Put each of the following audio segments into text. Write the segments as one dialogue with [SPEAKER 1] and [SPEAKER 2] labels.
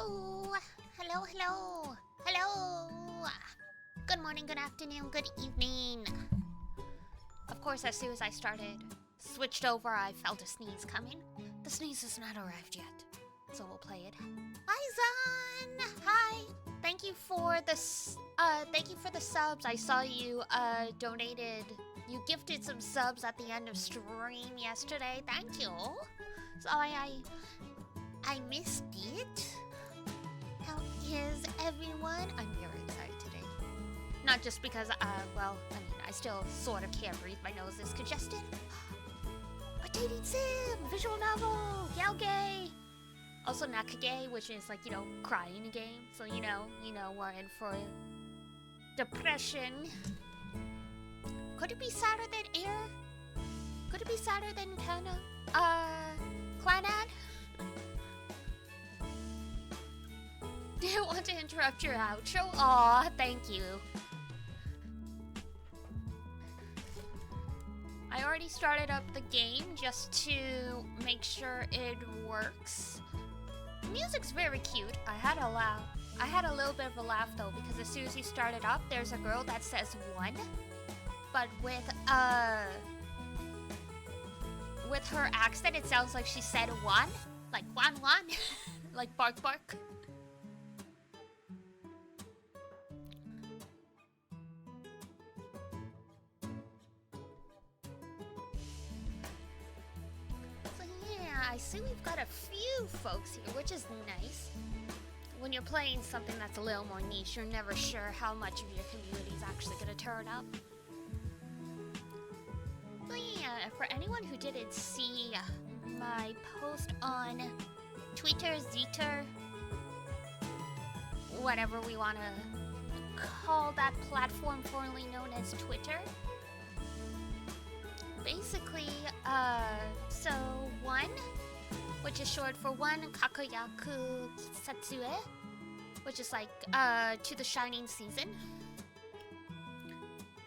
[SPEAKER 1] Hello! Hello, hello! Hello! Good morning, good afternoon, good evening. Of course, as soon as I switched over, I felt a sneeze coming. The sneeze has not arrived yet, so we'll play it. Hi, Zan! Hi! Thank you for the subs. I saw you you gifted some subs at the end of stream yesterday. Thank you. So I missed it. How is everyone? I'm very excited today. Not just because, I still sort of can't breathe. My nose is congested. A dating sim! Visual novel! Yaogay! Also Nakage, which is like, crying game. So, we're in for depression. Could it be sadder than air? Could it be sadder than Clanad? Didn't want to interrupt your outro. Aw, thank you. I already started up the game just to make sure it works. The music's very cute. I had a little bit of a laugh though, because as soon as you start it up, there's a girl that says one, but with her accent, it sounds like she said one, like one, like bark bark. I see we've got a few folks here, which is nice. When you're playing something that's a little more niche, you're never sure how much of your community is actually going to turn up. So yeah, for anyone who didn't see my post on Twitter, Zeter, whatever we want to call that platform formerly known as Twitter. Basically, so one, which is short for one Kagayaku Kisetsu, which is like, to the shining season,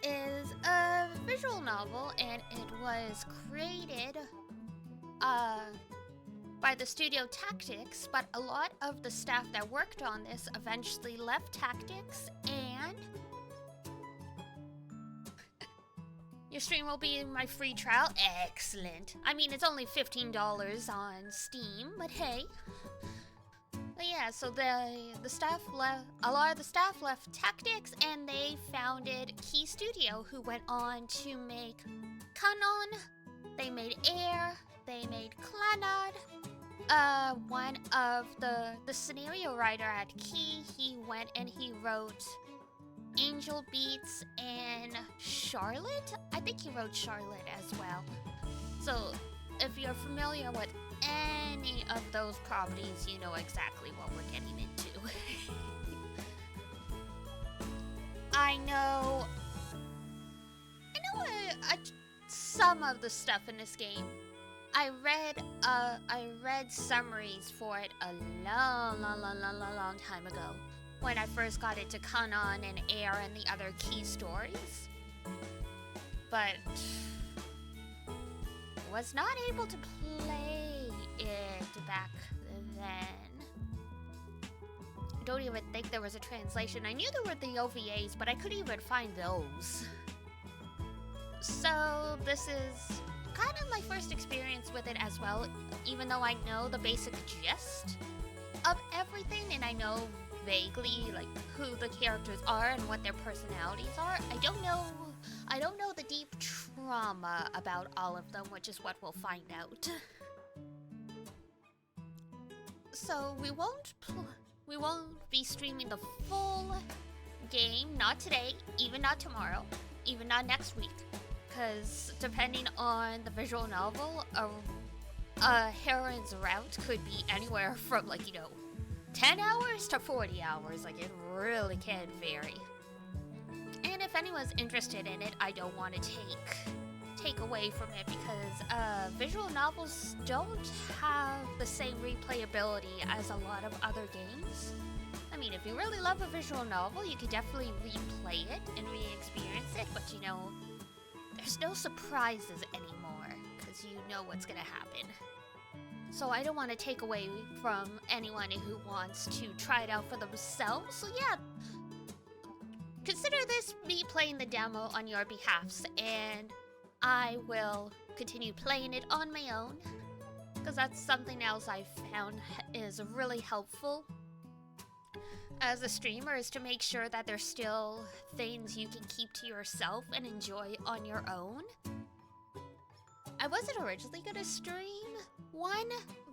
[SPEAKER 1] is a visual novel, and it was created, by the studio Tactics, but a lot of the staff that worked on this eventually left Tactics, and your stream will be in my free trial. Excellent. I mean, it's only $15 on Steam, but hey. But yeah, so the staff left. A lot of the staff left Tactics, and they founded Key Studio, who went on to make Kanon. They made Air. They made Clanad. One of the scenario writer at Key, he went and he wrote Angel Beats and Charlotte? I think he wrote Charlotte as well. So, if you're familiar with any of those properties, you know exactly what we're getting into. I know some of the stuff in this game. I read summaries for it a long time ago, when I first got into Kanon and Air and the other Key stories. But was not able to play it back then. I don't even think there was a translation. I knew there were the OVAs, but I couldn't even find those. So this is kind of my first experience with it as well, even though I know the basic gist of everything, and I know vaguely like who the characters are and what their personalities are. I don't know the deep trauma about all of them, which is what we'll find out. So we won't be streaming the full game, not today, even not tomorrow, even not next week, because depending on the visual novel, a heroine's route could be anywhere from 10 hours to 40 hours, like it really can vary. And if anyone's interested in it, I don't want to take away from it, because visual novels don't have the same replayability as a lot of other games. I mean, if you really love a visual novel, you could definitely replay it and re-experience it, but there's no surprises anymore, because you know what's gonna happen. So I don't want to take away from anyone who wants to try it out for themselves. So yeah, consider this me playing the demo on your behalf, and I will continue playing it on my own, because that's something else I found is really helpful as a streamer, is to make sure that there's still things you can keep to yourself and enjoy on your own. I wasn't originally gonna stream one,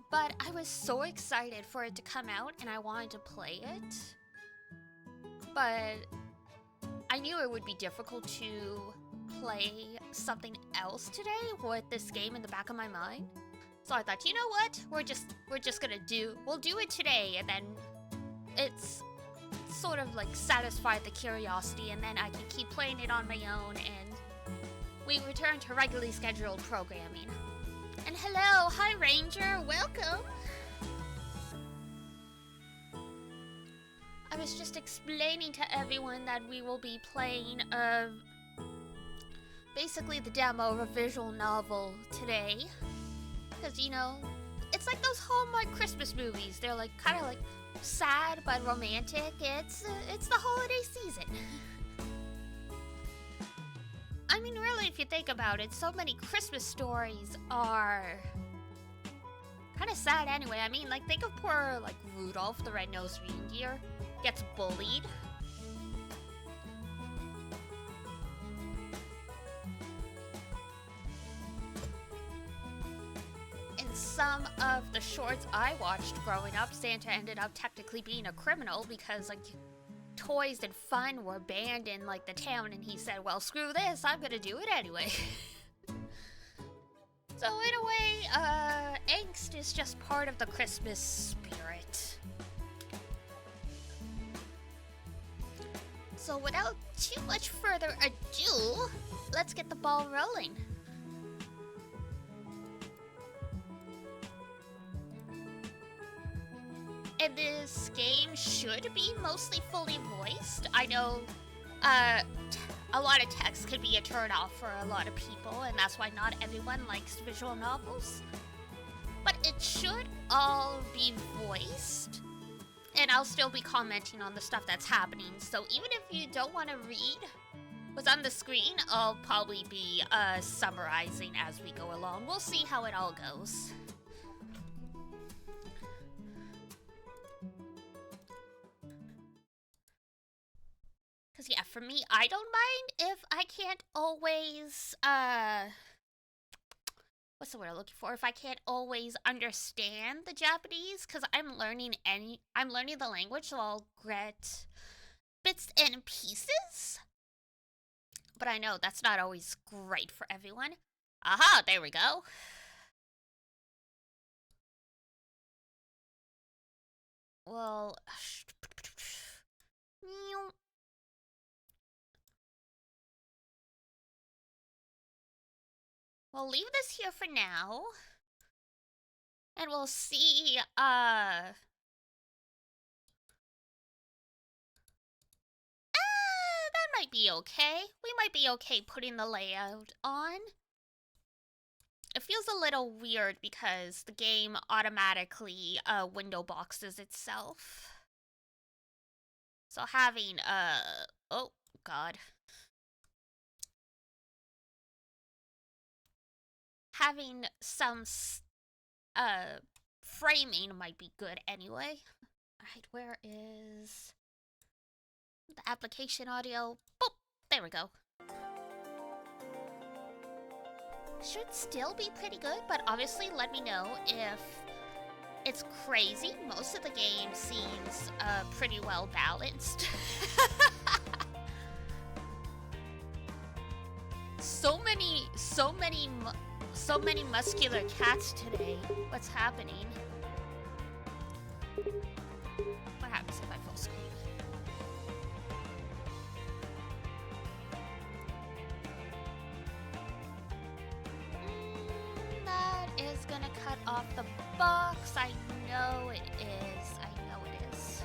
[SPEAKER 1] but I was so excited for it to come out and I wanted to play it. But I knew it would be difficult to play something else today with this game in the back of my mind. So I thought, you know what? We'll do it today, and then it's sort of like satisfied the curiosity, and then I can keep playing it on my own, and we return to regularly scheduled programming. And hello, hi Ranger, welcome! I was just explaining to everyone that we will be playing basically the demo of a visual novel today. Because, you know, it's like those Hallmark Christmas movies. They're like kind of like sad but romantic. It's the holiday season. I mean, really, if you think about it, so many Christmas stories are kind of sad anyway. I mean, like, think of poor, like, Rudolph the Red-Nosed Reindeer gets bullied. In some of the shorts I watched growing up, Santa ended up technically being a criminal because, like, toys and fun were banned in, like, the town, and he said, well, screw this, I'm gonna do it anyway. So, in a way, angst is just part of the Christmas spirit. So, without too much further ado, let's get the ball rolling. And this game should be mostly fully voiced. I know a lot of text could be a turn-off for a lot of people, and that's why not everyone likes visual novels. But it should all be voiced, and I'll still be commenting on the stuff that's happening. So even if you don't want to read what's on the screen, I'll probably be summarizing as we go along. We'll see how it all goes. Because, yeah, for me, I don't mind if I can't always, what's the word I'm looking for? If I can't always understand the Japanese, because I'm learning the language, so I'll get bits and pieces. But I know that's not always great for everyone. Aha, there we go. Well, we'll leave this here for now. And we'll see, that might be okay. We might be okay putting the layout on. It feels a little weird because the game automatically, window boxes itself. So having, oh, God. Having some, framing might be good anyway. Alright, where is the application audio? Boop! There we go. Should still be pretty good, but obviously let me know if it's crazy. Most of the game seems, pretty well balanced. So many muscular cats today. What's happening? What happens if I full screen? That is gonna cut off the box. I know it is. I know it is.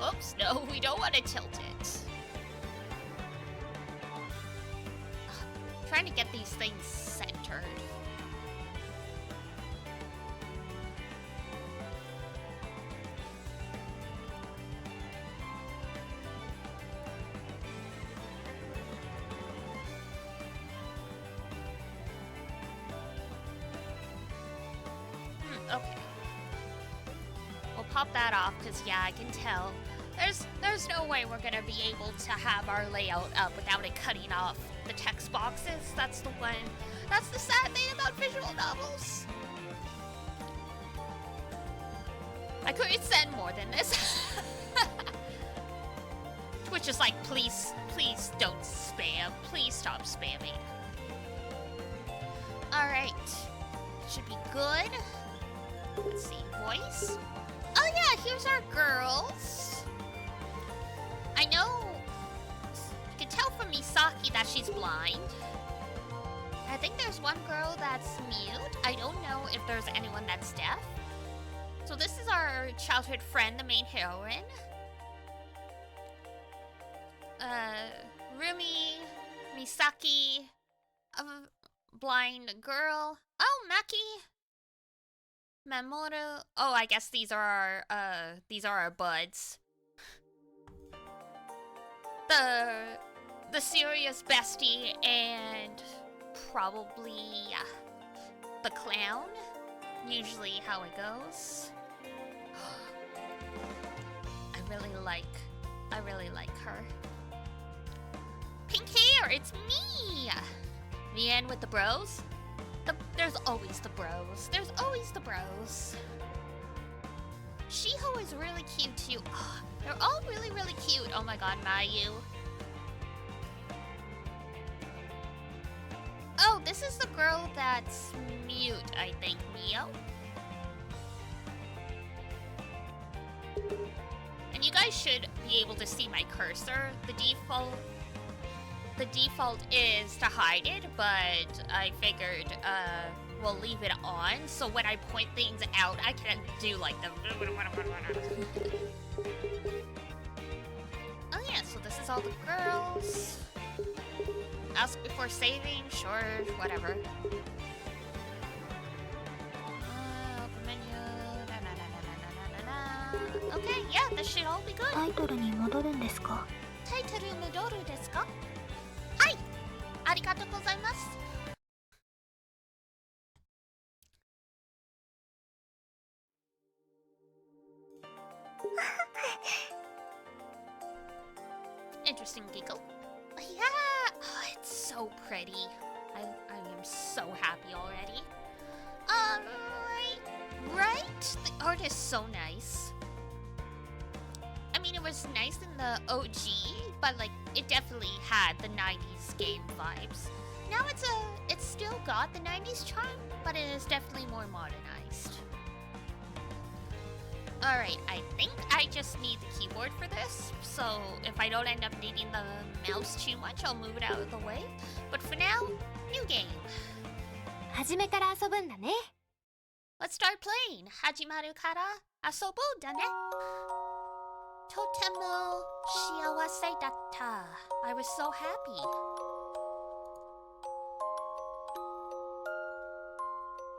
[SPEAKER 1] Oops, no, we don't want to tilt it. Trying to get these things centered. Okay. We'll pop that off, because yeah, I can tell. There's no way we're gonna be able to have our layout up without it cutting off the text boxes. That's the sad thing about visual novels. I couldn't send more than this. Twitch is like, please don't spam. Please stop spamming. Alright. Should be good. Let's see, voice. Oh yeah, here's our girls. I know you can tell from Misaki that she's blind. I think there's one girl that's mute. I don't know if there's anyone that's deaf. So this is our childhood friend, the main heroine. Rumi, Misaki, a blind girl. Oh, Maki. Mamoru. Oh, I guess these are our buds. The serious bestie and probably the clown. Usually how it goes. I really like her. Pink hair, it's me! The end with the bros. There's always the bros. There's always the bros. Shiho is really cute too. Oh, they're all really, really cute. Oh my god, Mayu. Oh, this is the girl that's mute, I think, Mio. And you guys should be able to see my cursor. The default is to hide it, but I figured we'll leave it on, so when I point things out, I can do like the... Oh yeah, so this is all the girls. Ask before saving, sure, whatever. Open menu, okay, yeah, this should all be good. Titleに戻るんですか? Titleに戻るですか? はい、ありがとうございます。Interesting giggle. Yeah! Oh, it's so pretty. I am so happy already. Right? The art is so nice. I mean, it was nice in the OG, but like, it definitely had the 90s game vibes. Now it's still got the 90s charm, but it is definitely more modernized. Alright, I think I just need the keyboard for this, so if I don't end up needing the mouse too much, I'll move it out of the way. But for now, new game. 始めから遊ぶんだね. Let's start playing. 始まるから遊ぶんだね. とても幸せだった. I was so happy.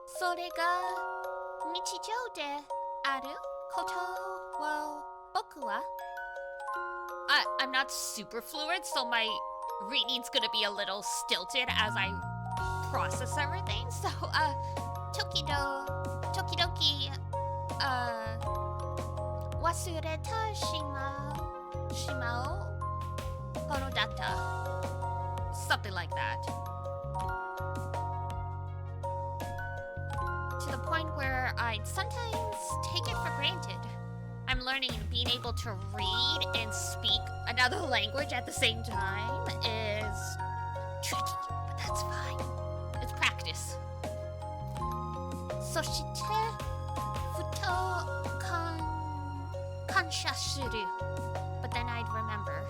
[SPEAKER 1] それが日常であることを僕は I'm not super fluid, so my reading's gonna be a little stilted as I process everything. So, 時々忘れてしまうものだった something like that. To the point where I'd sometimes take it for granted. I'm learning being able to read and speak another language at the same time is tricky, but that's fine. It's practice. そしてふと感謝する but then I'd remember.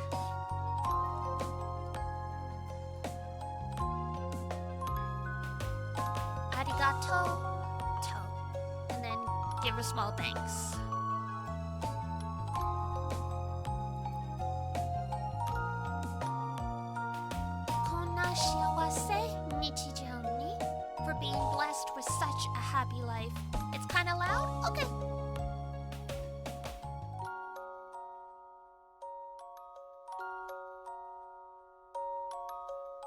[SPEAKER 1] Arigato to, and then give a small thanks. shiawase nichijou ni. For being blessed with such a happy life. It's kinda loud? Okay.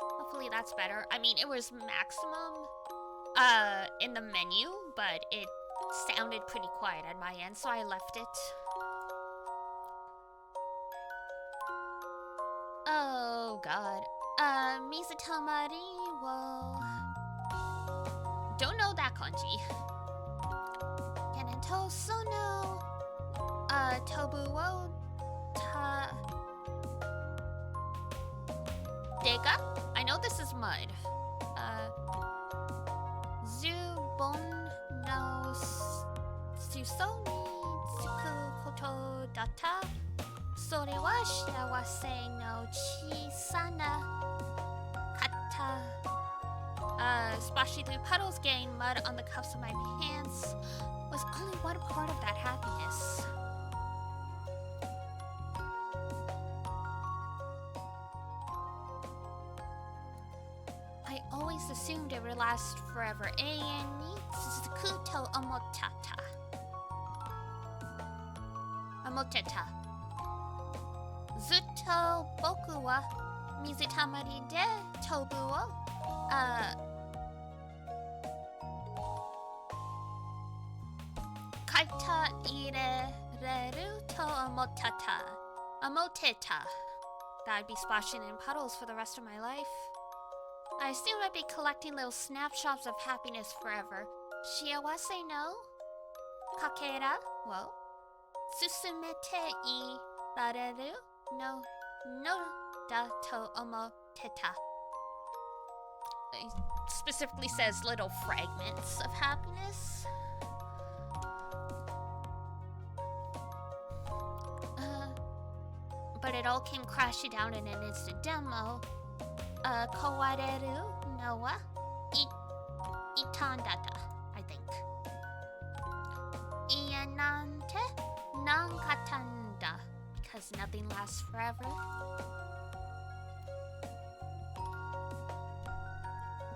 [SPEAKER 1] Hopefully that's better. I mean, it was maximum in the menu, but it sounded pretty quiet at my end, so I left it. Oh god. Mizutamari wo. Don't know that kanji. Kanento sono. Tobu wo ta. Dega? I know this is mud. Zubon no suso ni tsuku koto data. Sore wa shiawase no chisana kata. Splashing through puddles, getting mud on the cuffs of my pants was only one part of that happiness. I always assumed it would last forever. Amoteta. Zutto boku wa mizutamari de tobu wo kaita irereru to amoteta. That I'd be splashing in puddles for the rest of my life. I assumed I'd be collecting little snapshots of happiness forever. Shiawase no kakera wo susumete irareru no da to omoteta. It specifically says little fragments of happiness. But it all came crashing down in an instant demo. Kawareru no wa itandata, I think. Ianante nankatanda, because nothing lasts forever.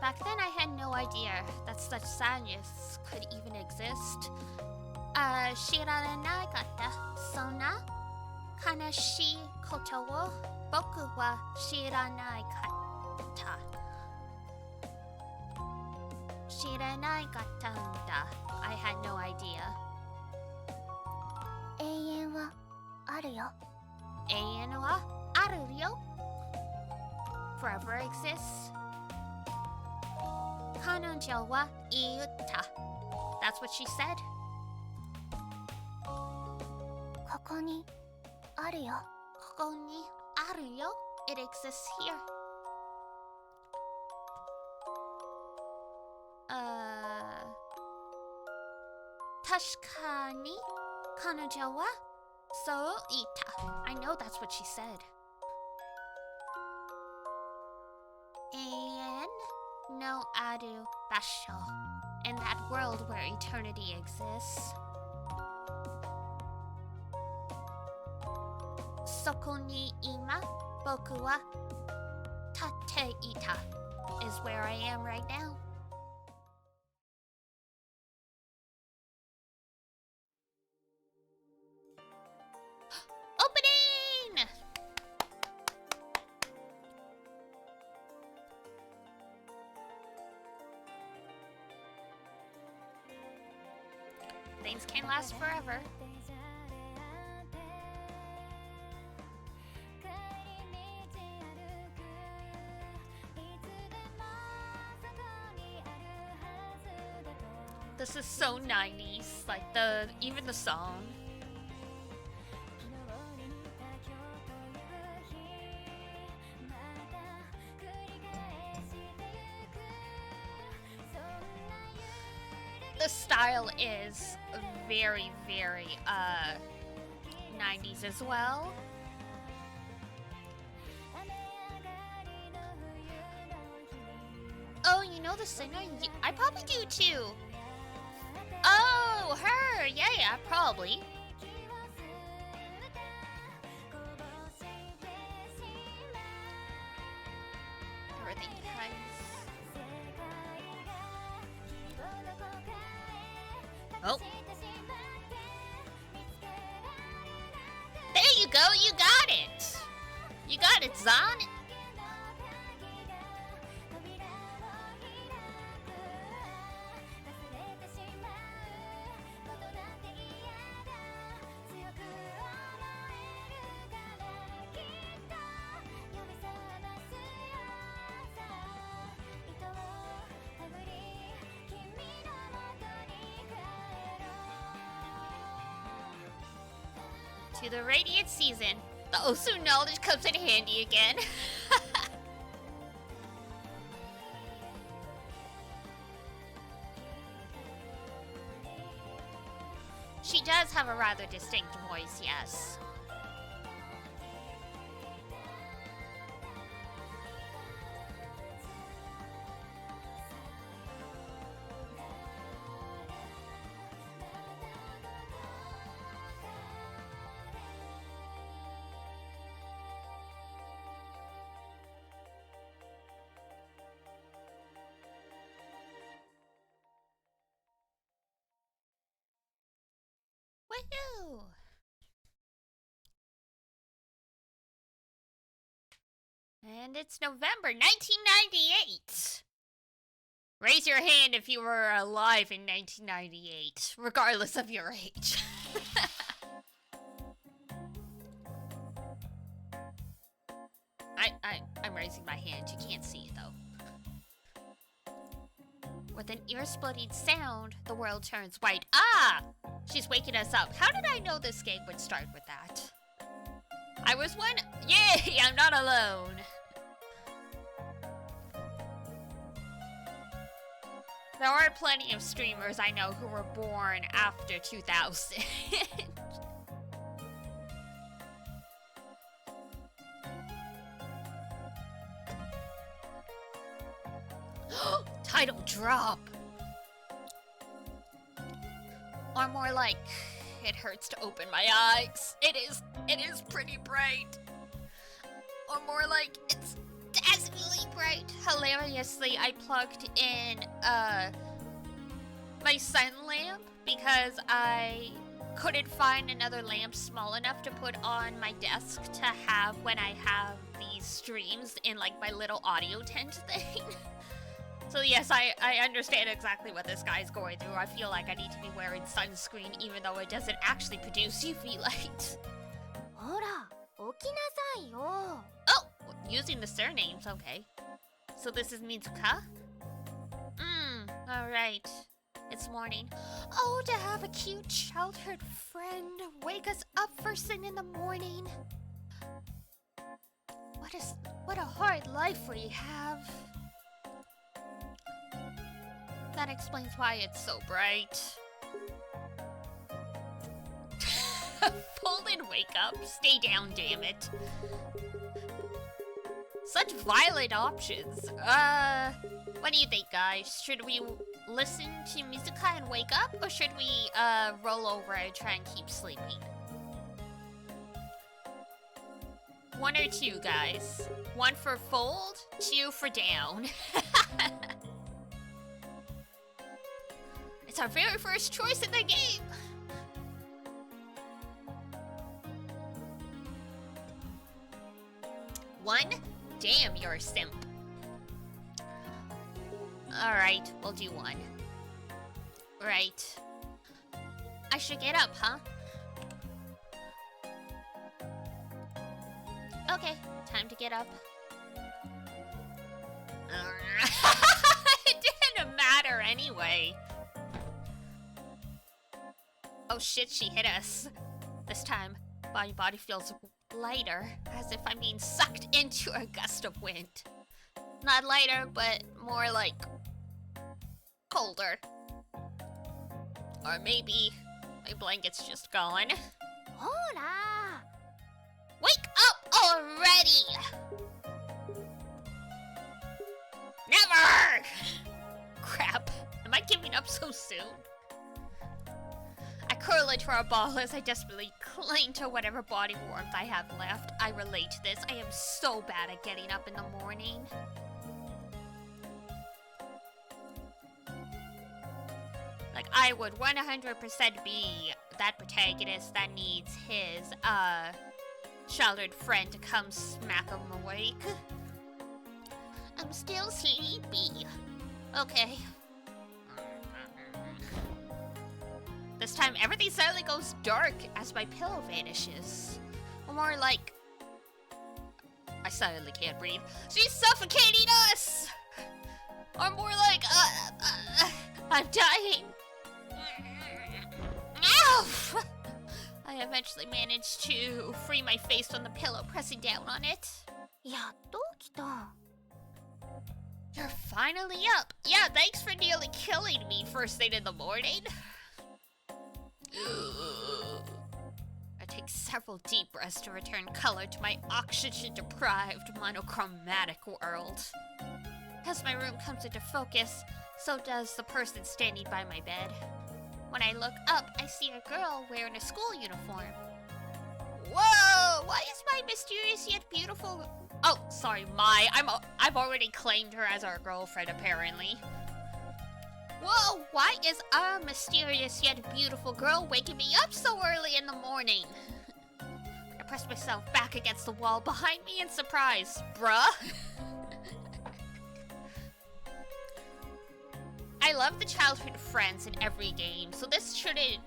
[SPEAKER 1] Back then I had no idea that such sadness could even exist. Shiraranagata sona kanashi koto wo boku wa shiranai kata. Shiranai katanda. I had no idea. Eien wa aru yo. Eien wa aru yo. Forever exists. Kanonjo wa iutta. That's what she said. Koko ni aru yo. Koko ni aru yo. It exists here. Tashikani kanojo wa so ita. I know that's what she said. Eien no aru basho. In that world where eternity exists. Soko ni ima boku wa tate ita is where I am right now. Opening! Things can't last forever. This is so 90s, like even the song. The style is very, very 90s as well. Oh, you know the singer? I probably do too. Oh, her! Yeah, probably. Everything Oh. There you go, you got it! You got it, Zan! To the Radiant season, the Osu knowledge comes in handy again. She does have a rather distinct voice, yes. Woohoo! And it's November 1998. Raise your hand if you were alive in 1998, regardless of your age. I'm raising my hand. You can't see it though. With an ear-splitting sound, the world turns white. Ah! She's waking us up. How did I know this game would start with that? I was one. Yay! I'm not alone. There are plenty of streamers I know who were born after 2000. Title drop. Or more like, it hurts to open my eyes. It is pretty bright. Or more like, it's dazzlingly bright. Hilariously, I plugged in my sun lamp because I couldn't find another lamp small enough to put on my desk to have when I have these streams in like my little audio tent thing. So yes, I understand exactly what this guy's going through. I feel like I need to be wearing sunscreen even though it doesn't actually produce UV light. Oh, using the surnames, okay. So this is Mitsuka? Alright. It's morning. Oh, to have a cute childhood friend wake us up first thing in the morning. What a hard life we have. That explains why it's so bright. Fold and wake up. Stay down, damn it. Such violent options. What do you think, guys? Should we listen to Mizuka and wake up? Or should we, roll over and try and keep sleeping? One or two, guys. One for fold, two for down. It's our very first choice in the game! One? Damn, you're a simp. Alright, we'll do one. Right. I should get up, huh? Okay, time to get up. It didn't matter anyway. Oh shit, she hit us. This time, my body feels lighter, as if I'm being sucked into a gust of wind. Not lighter, but more like colder. Or maybe my blanket's just gone. Hola! Wake up already! Never! Crap, am I giving up so soon? I curl into a ball as I desperately cling to whatever body warmth I have left. I relate to this. I am so bad at getting up in the morning. Like, I would 100% be that protagonist that needs his, childhood friend to come smack him awake. I'm still sleepy. Okay. This time, everything suddenly goes dark as my pillow vanishes. Or more like... I suddenly can't breathe. She's suffocating us! Or more like, I'm dying. Ow! I eventually managed to free my face from the pillow, pressing down on it. You're finally up. Yeah, thanks for nearly killing me first thing in the morning. I take several deep breaths to return color to my oxygen-deprived, monochromatic world. As my room comes into focus, so does the person standing by my bed. When I look up, I see a girl wearing a school uniform. Whoa! Why is my mysterious yet beautiful... Oh, sorry, I've already claimed her as our girlfriend, apparently. Whoa! Why is a mysterious yet beautiful girl waking me up so early in the morning? I press myself back against the wall behind me in surprise. Bruh? I love the childhood friends in every game, so this shouldn't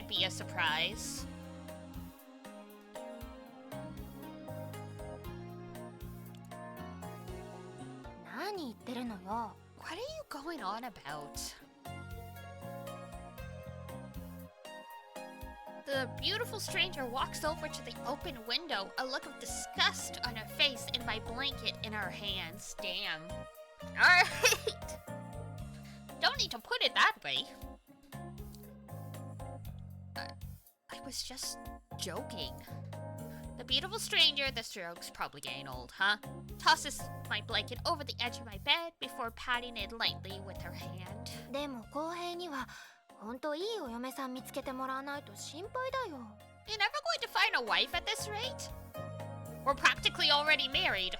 [SPEAKER 1] be a surprise. What are you going on about? The beautiful stranger walks over to the open window, a look of disgust on her face and my blanket in her hands. Damn. Alright! Don't need to put it that way. I was just joking. The beautiful stranger, this joke's probably getting old, huh? Tosses my blanket over the edge of my bed before patting it lightly with her hand. You're never going to find a wife at this rate? We're practically already married.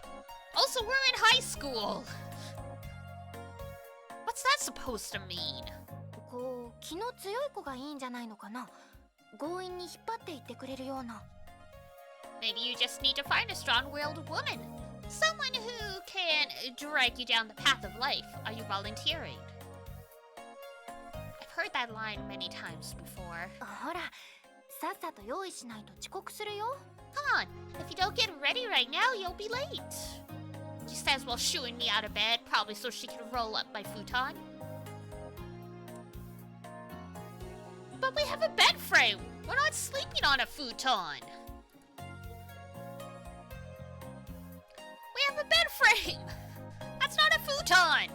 [SPEAKER 1] Also, we're in high school. What's that supposed to mean? Maybe you just need to find a strong-willed woman. Someone who can drag you down the path of life. Are you volunteering? I've heard that line many times before. Come on, if you don't get ready right now, you'll be late. She says while shooing me out of bed, probably so she can roll up my futon. But we have a bed frame. We're not sleeping on a futon. We have a bed frame. That's not a futon.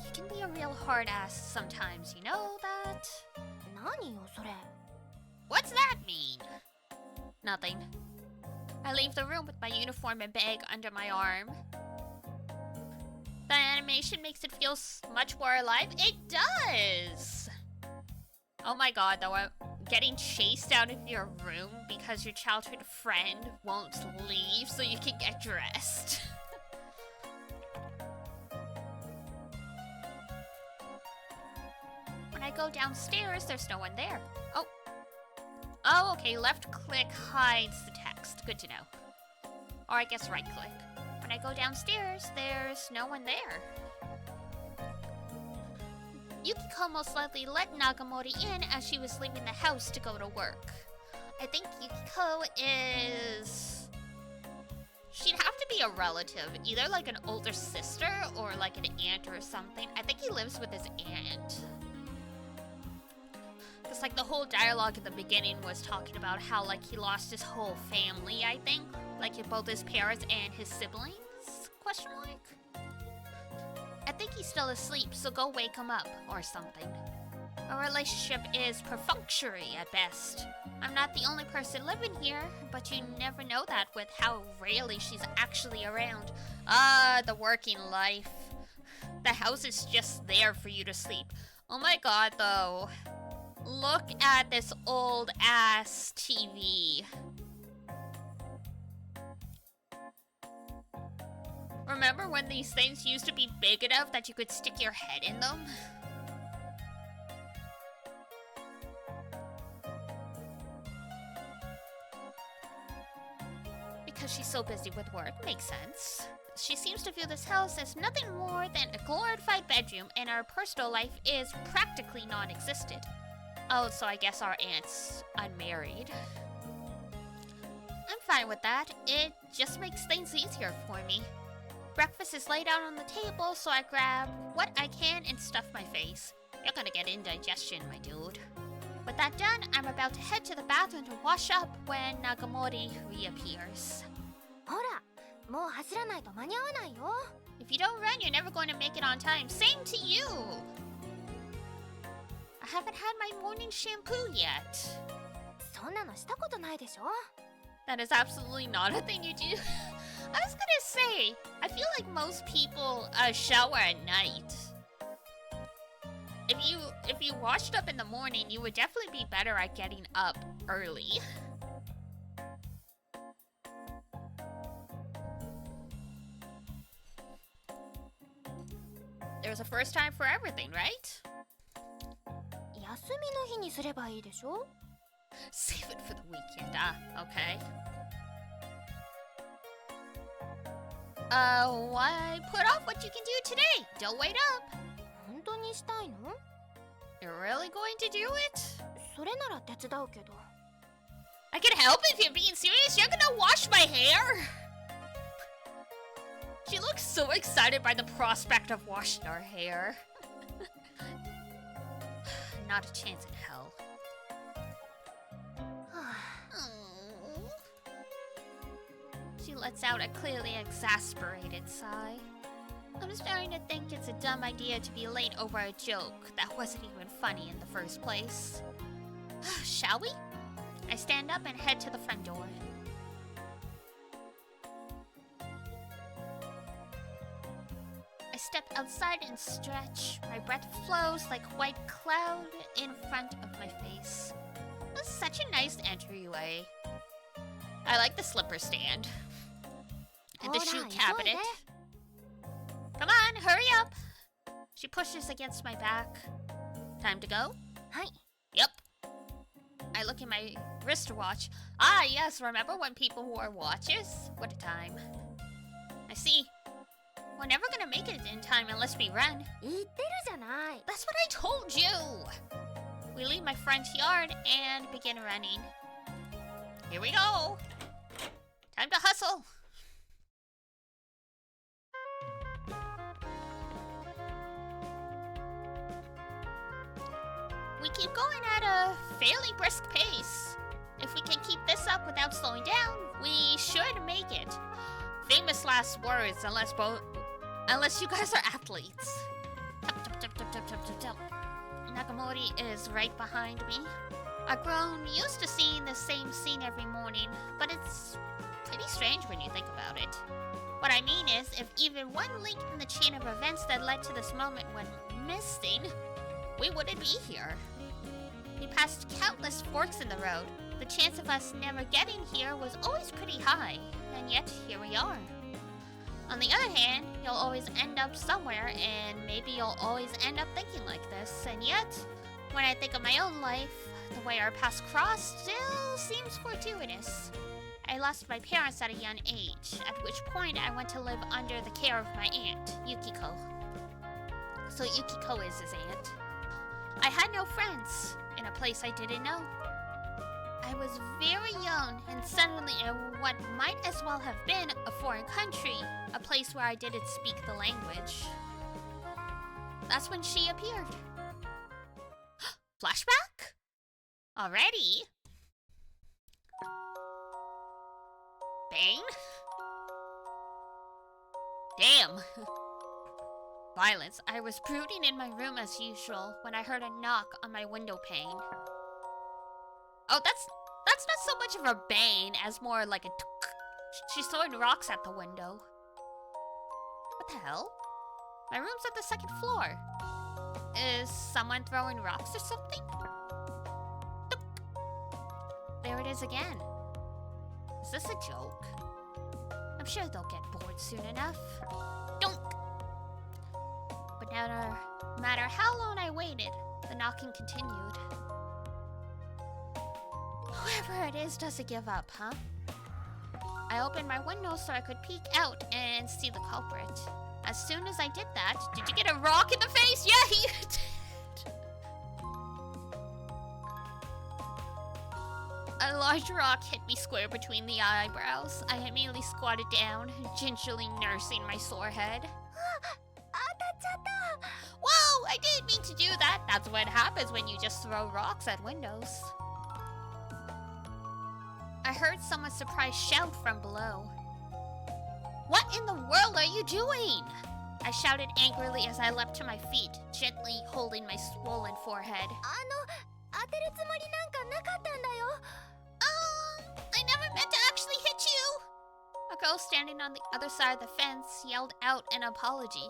[SPEAKER 1] You can be a real hard ass sometimes, you know that? What's that mean? Nothing. I leave the room with my uniform and bag under my arm. The animation makes it feel much more alive. It does! Oh my god, though, I'm getting chased out of your room because your childhood friend won't leave so you can get dressed. When I go downstairs, there's no one there. Oh. Oh, okay, left click hides the text. Good to know. Or I guess right click. When I go downstairs, there's no one there. Yukiko most likely let Nagamori in as she was leaving the house to go to work. I think Yukiko is... She'd have to be a relative, either like an older sister or like an aunt or something. I think he lives with his aunt. Because like the whole dialogue at the beginning was talking about how like he lost his whole family, I think. Like both his parents and his siblings? Question mark? I think he's still asleep, so go wake him up, or something. Our relationship is perfunctory at best. I'm not the only person living here, but you never know that with how rarely she's actually around. Ah, the working life. The house is just there for you to sleep. Oh my god, though. Look at this old-ass TV. Remember when these things used to be big enough that you could stick your head in them? Because she's so busy with work, makes sense. She seems to view this house as nothing more than a glorified bedroom, and our personal life is practically non-existent. Oh, so I guess our aunt's unmarried. I'm fine with that. It just makes things easier for me. Breakfast is laid out on the table, so I grab what I can and stuff my face. You're gonna get indigestion, my dude. With that done, I'm about to head to the bathroom to wash up when Nagamori reappears. If you don't run, you're never going to make it on time. Same to you! I haven't had my morning shampoo yet. That is absolutely not a thing you do. I was gonna say, I feel like most people shower at night. If you washed up in the morning, you would definitely be better at getting up early. There's a first time for everything, right? Save it for the weekend. Okay. Why put off what you can do today? Don't wait up. You're really going to do it? I can help if you're being serious. You're gonna wash my hair? She looks so excited by the prospect of washing her hair. Not a chance in hell. She lets out a clearly exasperated sigh. I'm starting to think it's a dumb idea to be late over a joke that wasn't even funny in the first place. Shall we? I stand up and head to the front door. I step outside and stretch. My breath flows like white cloud in front of my face. This is such a nice entryway. I like the slipper stand. And the shoe cabinet. Come on, hurry up! She pushes against my back. Time to go? Yep. I look at my wristwatch. Ah, yes, remember when people wore watches? What a time. I see. We're never gonna make it in time unless we run. That's what I told you! We leave my front yard and begin running. Here we go! Time to hustle! We keep going at a fairly brisk pace. If we can keep this up without slowing down, we should make it. Famous last words, unless you guys are athletes. Nagamori is right behind me. I've grown used to seeing the same scene every morning, but it's pretty strange when you think about it. What I mean is, if even one link in the chain of events that led to this moment went missing, we wouldn't be here. We passed countless forks in the road. The chance of us never getting here was always pretty high, and yet here we are. On the other hand, you'll always end up somewhere, and maybe you'll always end up thinking like this, and yet, when I think of my own life, the way our paths crossed still seems fortuitous. I lost my parents at a young age, at which point I went to live under the care of my aunt, Yukiko. So Yukiko is his aunt. I had no friends in a place I didn't know. I was very young and suddenly in what might as well have been a foreign country, a place where I didn't speak the language. That's when she appeared. Flashback? Already? Bane? Damn. Violence. I was brooding in my room as usual when I heard a knock on my window pane. Oh, that's not so much of a bane as more like a tuk. She's throwing rocks at the window. What the hell? My room's at the second floor. Is someone throwing rocks or something? Tuk. There it is again. Is this a joke? I'm I'm sure they'll get bored soon enough. Don't. But no matter how long I waited, the knocking continued. Whoever it is doesn't give up, huh? I opened my window so I could peek out and see the culprit. As soon as I did that, did you get a rock in the face? Yeah, you did. A large rock hit me square between the eyebrows. I immediately squatted down, gingerly nursing my sore head. Whoa, I didn't mean to do that. That's what happens when you just throw rocks at windows. I heard someone surprised shout from below. What in the world are you doing? I shouted angrily as I leapt to my feet, gently holding my swollen forehead. I never meant to actually hit you. A girl standing on the other side of the fence yelled out an apology.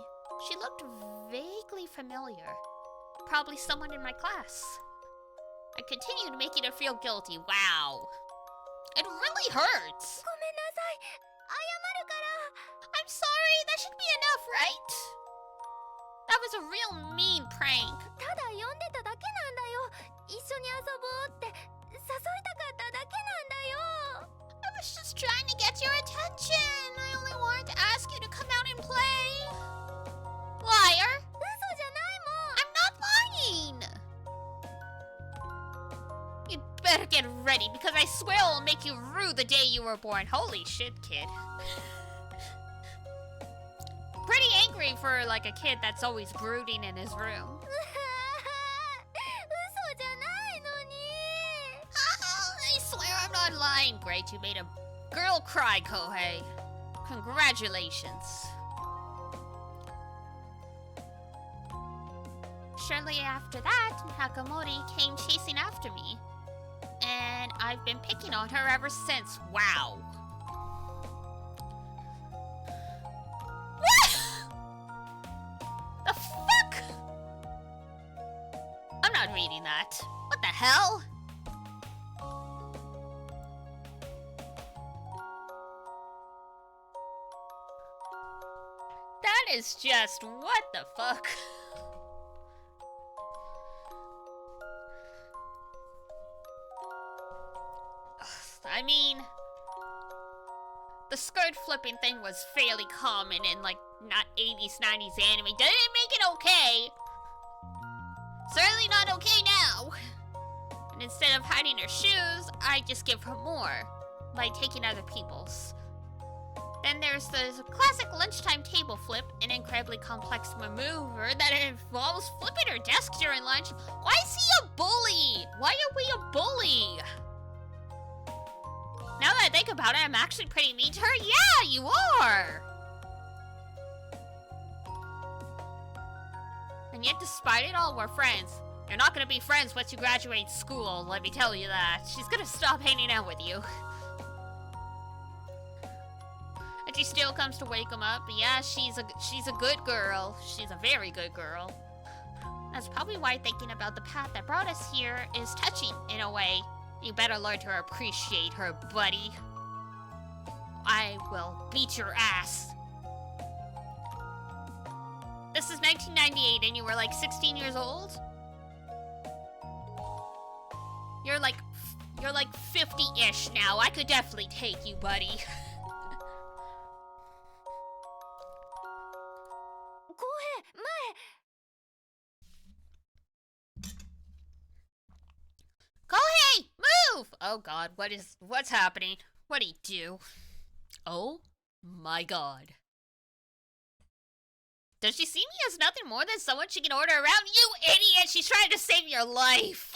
[SPEAKER 1] She looked vaguely familiar. Probably someone in my class. I continued making her feel guilty. Wow. It really hurts. I'm sorry, that should be enough, right? That was a real mean prank. I was just trying to get your attention. I only wanted to ask you to come out and play. Liar. I'm not lying. You'd better get ready, because I swear I'll make you rue the day you were born. Holy shit, kid. Pretty angry for, like, a kid that's always brooding in his room. I swear I'm not lying. Great, you made a girl cry, Kohei. Congratulations. Shortly after that, Nakamori came chasing after me. And I've been picking on her ever since. Wow. What? The fuck? I'm not reading that. What the hell? That is just what the fuck? I mean, the skirt flipping thing was fairly common in, like, not 80s, 90s anime. Doesn't it make it okay? Certainly not okay now. And instead of hiding her shoes, I just give her more by taking other people's. Then there's the classic lunchtime table flip, an incredibly complex maneuver that involves flipping her desk during lunch. Why is he a bully? Why are we a bully? Now that I think about it, I'm actually pretty mean to her. Yeah, you are! And yet, despite it all, we're friends. You're not gonna be friends once you graduate school, let me tell you that. She's gonna stop hanging out with you. And she still comes to wake him up. But yeah, she's a good girl. She's a very good girl. That's probably why thinking about the path that brought us here is touching, in a way. You better learn to appreciate her, buddy. I will beat your ass. This is 1998 and you were like 16 years old? You're like 50-ish now. I could definitely take you, buddy. Kohei, move! Oh god, what's happening? What'd he do? Oh my god. Does she see me as nothing more than someone she can order around? You idiot! She's trying to save your life!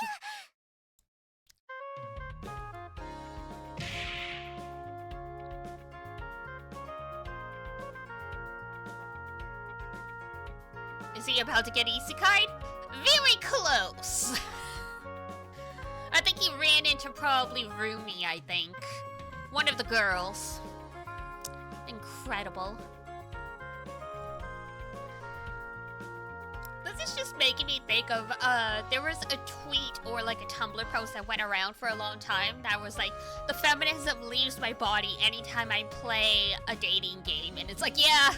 [SPEAKER 1] Is he about to get isekai'd? Very close! I think he ran into probably Rumi, I think. One of the girls. Incredible. This is just making me think of, there was a tweet or like a Tumblr post that went around for a long time that was like, the feminism leaves my body anytime I play a dating game. And it's like, yeah,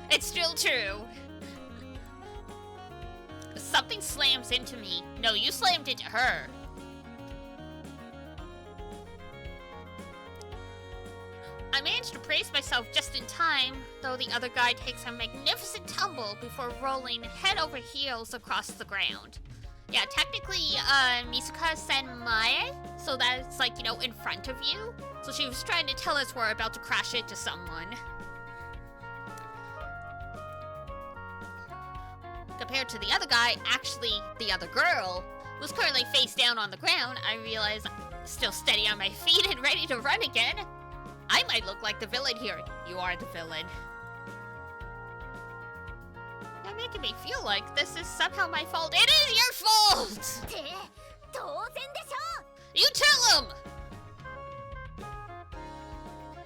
[SPEAKER 1] it's still true. Something slams into me. No, you slammed into her. I managed to brace myself just in time, though the other guy takes a magnificent tumble before rolling head over heels across the ground. Yeah, technically, Misc said Mae, so that's like, you know, in front of you. So she was trying to tell us we're about to crash into someone. Compared to the other guy, actually, the other girl, was currently face down on the ground, I realized I'm still steady on my feet and ready to run again. I might look like the villain here. You are the villain. You're making me feel like this is somehow my fault. It is your fault! You tell him!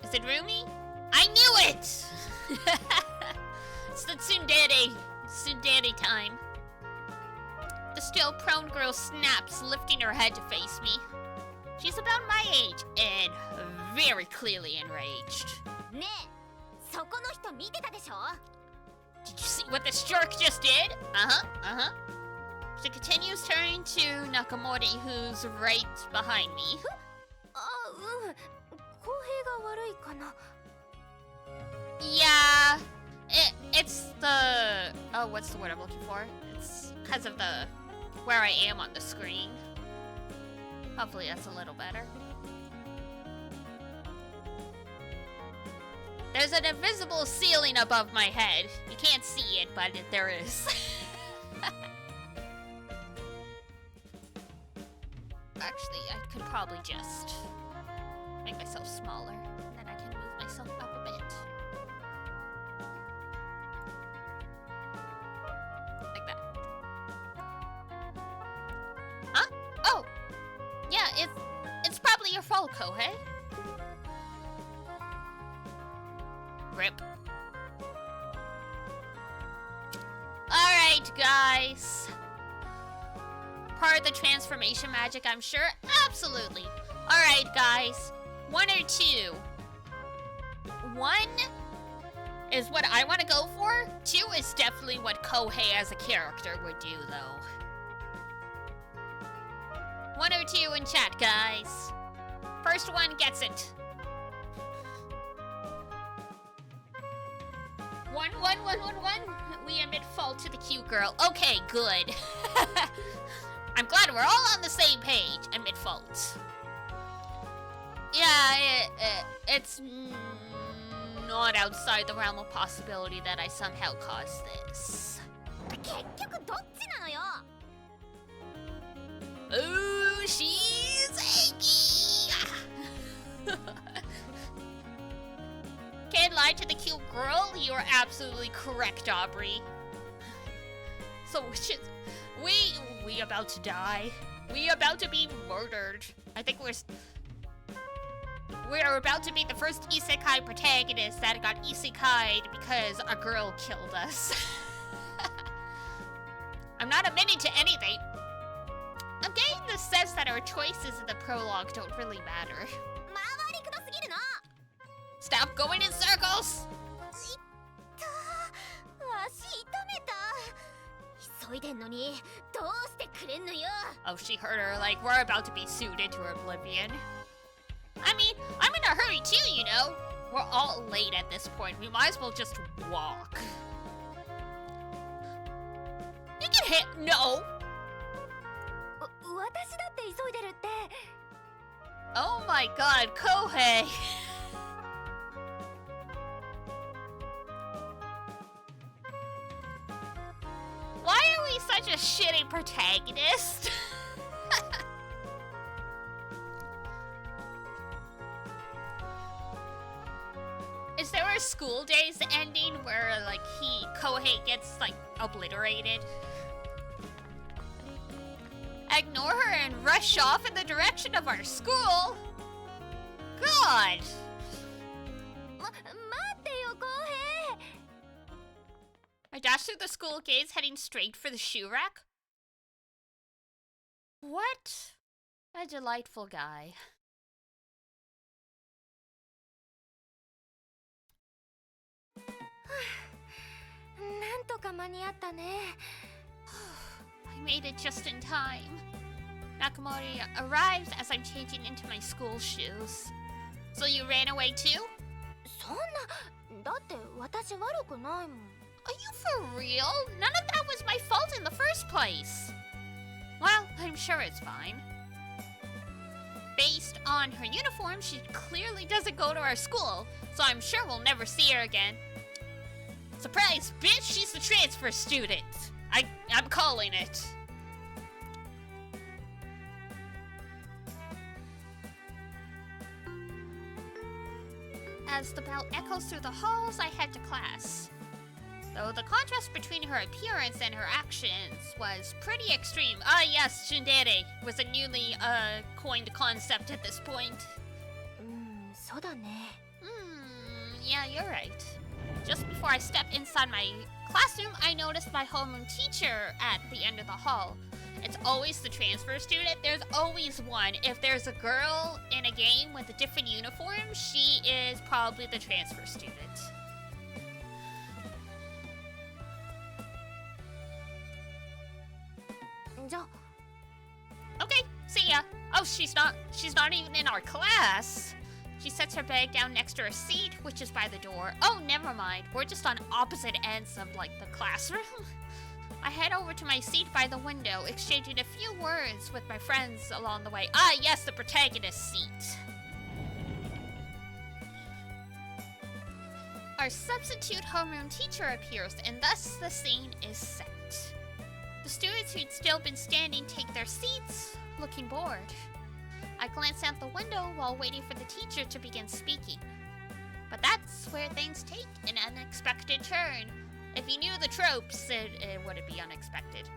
[SPEAKER 1] Is it Rumi? I knew it! It's the tsundere time. The still prone girl snaps, lifting her head to face me. She's about my age and very clearly enraged. Did you see what this jerk just did? She continues turning to Nakamori, who's right behind me. Yeah, it's the... Oh, what's the word I'm looking for? It's because of the... where I am on the screen. Hopefully that's a little better. There's an invisible ceiling above my head. You can't see it, but there is. Actually, I could probably just make myself smaller, and then I can move myself up a bit. Like that. Huh? Oh! Yeah, it's probably your fault, Kohei. Rip. Alright, guys. Part of the transformation magic, I'm sure? Absolutely. Alright, guys. 1 or 2. 1 is what I want to go for. 2 is definitely what Kohei as a character would do, though. 1 or 2 in chat, guys. First one gets it. 1, 1, 1, 1, 1. We admit fault to the cute girl. Okay, good. I'm glad we're all on the same page. Admit fault. Yeah, it's not outside the realm of possibility that I somehow caused this. Ooh, she's achy. Can't lie to the cute girl. You are absolutely correct, Aubrey. So we about to die. We about to be murdered. I think we're about to be the first isekai protagonist that got isekai'd because a girl killed us. I'm not admitting to anything. I'm getting the sense that our choices in the prologue don't really matter. Stop going in circles! Oh, she hurt her, like we're about to be sued into oblivion. I mean, I'm in a hurry too, you know? We're all late at this point. We might as well just walk. You can hit... No! Oh my god, Kohei! Why are we such a shitty protagonist? Is there a School Days ending where, like, Kohei gets, like, obliterated? Ignore her and rush off in the direction of our school? God! I dash through the school gates heading straight for the shoe rack. What a delightful guy. I made it just in time. Nakamori arrives as I'm changing into my school shoes. So you ran away too? Are you for real? None of that was my fault in the first place. Well, I'm sure it's fine. Based on her uniform, she clearly doesn't go to our school, so I'm sure we'll never see her again. Surprise, bitch, she's the transfer student. I'm calling it. As the bell echoes through the halls, I head to class. Though the contrast between her appearance and her actions was pretty extreme. Ah yes, tsundere was a newly coined concept at this point. Yeah, you're right. Just before I step inside my classroom, I noticed my homeroom teacher at the end of the hall. It's always the transfer student. There's always one. If there's a girl in a game with a different uniform, she is probably the transfer student. Okay, see ya. Oh, she's not even in our class. She sets her bag down next to her seat, which is by the door. Oh, never mind. We're just on opposite ends of, like, the classroom. I head over to my seat by the window, exchanging a few words with my friends along the way. Ah, yes, the protagonist seat. Our substitute homeroom teacher appears, and thus the scene is set. The students who'd still been standing take their seats, looking bored. I glance out the window while waiting for the teacher to begin speaking. But that's where things take an unexpected turn. If you knew the tropes, it wouldn't be unexpected.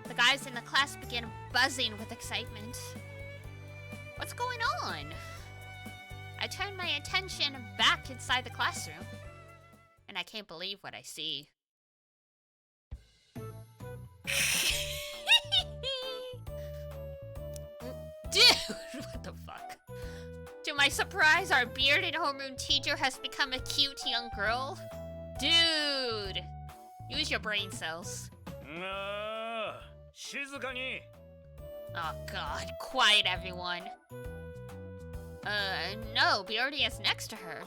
[SPEAKER 1] The guys in the class begin buzzing with excitement. What's going on? I turn my attention back inside the classroom, and I can't believe what I see. Dude, what the fuck? To my surprise, our bearded homeroom teacher has become a cute young girl. Dude, use your brain cells. Oh god, quiet everyone. No, Beardy is next to her.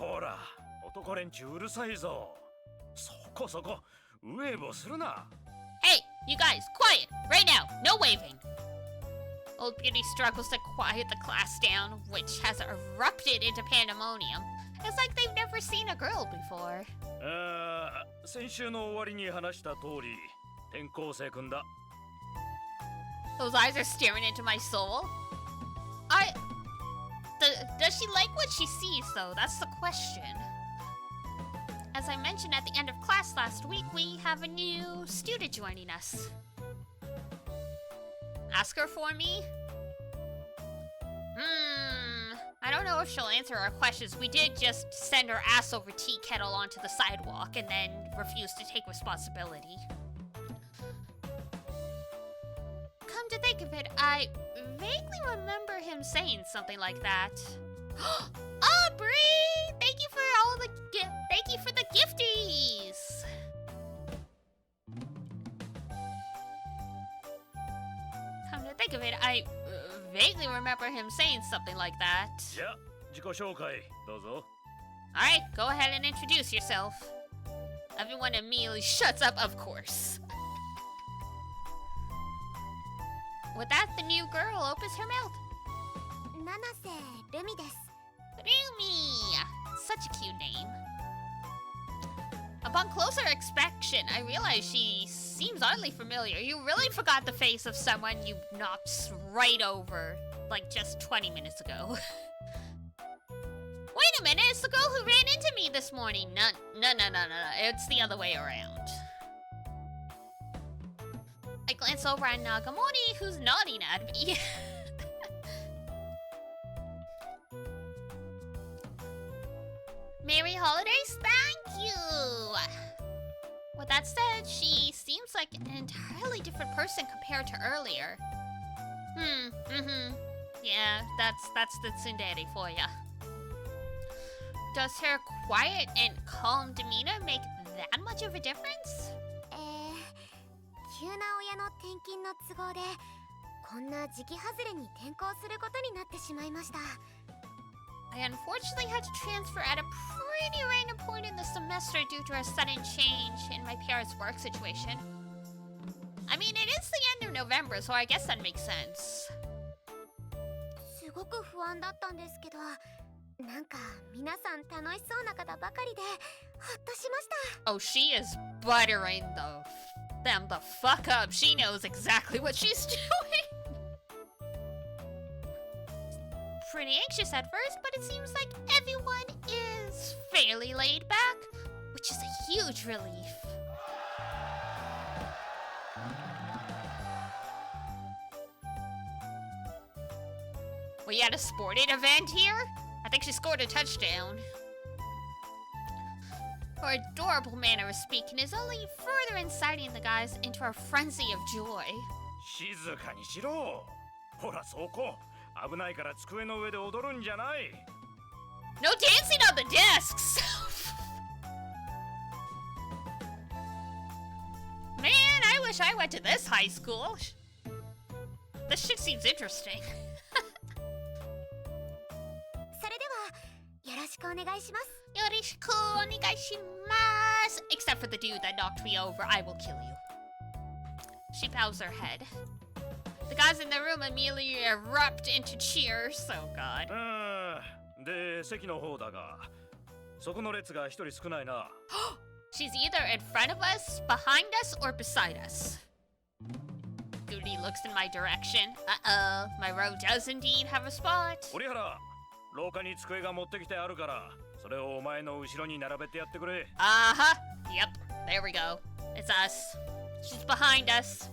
[SPEAKER 1] Hey, you guys, quiet, right now, no waving. Old Beauty struggles to quiet the class down, which has erupted into pandemonium. It's like they've never seen a girl before. Those eyes are staring into my soul. Does she like what she sees, though? That's the question. As I mentioned at the end of class last week, we have a new student joining us. Ask her for me? I don't know if she'll answer our questions. We did just send her ass over tea kettle onto the sidewalk and then refuse to take responsibility. Come to think of it, I vaguely remember him saying something like that. Aubrey! Thank you for all the thank you for the gifties! Come to think of it, I vaguely remember him saying something like that. Alright, go ahead and introduce yourself. Everyone immediately shuts up, of course. With that, the new girl opens her mouth. Rumi! Such a cute name. Upon closer inspection, I realize she seems oddly familiar. You really forgot the face of someone you knocked right over, like just 20 minutes ago. Wait a minute, it's the girl who ran into me this morning. No, it's the other way around. I glance over at Nagamori, who's nodding at me. Merry holidays, thank you! With That said, she seems like an entirely different person compared to earlier. Yeah, that's the tsundere for ya. Does her quiet and calm demeanor make that much of a difference?
[SPEAKER 2] 急な親の転勤の都合でこんな時期外れに転校することになってしまいました。
[SPEAKER 1] I unfortunately had to transfer at a pretty random point in the semester due to a sudden change in my parents' work situation. I mean, it is the end of November, so I guess that makes sense.
[SPEAKER 2] すごく不安だったんですけど、なんか皆さん楽しそうな方ばかりでほっとしました。
[SPEAKER 1] Oh, she is buttering them the fuck up. She knows exactly what she's doing. Pretty anxious at first, but it seems like everyone is fairly laid back, which is a huge relief. We at a sporting event here? I think she scored a touchdown. Her adorable manner of speaking is only further inciting the guys into a frenzy of joy.
[SPEAKER 3] 静かにしろ。ほらそこ。危ないから机の上で踊るんじゃない。
[SPEAKER 1] No dancing on the desks! Man, I wish I went to this high school. This shit seems interesting.
[SPEAKER 2] それではよろしくお願いします。
[SPEAKER 1] Yoroshiku onegaishimasu. Except for the dude that knocked me over, I will kill you. She bows her head. The guys in the room immediately erupt into cheers. Oh god.
[SPEAKER 3] で、席の方だが、そこの列が一人少ないな。
[SPEAKER 1] She's either in front of us, behind us, or beside us. Goody looks in my direction. Uh-oh, my row does indeed have a spot.
[SPEAKER 3] 折原、廊下に机が持ってきてあるから、それをお前の後ろに並べてやってくれ。
[SPEAKER 1] Uh-huh. Yep, there we go. It's us. She's behind us.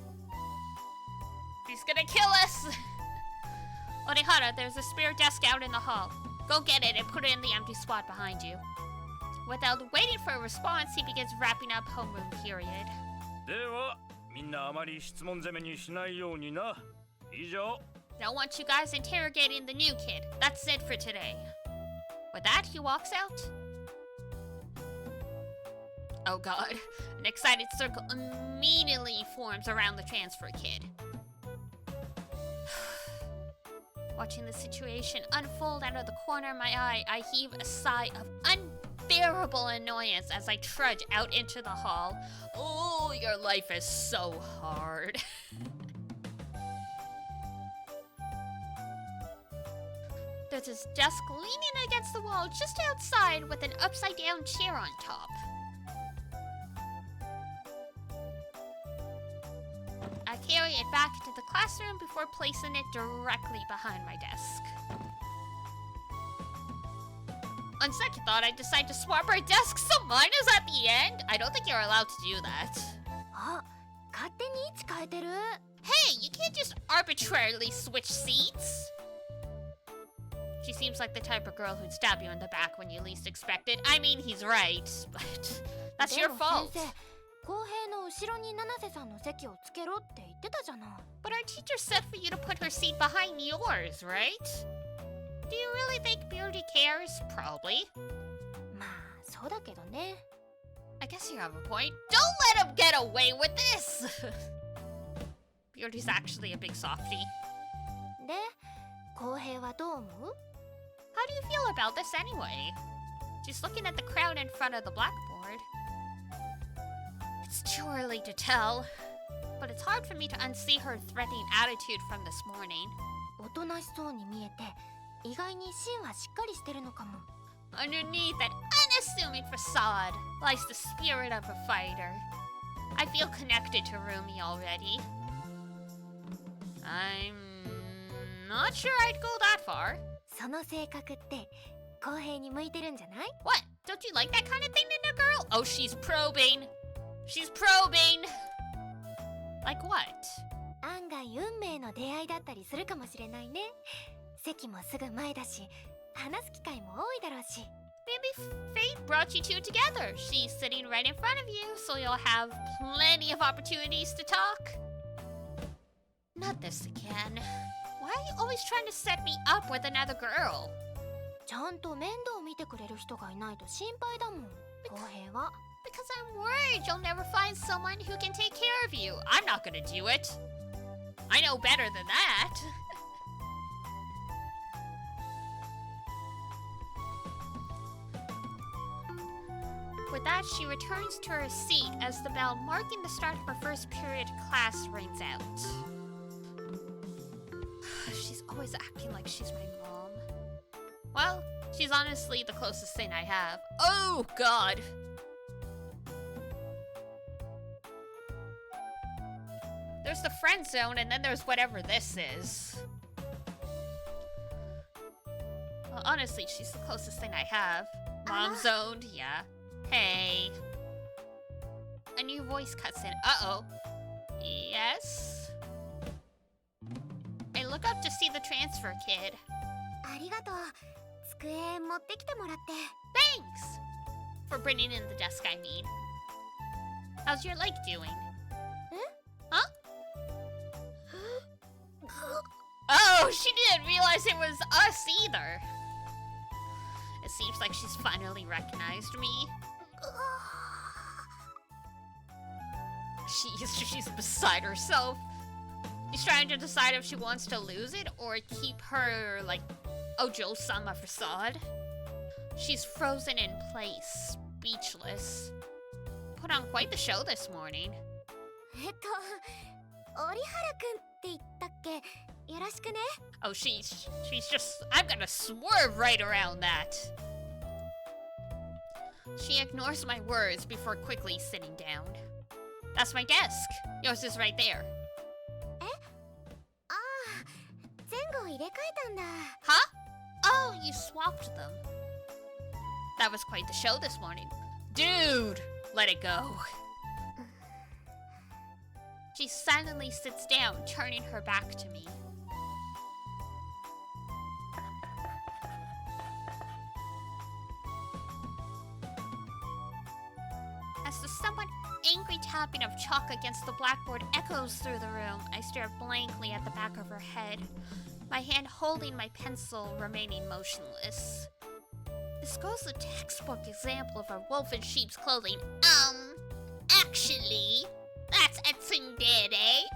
[SPEAKER 1] She's gonna kill us! Orihara, there's a spare desk out in the hall. Go get it and put it in the empty spot behind you. Without waiting for a response, he begins wrapping up homeroom period.
[SPEAKER 3] では、みんなあまり質問攻めにしないようにな。以上。
[SPEAKER 1] Don't want you guys interrogating the new kid. That's it for today. With that, he walks out. Oh god. An excited circle immediately forms around the transfer kid. Watching the situation unfold out of the corner of my eye, I heave a sigh of unbearable annoyance as I trudge out into the hall. Oh, your life is so hard. There's this desk leaning against the wall just outside with an upside-down chair on top. I carry it back into the classroom before placing it directly behind my desk. On second thought, I decide to swap our desks so mine is at the end. I don't think you're allowed to do that.
[SPEAKER 2] あ、勝手に位置変えてる。
[SPEAKER 1] Hey, you can't just arbitrarily switch seats. She seems like the type of girl who'd stab you in the back when you least expect it. I mean, he's right, but that's your
[SPEAKER 2] でも
[SPEAKER 1] fault.
[SPEAKER 2] 先生、公平の後ろに七瀬さんの席をつけろって言ってたじゃない。
[SPEAKER 1] But our teacher said for you to put her seat behind yours, right? Do you really think Beardy cares? Probably.
[SPEAKER 2] まあ、そうだけどね。
[SPEAKER 1] I guess you have a point. Don't let him get away with this! Beardy's actually a big softie.
[SPEAKER 2] で、公平はどう思う？
[SPEAKER 1] How do you feel about this anyway? She's looking at the crowd in front of the blackboard. It's too early to tell, but it's hard for me to unsee her threatening attitude from this morning.
[SPEAKER 2] おとなしそうに見えて、意外に芯はしっかりしてるのかも。
[SPEAKER 1] Underneath that unassuming facade lies the spirit of a fighter. I feel connected to Rumi already. I'm not sure I'd go that far.
[SPEAKER 2] その性格って公平に向いてるんじゃない？
[SPEAKER 1] What? Don't you like that kind of thing in a girl? Oh, she's probing. She's probing. Like what?
[SPEAKER 2] 案外運命の出会いだったりするかもしれないね。席もすぐ前だし、話す機会も多いだろうし。
[SPEAKER 1] Maybe fate brought you two together. She's sitting right in front of you, so you'll have plenty of opportunities to talk. Not this again. Why are you always trying to set me up with another girl?
[SPEAKER 2] ちゃんと面倒見てくれる人がいないと心配だもん。公平は。
[SPEAKER 1] Because I'm worried you'll never find someone who can take care of you. I'm not gonna do it. I know better than that. With that, she returns to her seat as the bell marking the start of her first period class rings out. She's always acting like she's my mom. Well, she's honestly the closest thing I have. Oh, God! There's the friend zone, and then there's whatever this is. Well, honestly, she's the closest thing I have. Mom zoned, yeah. Hey. A new voice cuts in. Uh-oh. Yes? I look up to see the transfer kid.
[SPEAKER 2] ありがとう。机持ってきてもらって。
[SPEAKER 1] Thanks! For bringing in the desk, I mean. How's your leg doing? Huh? Oh, she didn't realize it was us either. It seems like she's finally recognized me. She's beside herself. She's trying to decide if she wants to lose it or keep her, like, Ojo-sama facade. She's frozen in place, speechless. Put on quite the show this morning.
[SPEAKER 2] 折原くんって言ったっけ？よろしくね。
[SPEAKER 1] Oh, she's just... I'm gonna swerve right around that. She ignores my words before quickly sitting down. That's my desk. Yours is right there.
[SPEAKER 2] え？ああ、前後入れ替えたんだ。
[SPEAKER 1] Huh? Oh, you swapped them. That was quite the show this morning. Dude, let it go. She silently sits down, turning her back to me. As the somewhat angry tapping of chalk against the blackboard echoes through the room, I stare blankly at the back of her head, my hand holding my pencil, remaining motionless. This girl's a textbook example of a wolf in sheep's clothing. Actually, that's a tsundere.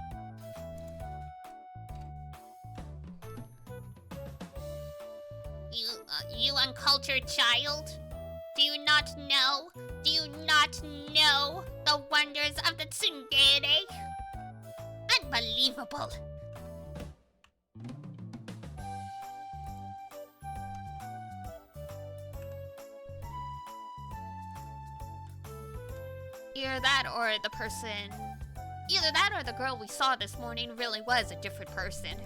[SPEAKER 1] You uncultured child? Do you not know? Do you not know the wonders of the tsundere? Unbelievable. Either that or the person... Either that or the girl we saw this morning really was a different person.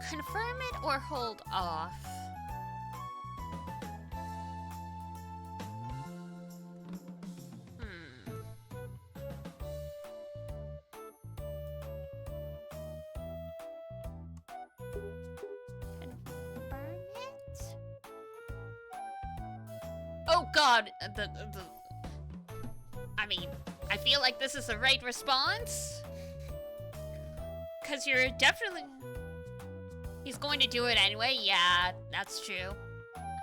[SPEAKER 1] Confirm it or hold off? Oh god, I mean, I feel like this is the right response. Cause you're definitely... He's going to do it anyway, yeah, that's true.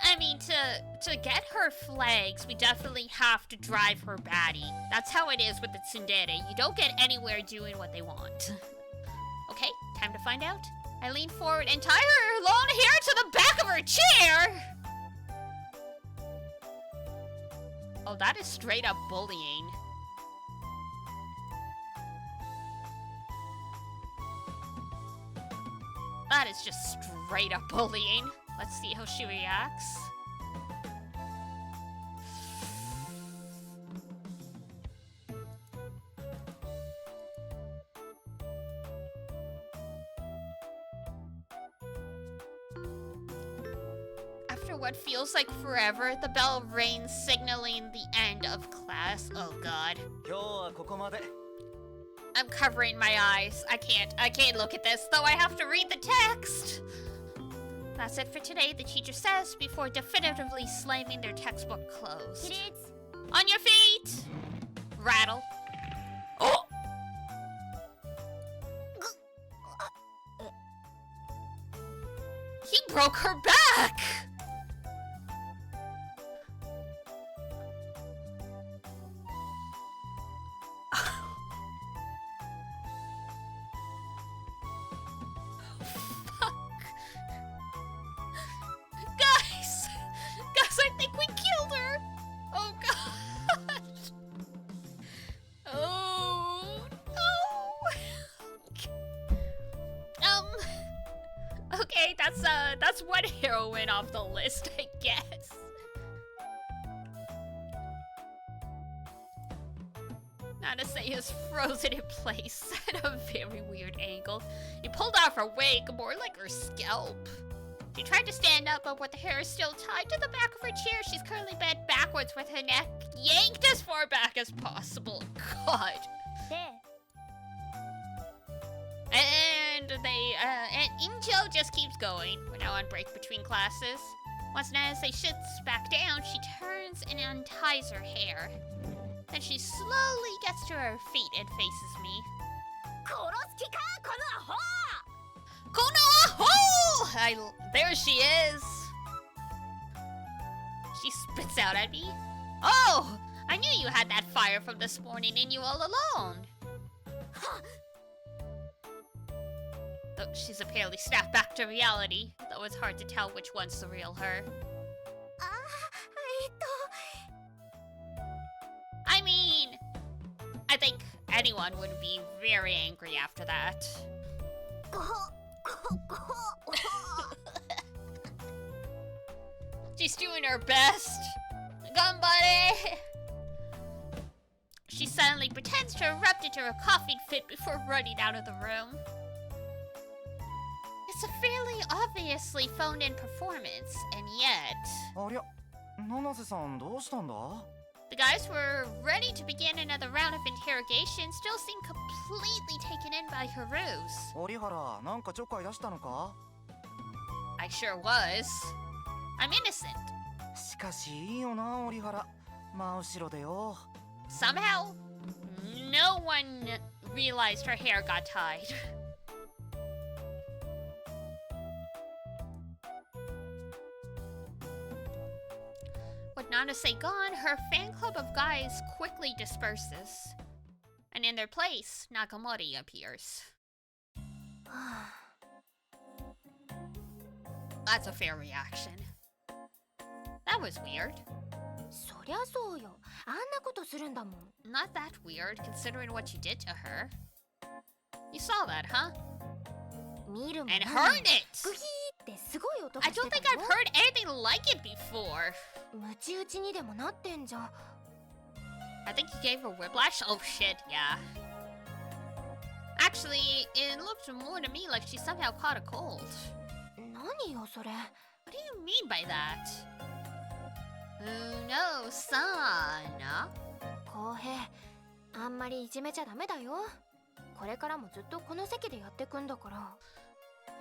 [SPEAKER 1] I mean, to get her flags, we definitely have to drive her batty. That's how it is with the tsundere. You don't get anywhere doing what they want. Okay, time to find out. I lean forward and tie her long hair to the back of her chair! Oh, that is straight up bullying. That is just straight up bullying. Let's see how she reacts. After what feels like forever, the bell rings, signaling the end of class. Oh god. I'm covering my eyes. I can't look at this, though I have to read the text. That's it for today, the teacher says, before definitively slamming their textbook closed.
[SPEAKER 2] Kids.
[SPEAKER 1] On your feet! Rattle. Oh! He broke her back! Guys, I think we killed her! Oh gosh! Oh no! Okay, that's one heroine off the list, I guess. Nanase is frozen in place at a very weird angle. He pulled off her wig, more like her scalp. She tried to stand up, but with the hair still tied to the back of her chair, she's currently bent backwards with her neck yanked as far back as possible. God. And Injo just keeps going. We're now on break between classes. Once Nanase sits back down, she turns and unties her hair. Then she slowly gets to her feet and faces me. There she is! She spits out at me. Oh! I knew you had that fire from this morning in you all alone. Though she's apparently snapped back to reality, though it's hard to tell which one's the real her. I mean, I think anyone would be very angry after that. She's doing her best. Ganbare! She suddenly pretends to erupt into a coughing fit before running out of the room. It's a fairly obviously phoned-in performance, and yet... The guys who were ready to begin another round of interrogation still seem completely taken in by her ruse. I sure was. I'm innocent. Somehow, no one realized her hair got tied. With Nanase gone, her fan club of guys quickly disperses. And in their place, Nagamori appears. That's a fair reaction. That was weird. Not that weird, considering what you did to her. You saw that, huh? And heard it! I don't think I've heard anything like it before. I think you gave her whiplash? Oh shit, yeah. Actually, it looked more to me like she somehow caught a cold. What do you mean by that? No, son.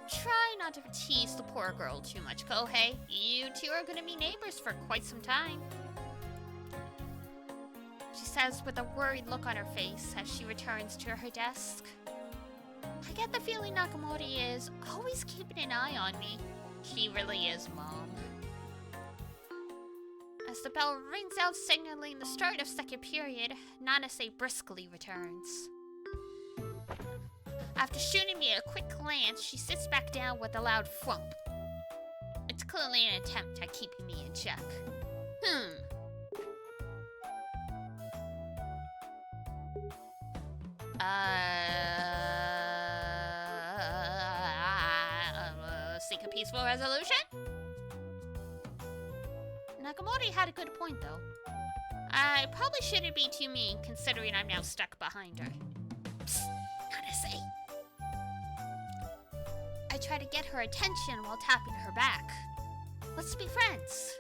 [SPEAKER 1] Try not to tease the poor girl too much, Kohei. You two are gonna be neighbors for quite some time. She says with a worried look on her face as she returns to her desk. I get the feeling Nagamori is always keeping an eye on me. She really is, Mom. As the bell rings out signaling the start of second period, Nanase briskly returns. After shooting me a quick glance, she sits back down with a loud thump. It's clearly an attempt at keeping me in check. Seek a peaceful resolution? Nagamori had a good point, though. I probably shouldn't be too mean, considering I'm now stuck behind her. Psst, Nanase. I try to get her attention while tapping her back. Let's be friends.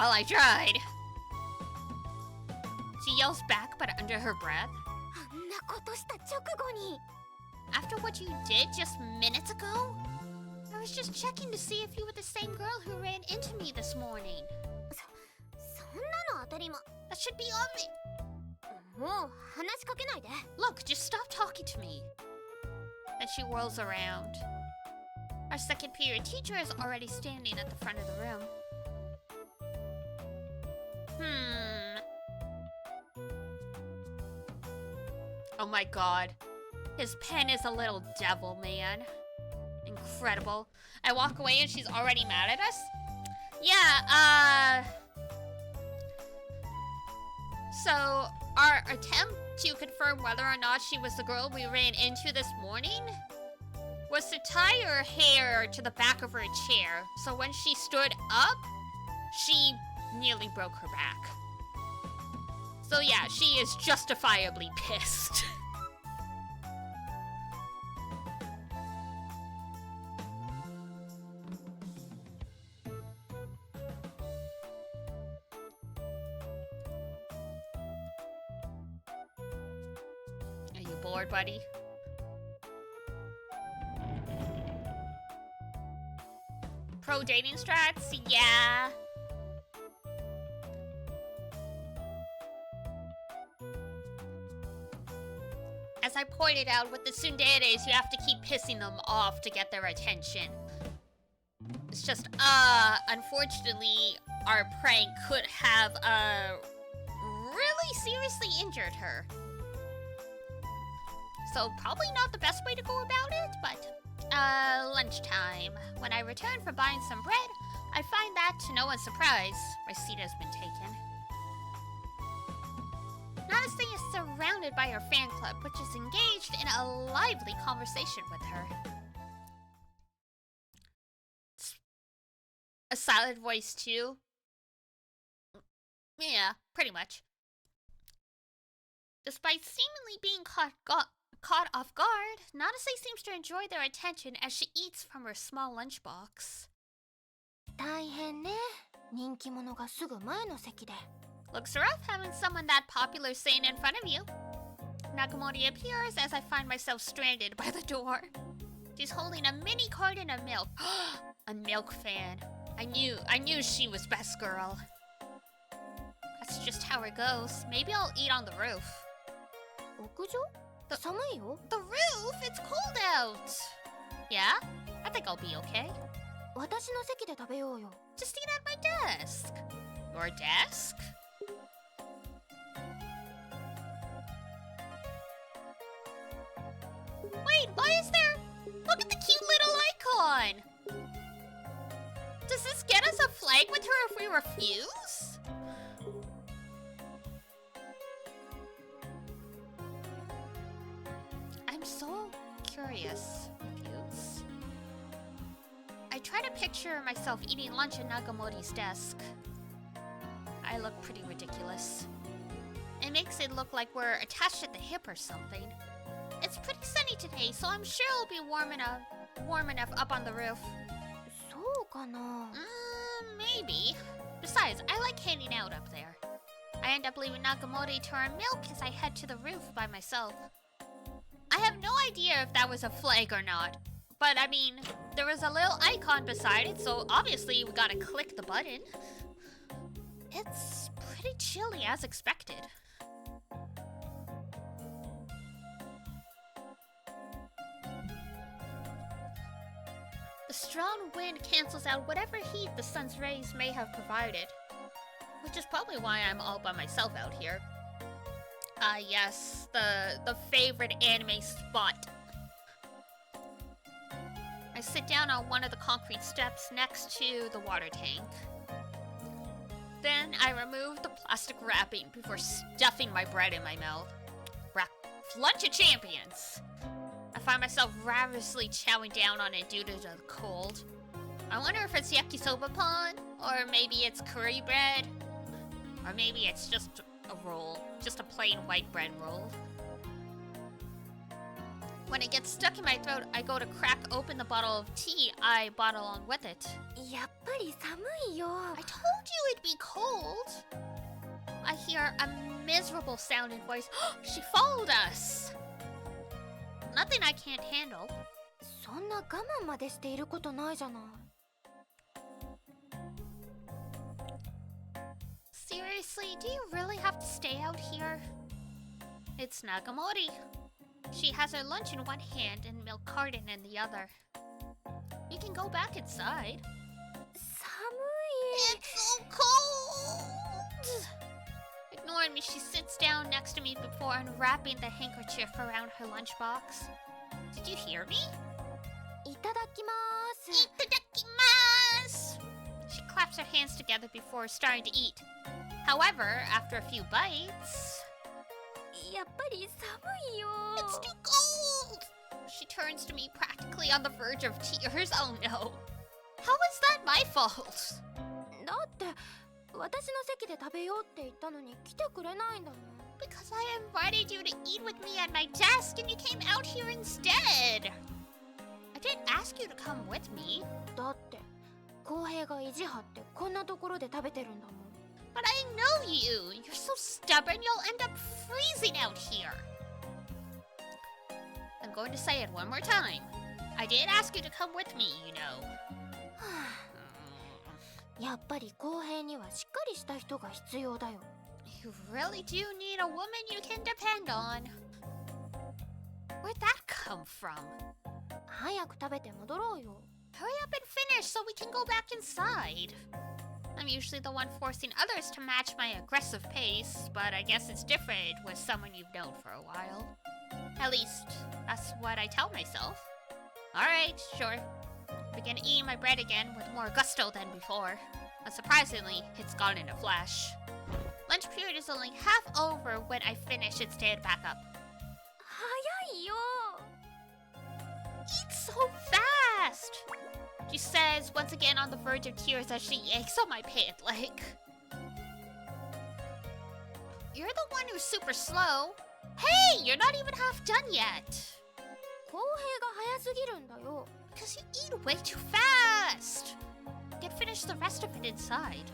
[SPEAKER 1] Well, I tried. She yells back, but under her breath.
[SPEAKER 2] あんなことした直後に
[SPEAKER 1] After what you did just minutes ago? I was just checking to see if you were the same girl who ran into me this morning.
[SPEAKER 2] そんなの当たり前
[SPEAKER 1] That should be obvious.
[SPEAKER 2] もう話しかけないで
[SPEAKER 1] Look, just stop talking to me. Then she whirls around. Our second period teacher is already standing at the front of the room. Oh my god. His pen is a little devil, man. Incredible. I walk away and she's already mad at us? Yeah, So, our attempt to confirm whether or not she was the girl we ran into this morning was to tie her hair to the back of her chair, so when she stood up, she nearly broke her back. So yeah, she is justifiably pissed. Are you bored, buddy? Pro dating strats? Yeah. As I pointed out, with the tsunderes, you have to keep pissing them off to get their attention. It's just, unfortunately, our prank could have, really seriously injured her. So, probably not the best way to go about it, but, lunchtime. When I return from buying some bread, I find that, to no one's surprise, my seat has been taken. Namaste is surrounded by her fan club, which is engaged in a lively conversation with her. A silent voice, too? Yeah, pretty much. Despite seemingly being caught off guard, Namaste seems to enjoy their attention as she eats from her small lunchbox.
[SPEAKER 2] 大変ね人気者がすぐ前の席で
[SPEAKER 1] Looks rough having someone that popular sitting in front of you. Nakamori appears as I find myself stranded by the door. She's holding a mini carton of milk. A milk fan. I knew she was best girl. That's just how it goes. Maybe I'll eat on the roof.
[SPEAKER 2] 屋上寒いよ
[SPEAKER 1] The roof? It's cold out. Yeah? I think I'll be okay.
[SPEAKER 2] 私の席で食べようよ
[SPEAKER 1] Just eat at my desk. Your desk? Wait, why is there... Look at the cute little icon! Does this get us a flag with her if we refuse? I'm so curious. Refuse? I try to picture myself eating lunch at Nagamori's desk. I look pretty ridiculous. It makes it look like we're attached at the hip or something. It's pretty sunny today, so I'm sure it'll be warm enough up on the roof.
[SPEAKER 2] そうかな
[SPEAKER 1] Maybe. Besides, I like hanging out up there. I end up leaving Nagamori to our milk as I head to the roof by myself. I have no idea if that was a flag or not. But I mean, there was a little icon beside it, so obviously we gotta click the button. It's pretty chilly as expected. The strong wind cancels out whatever heat the sun's rays may have provided. Which is probably why I'm all by myself out here. Ah, yes, the favorite anime spot. I sit down on one of the concrete steps next to the water tank. Then I remove the plastic wrapping before stuffing my bread in my mouth. Lunch of champions! I find myself ravenously chowing down on it due to the cold. I wonder if it's yakisoba pan, or maybe it's curry bread, or maybe it's just a roll, just a plain white bread roll. When it gets stuck in my throat, I go to crack open the bottle of tea I bought along with it.
[SPEAKER 2] やっぱり寒いよ。
[SPEAKER 1] I told you it'd be cold. I hear a miserable sounding voice. She followed us. Nothing I can't handle.
[SPEAKER 2] そんな我慢までしていることないじゃない。
[SPEAKER 1] Seriously, do you really have to stay out here? It's Nagamori. She has her lunch in one hand and milk carton in the other. You can go back inside.
[SPEAKER 2] 寒い。
[SPEAKER 1] It's so cold! Ignoring me, she sits down next to me before unwrapping the handkerchief around her lunchbox. Did you hear me?
[SPEAKER 2] いただきます。
[SPEAKER 1] Itadakimasu! She claps her hands together before starting to eat. However, after a few bites...
[SPEAKER 2] やっぱり寒いよ。
[SPEAKER 1] It's too cold! She turns to me practically on the verge of tears. Oh no. How is that my fault?
[SPEAKER 2] だって私の席で食べようって言ったのに来てくれないんだもん。
[SPEAKER 1] Because I invited you to eat with me at my desk and you came out here instead. I didn't ask you to come with me.
[SPEAKER 2] だって公平が意地張ってこんなところで食べてるんだもん。
[SPEAKER 1] But I know you. You're so stubborn you'll end up freezing out here. I'm going to say it one more time. I did ask you to come with me, you know.
[SPEAKER 2] やっぱり公平にはしっかりした人が必要だよ。
[SPEAKER 1] You really do need a woman you can depend on. Where'd that come from?
[SPEAKER 2] 早く食べて戻ろうよ。
[SPEAKER 1] Hurry up and finish so we can go back inside. I'm usually the one forcing others to match my aggressive pace, but I guess it's different with someone you've known for a while. At least, that's what I tell myself. Alright, sure. Begin eating my bread again with more gusto than before. But surprisingly, it's gone in a flash. Lunch period is only half over when I finish and stand back up.
[SPEAKER 2] 早いよ。
[SPEAKER 1] Eat so fast! She says, once again on the verge of tears as she yanks on my pant leg. You're the one who's super slow. Hey, you're not even half done yet.
[SPEAKER 2] 公平が早すぎるんだよ。
[SPEAKER 1] Because you eat way too fast. Get finish the rest of it inside.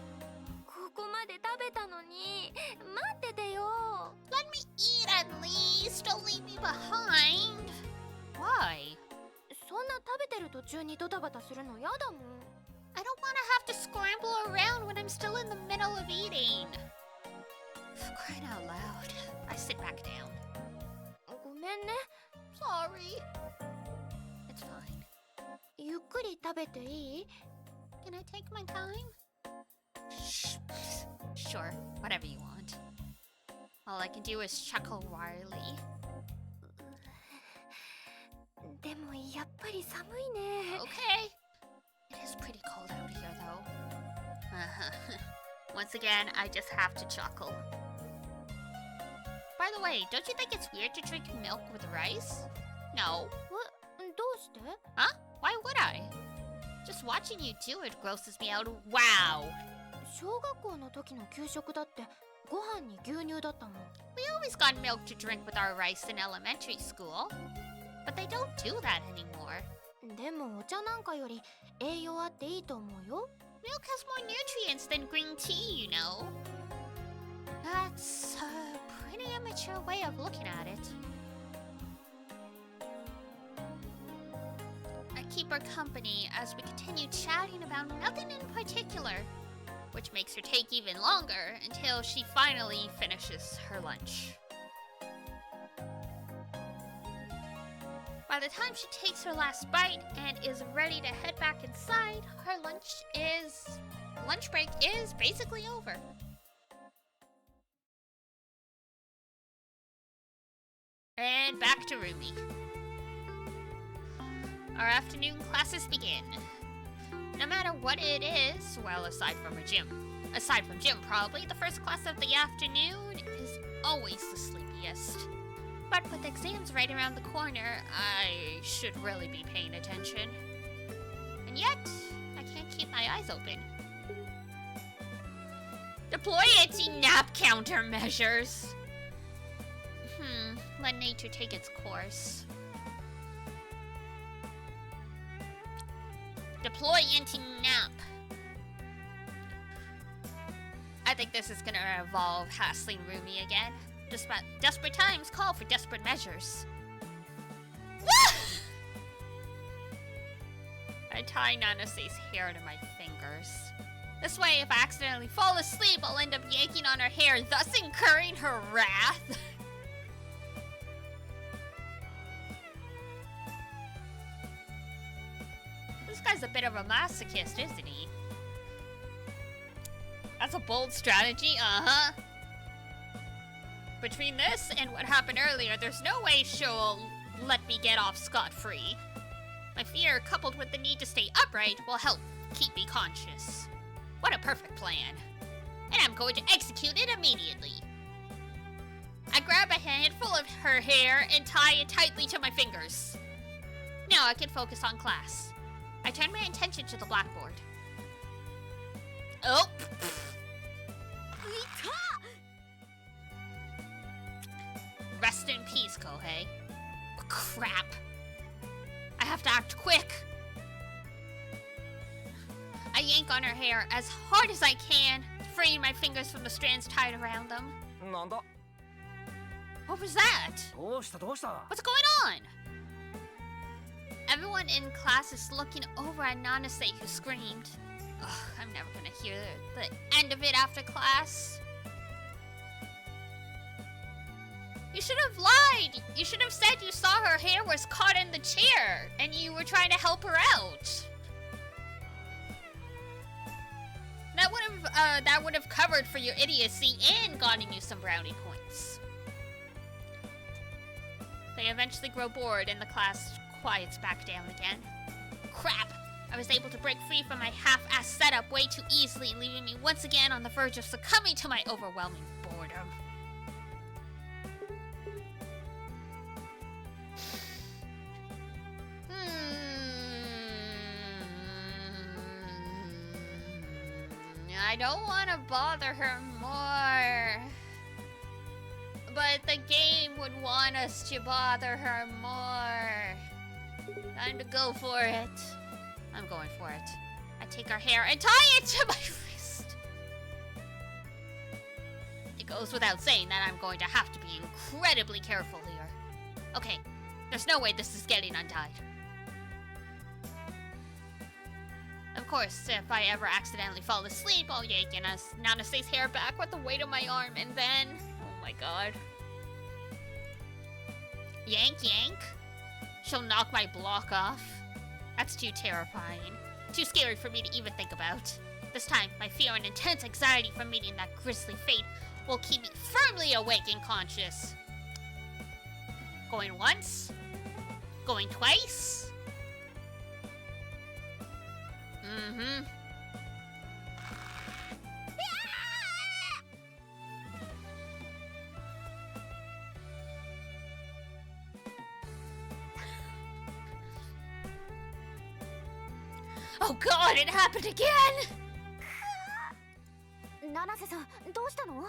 [SPEAKER 2] ここまで食べたのに待っててよ。
[SPEAKER 1] Let me eat at least. Don't leave me behind. Why?
[SPEAKER 2] そんな食べてる途中にドタバタするのやだもん。
[SPEAKER 1] I don't want to have to scramble around when I'm still in the middle of eating. For crying out loud. I sit back down.
[SPEAKER 2] ごめんね。
[SPEAKER 1] Sorry. It's fine.
[SPEAKER 2] ゆっくり食べていい？
[SPEAKER 1] Can I take my time? Shh. Sure, whatever you want. All I can do is chuckle wryly.
[SPEAKER 2] でもやっぱり寒いね。
[SPEAKER 1] Okay. It is pretty cold out here, though. Once again, I just have to chuckle. By the way, don't you think it's weird to drink milk with rice? No.
[SPEAKER 2] どうして？
[SPEAKER 1] Huh? Why would I? Just watching you do it grosses me out. Wow.
[SPEAKER 2] 小学校の時の給食だってご飯に牛乳だったもん。
[SPEAKER 1] We always got milk to drink with our rice in elementary school. But they don't do that anymore.
[SPEAKER 2] でもお茶なんかより栄養あっていいと思うよ。
[SPEAKER 1] Milk has more nutrients than green tea, you know. That's a pretty immature way of looking at it. I keep her company as we continue chatting about nothing in particular, which makes her take even longer until she finally finishes her lunch. By the time she takes her last bite and is ready to head back inside, her lunch break is basically over. And back to Ruby. Our afternoon classes begin. No matter what it is, well, aside from gym probably, the first class of the afternoon is always the sleepiest. But with exams right around the corner, I should really be paying attention. And yet, I can't keep my eyes open. Deploy anti-nap countermeasures. Let nature take its course. Deploy into nap. I think this is gonna involve hassling Rumi again. Desperate times call for desperate measures. I tie Nanase's hair to my fingers. This way, if I accidentally fall asleep, I'll end up yanking on her hair, thus incurring her wrath. This guy's a bit of a masochist, isn't he? That's a bold strategy, uh-huh. Between this and what happened earlier, there's no way she'll let me get off scot-free. My fear, coupled with the need to stay upright, will help keep me conscious. What a perfect plan. And I'm going to execute it immediately. I grab a handful of her hair and tie it tightly to my fingers. Now I can focus on class. I turn my attention to the blackboard. Oh! Rest in peace, Kohei. Crap. I have to act quick. I yank on her hair as hard as I can, freeing my fingers from the strands tied around them. What was that? What's going on? Everyone in class is looking over at Nanase, who screamed. Ugh, I'm never gonna hear the end of it after class. You should have lied. You should have said you saw her hair was caught in the chair and you were trying to help her out. That would have covered for your idiocy and gotten you some brownie points. They eventually grow bored and the class quiets back down again. Crap! I was able to break free from my half-assed setup way too easily, leaving me once again on the verge of succumbing to my overwhelming boredom. I don't want to bother her more. But the game would want us to bother her more. Time to go for it. I'm going for it. I take her hair and tie it to my wrist. It goes without saying that I'm going to have to be incredibly careful here. Okay, there's no way this is getting untied. Of course, if I ever accidentally fall asleep, I'll yank Nanase's hair back with the weight of my arm, and then... Oh my god. Yank, yank. She'll knock my block off. That's too terrifying. Too scary for me to even think about. This time, my fear and intense anxiety from meeting that grisly fate will keep me firmly awake and conscious. Going once. Going twice. Mm-hmm. Oh god, it happened again!
[SPEAKER 2] Nanase-san, どうしたの?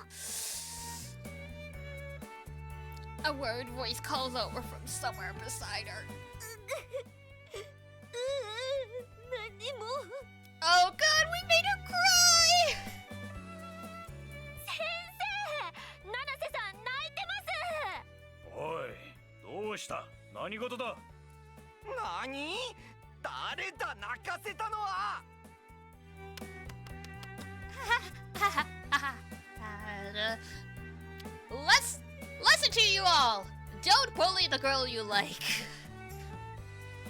[SPEAKER 1] A worried voice calls over from somewhere beside her. Oh god, we made her cry!
[SPEAKER 2] Sensei! Nanase-san 泣いてます!
[SPEAKER 3] おい、どうした？何事だ？
[SPEAKER 4] 何？誰だ泣かせたのは？
[SPEAKER 1] Listen to you all! Don't bully the girl you like.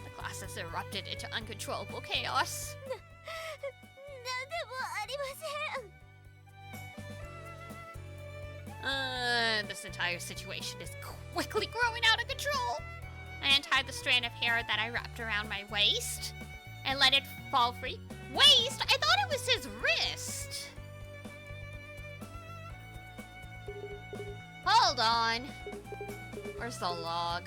[SPEAKER 1] The class has erupted into uncontrollable chaos.
[SPEAKER 2] なんでもありません。
[SPEAKER 1] This entire situation is quickly growing out of control. I untied the strand of hair that I wrapped around my waist and let it fall free. Waist? I thought it was his wrist. Hold on. Where's the log?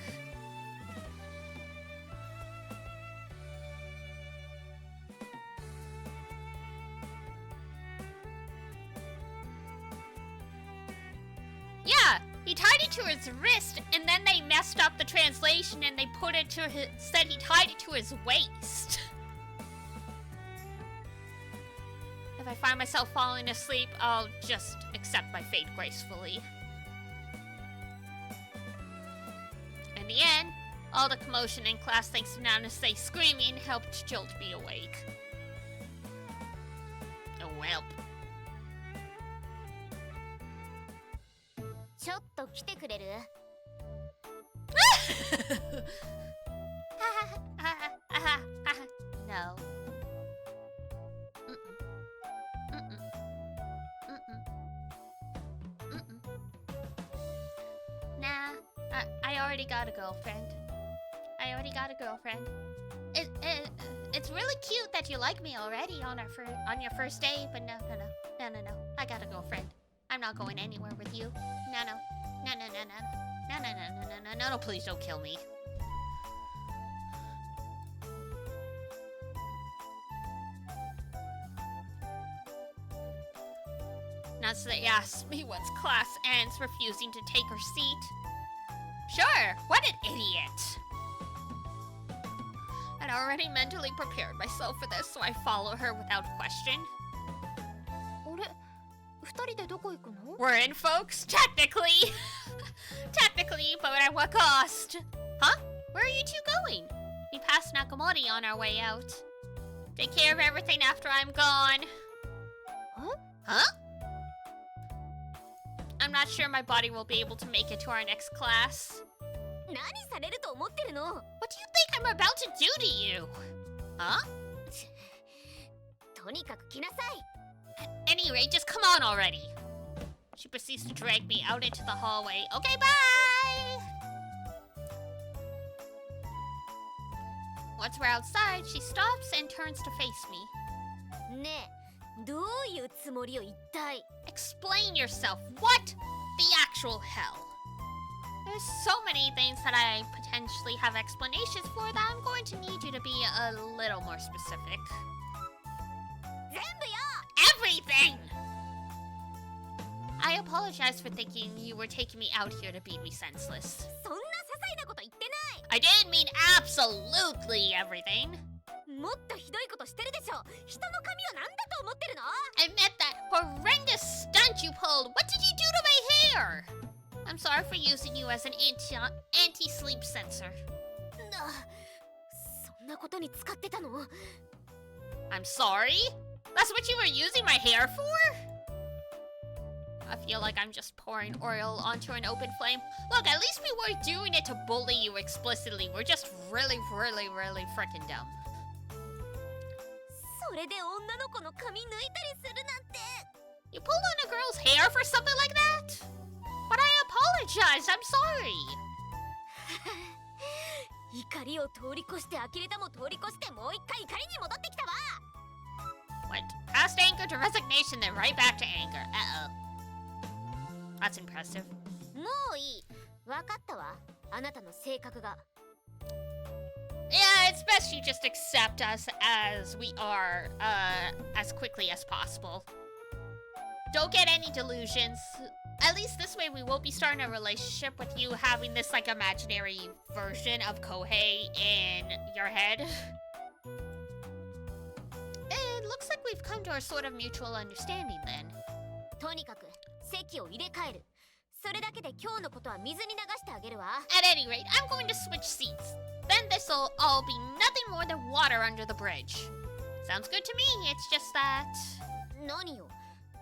[SPEAKER 1] Yeah, he tied it to his wrist, and then they messed up the translation, and they put it to his. Said he tied it to his waist. I find myself falling asleep, I'll just accept my fate gracefully. In the end, all the commotion in class thanks to Nanase screaming helped jolt me awake. Oh well.
[SPEAKER 2] ちょっと来てくれる？
[SPEAKER 1] No. Nah, I already got a girlfriend. It's really cute that you like me already on your first date, but no. I got a girlfriend. I'm not going anywhere with you. No, please don't kill me. Natsude asks me once class ends, refusing to take her seat. Sure, what an idiot! I'd already mentally prepared myself for this, so I follow her without question.
[SPEAKER 2] あれ、二人でどこ行くの？
[SPEAKER 1] We're in, folks, technically! Technically, but at what cost? Huh? Where are you two going? We passed Nakamori on our way out. Take care of everything after I'm gone. Huh? I'm not sure my body will be able to make it to our next class.
[SPEAKER 2] 何されると思ってるの？
[SPEAKER 1] What do you think I'm about to do to you? Huh?
[SPEAKER 2] とにかく来なさい。
[SPEAKER 1] At any rate, just come on already. She proceeds to drag me out into the hallway. Okay, bye! Once we're outside, she stops and turns to face me.
[SPEAKER 2] ねえ、どういうつもりよ一体？
[SPEAKER 1] Explain yourself. What the actual hell? There's so many things that I potentially have explanations for that I'm going to need you to be a little more specific.
[SPEAKER 2] 全部よ！
[SPEAKER 1] Everything! I apologize for thinking you were taking me out here to beat me senseless.
[SPEAKER 2] そんな些細なこと言ってない。
[SPEAKER 1] I didn't mean absolutely everything.
[SPEAKER 2] もっとひどいことしてるでしょ。人の髪を何だと思ってるの？
[SPEAKER 1] I meant that horrendous stunt you pulled. What did you do to my hair? I'm sorry for using you as an anti-sleep sensor.
[SPEAKER 2] そんなことに使ってたの？
[SPEAKER 1] I'm sorry? That's what you were using my hair for? I feel like I'm just pouring oil onto an open flame. Look, at least we weren't doing it to bully you explicitly. We're just really freaking dumb.
[SPEAKER 2] それで女の子の髪抜いたりするなんて。
[SPEAKER 1] You pulled on a girl's hair for something like that? But I apologize, I'm sorry.
[SPEAKER 2] 怒りを通り越して呆れたも通り越してもう一回怒りに戻ってきたわ。
[SPEAKER 1] Went past anger to resignation, then right back to anger. That's impressive.
[SPEAKER 2] もういい。分かったわ。あなたの性格が。
[SPEAKER 1] Yeah, it's best you just accept us as we are, as quickly as possible. Don't get any delusions. At least this way we won't be starting a relationship with you having this, like, imaginary version of Kohei in your head. It looks like we've come to a sort of mutual understanding then.
[SPEAKER 2] とにかく席を入れ替える。それだけで今日のことは水に流してあげるわ。
[SPEAKER 1] At any rate, I'm going to switch seats. Then this'll all be nothing more than water under the bridge. Sounds good to me, it's just that...
[SPEAKER 2] 何よ。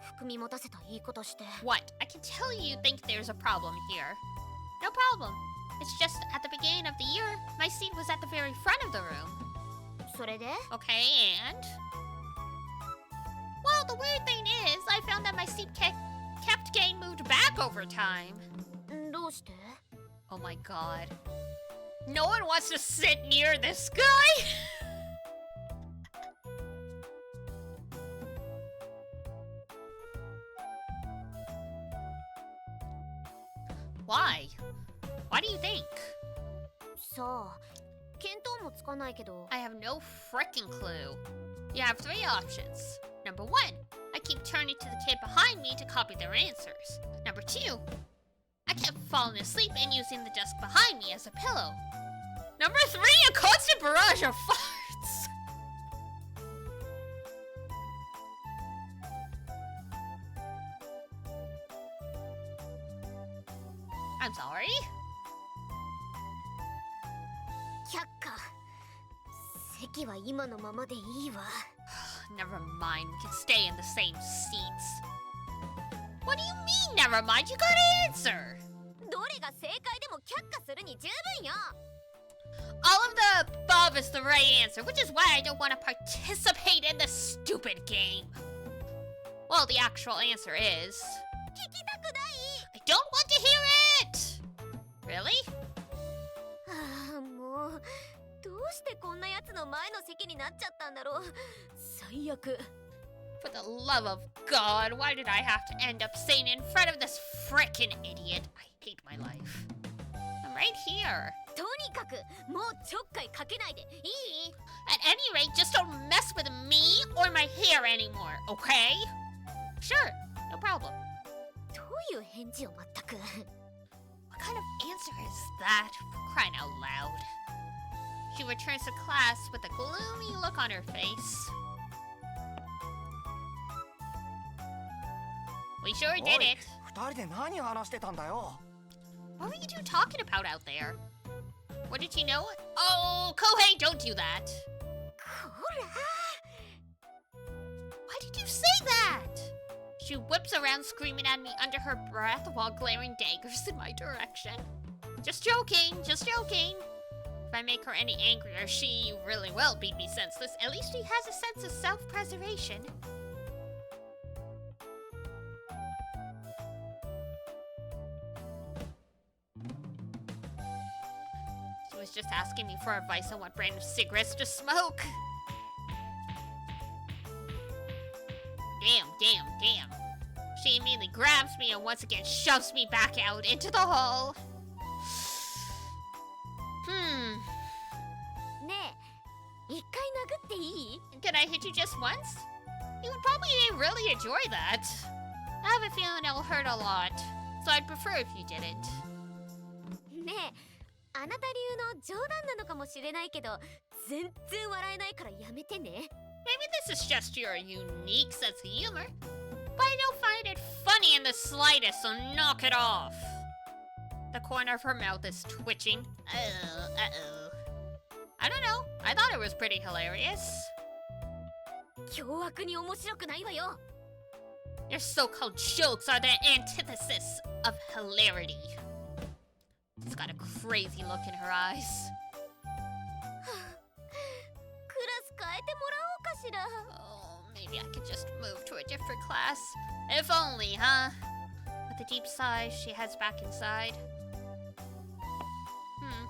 [SPEAKER 2] 含み持たせた言い方して。
[SPEAKER 1] What? I can tell you think there's a problem here. No problem. It's just at the beginning of the year, my seat was at the very front of the room.
[SPEAKER 2] それで？
[SPEAKER 1] Okay, and? Well, the weird thing is, I found that my seat kept getting moved back over time.
[SPEAKER 2] どうして？
[SPEAKER 1] Oh my god. No one wants to sit near this guy! Why? Why do you think?
[SPEAKER 2] さあ、見当もつかないけど。
[SPEAKER 1] I have no frickin' clue. You have three options. Number one, I keep turning to the kid behind me to copy their answers. Number two, I kept falling asleep and using the desk behind me as a pillow. Number three, a constant barrage of farts. I'm sorry.
[SPEAKER 2] 却下席は今のままでいいわ。
[SPEAKER 1] Never mind, we can stay in the same seats. What do you mean, never mind? You gotta answer!
[SPEAKER 2] どれが正解でも却下するに十分よ。
[SPEAKER 1] All of the above is the right answer, which is why I don't want to participate in this stupid game. Well, the actual answer is...
[SPEAKER 2] 聞きたくない。
[SPEAKER 1] I don't want to hear it! Really?
[SPEAKER 2] ああ、もうどうしてこんなやつの前の席になっちゃったんだろう。最悪。
[SPEAKER 1] For the love of God, why did I have to end up sitting in front of this frickin' idiot? I hate my life. I'm right here.
[SPEAKER 2] とにかくもうちょっかいかけないでいい？
[SPEAKER 1] At any rate, just don't mess with me or my hair anymore, okay? Sure, no problem.
[SPEAKER 2] どういう返事をまったく。
[SPEAKER 1] What kind of answer is that? For crying out loud. She returns to class with a gloomy look on her face. We sure did it.
[SPEAKER 4] 二人で何話してたんだよ。
[SPEAKER 1] What were you two talking about out there? What did you know? Oh, Kohei, don't do that.
[SPEAKER 2] こら。
[SPEAKER 1] Why did you say that? She whips around screaming at me under her breath while glaring daggers in my direction. Just joking, just joking. If I make her any angrier, she really will beat me senseless. At least she has a sense of self-preservation. She was just asking me for advice on what brand of cigarettes to smoke. Damn. She immediately grabs me and once again shoves me back out into the hall.
[SPEAKER 2] ねえ、一回殴っていい？
[SPEAKER 1] Can I hit you just once? You would probably really enjoy that. I have a feeling it'll hurt a lot, so I'd prefer if you didn't.
[SPEAKER 2] ねえ、あなた流の冗談なのかもしれないけど、全然笑えないからやめてね。
[SPEAKER 1] Maybe this is just your unique sense of humor, but I don't find it funny in the slightest, so knock it off. The corner of her mouth is twitching. Uh-oh. I don't know. I thought it was pretty hilarious.
[SPEAKER 2] 凶悪に面白くないわよ。
[SPEAKER 1] Your so-called jokes are the antithesis of hilarity. She's got a crazy look in her eyes.
[SPEAKER 2] クラス変えてもらおうかしら。
[SPEAKER 1] Oh, maybe I could just move to a different class. If only, huh? With a deep sigh, she heads back inside. Hmm.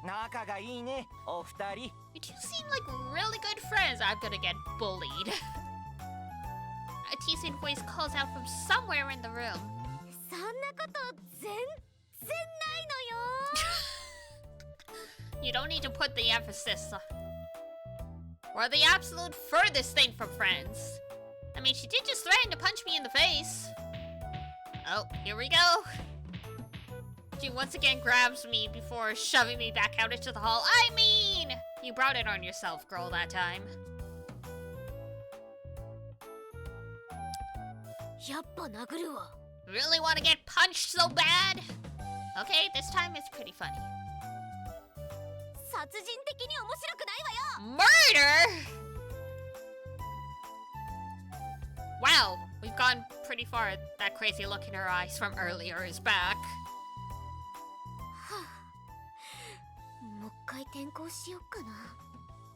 [SPEAKER 4] 仲がいいね、お二人。
[SPEAKER 1] You two seem like really good friends. I'm gonna get bullied. A teasing voice calls out from somewhere in the room.
[SPEAKER 2] そんなこと全然ないのよ。
[SPEAKER 1] You don't need to put the emphasis. We're the absolute furthest thing from friends. I mean, she did just threaten to punch me in the face. Oh, here we go. She once again grabs me before shoving me back out into the hall. I mean, you brought it on yourself, girl, that time.
[SPEAKER 2] やっぱ殴るわ。
[SPEAKER 1] Really want to get punched so bad? Okay, this time it's pretty funny.
[SPEAKER 2] 殺人的に面白くないわよ。
[SPEAKER 1] Murder? Wow, we've gone pretty far. That crazy look in her eyes from earlier is back.
[SPEAKER 2] もう一回転校しよっかな。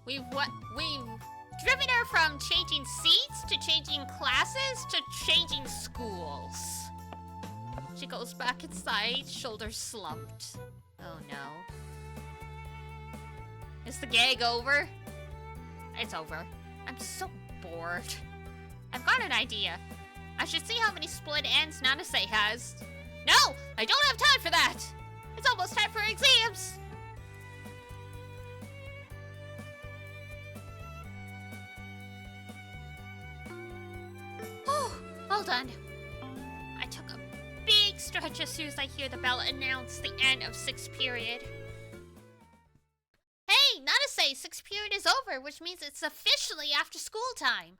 [SPEAKER 1] We've driven her from changing seats to changing classes to changing schools. She goes back inside, shoulders slumped. Oh no. Is the gag over? It's over. I'm so bored. I've got an idea. I should see how many split ends Nanase has. No! I don't have time for that! It's almost time for exams! Oh, all done. I took a big stretch as soon as I hear the bell announce the end of 6th period. Hey, Nanase, 6th period is over, which means it's officially after school time.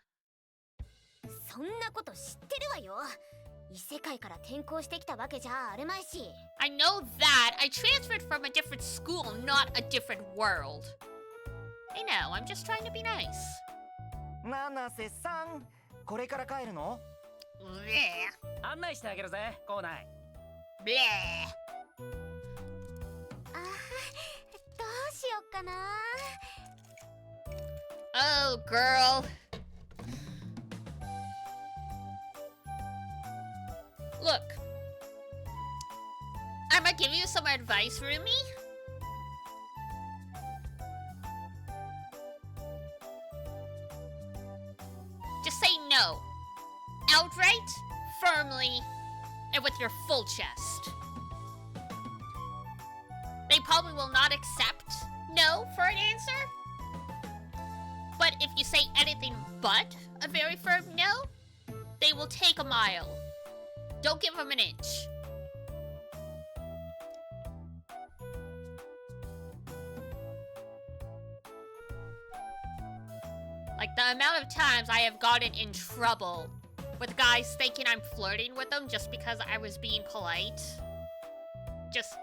[SPEAKER 2] そんなこと知ってるわよ。異世界から転校してきたわけじゃあるまいし。
[SPEAKER 1] I know that. I transferred from a different school, not a different world. I know, I'm just trying to be nice.
[SPEAKER 4] 七瀬さん、これから帰るの？
[SPEAKER 1] Bleh.
[SPEAKER 5] 案内してあげるぜ、校内。
[SPEAKER 1] Bleh.
[SPEAKER 2] あー、どうしよっかな。
[SPEAKER 1] Oh, girl. Look. I'm gonna give you some advice, Rumi. Just say no. Outright, firmly, and with your full chest. They probably will not accept no for an answer. But if you say anything but a very firm no, they will take a mile. Don't give them an inch. Like the amount of times I have gotten in trouble with guys thinking I'm flirting with them just because I was being polite. Just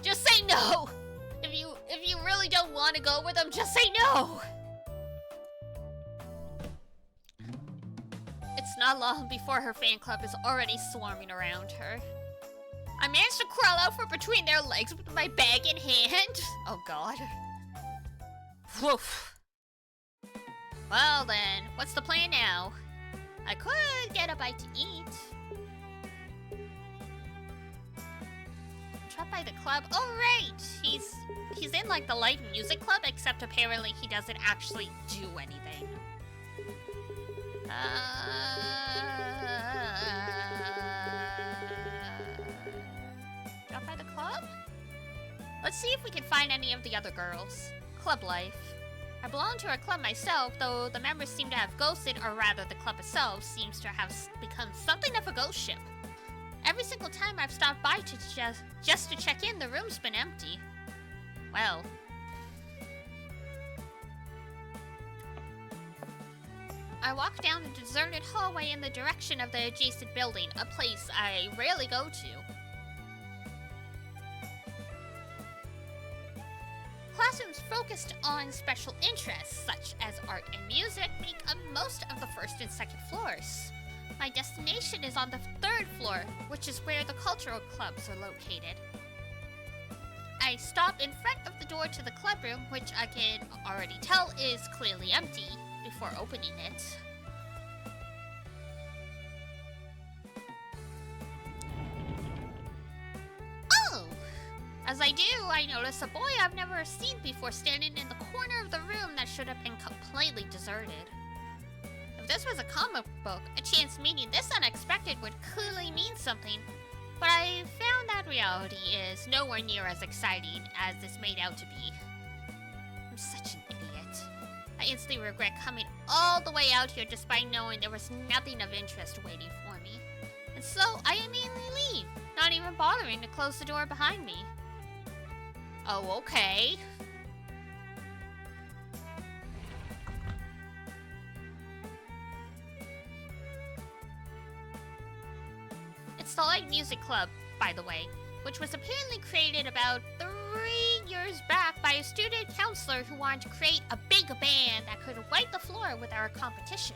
[SPEAKER 1] say no. If you really don't want to go with them, just say no. It's not long before her fan club is already swarming around her. I managed to crawl out from between their legs with my bag in hand. Oh god. Woof. Well then, what's the plan now? I could get a bite to eat. Trapped by the club? Oh right! He's in like the light music club, except apparently he doesn't actually do anything. Trapped by the club? Let's see if we can find any of the other girls. Club life. I belong to a club myself, though the members seem to have ghosted, or rather the club itself seems to have become something of a ghost ship. Every single time I've stopped by to just to check in, the room's been empty. Well. I walk down a deserted hallway in the direction of the adjacent building, a place I rarely go to. Classrooms focused on special interests, such as art and music, make up most of the first and second floors. My destination is on the third floor, which is where the cultural clubs are located. I stop in front of the door to the club room, which I can already tell is clearly empty, before opening it. Oh! As I do, I notice a boy I've never seen before standing in the corner of the room that should have been completely deserted. If this was a comic book, a chance meeting this unexpected would clearly mean something. But I found that reality is nowhere near as exciting as this made out to be. I'm such an idiot. I instantly regret coming all the way out here despite knowing there was nothing of interest waiting for me. And so I immediately leave, not even bothering to close the door behind me. Oh, okay. It's the Light Music Club, by the way, which was apparently created about 3 years back by a student counselor who wanted to create a big band that could wipe the floor with our competition.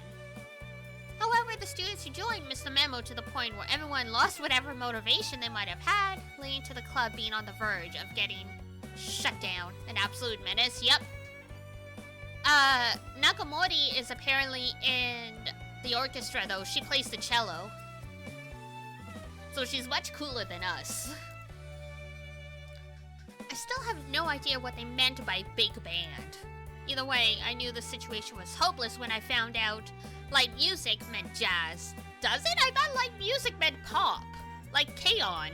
[SPEAKER 1] However, the students who joined missed the memo to the point where everyone lost whatever motivation they might have had, leading to the club being on the verge of getting shut down. An absolute menace, yep. Nakamori is apparently in the orchestra though. She plays the cello. So she's much cooler than us. I still have no idea what they meant by big band. Either way, I knew the situation was hopeless when I found out light music meant jazz. Does it? I thought light music meant pop. Like K-On!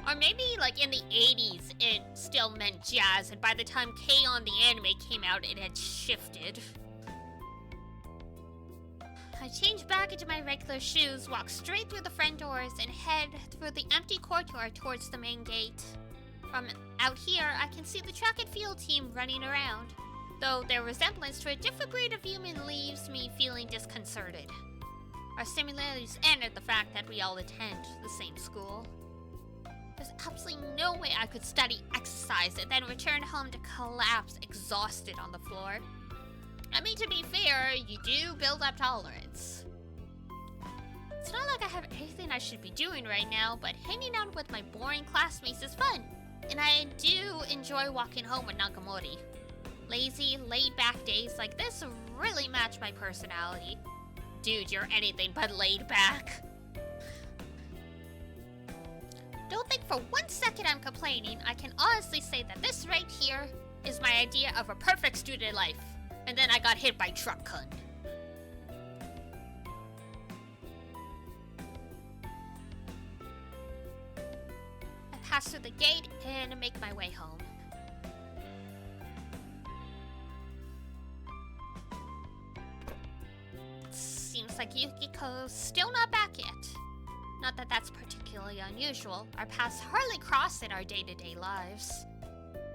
[SPEAKER 1] Or maybe, like, in the 80s, it still meant jazz, and by the time K-On! The anime came out, it had shifted. I change back into my regular shoes, walk straight through the front doors, and head through the empty courtyard towards the main gate. From Out here, I can see the track and field team running around, though their resemblance to a different breed of human leaves me feeling disconcerted. Our similarities end at the fact that we all attend the same school. There's absolutely no way I could study, exercise, and then return home to collapse exhausted on the floor. I mean, to be fair, you do build up tolerance. It's not like I have anything I should be doing right now, but hanging out with my boring classmates is fun. And I do enjoy walking home with Nakamori. Lazy, laid-back days like this really match my personality. Dude, you're anything but laid back. Don't think for 1 second I'm complaining. I can honestly say that this right here is my idea of a perfect student life. And then I got hit by truck cunt. I pass through the gate and make my way home. Seems like Yukiko's still not back yet. Not that that's particularly unusual. Our paths hardly cross in our day-to-day lives.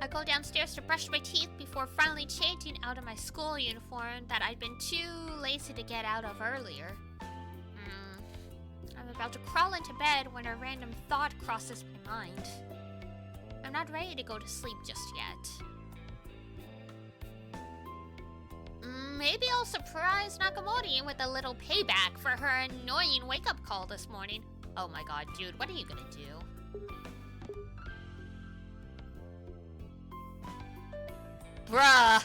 [SPEAKER 1] I go downstairs to brush my teeth before finally changing out of my school uniform that I'd been too lazy to get out of earlier. I'm about to crawl into bed when a random thought crosses my mind. I'm not ready to go to sleep just yet. Maybe I'll surprise Nakamori with a little payback for her annoying wake-up call this morning. Oh my god, dude, what are you gonna do? Bruh!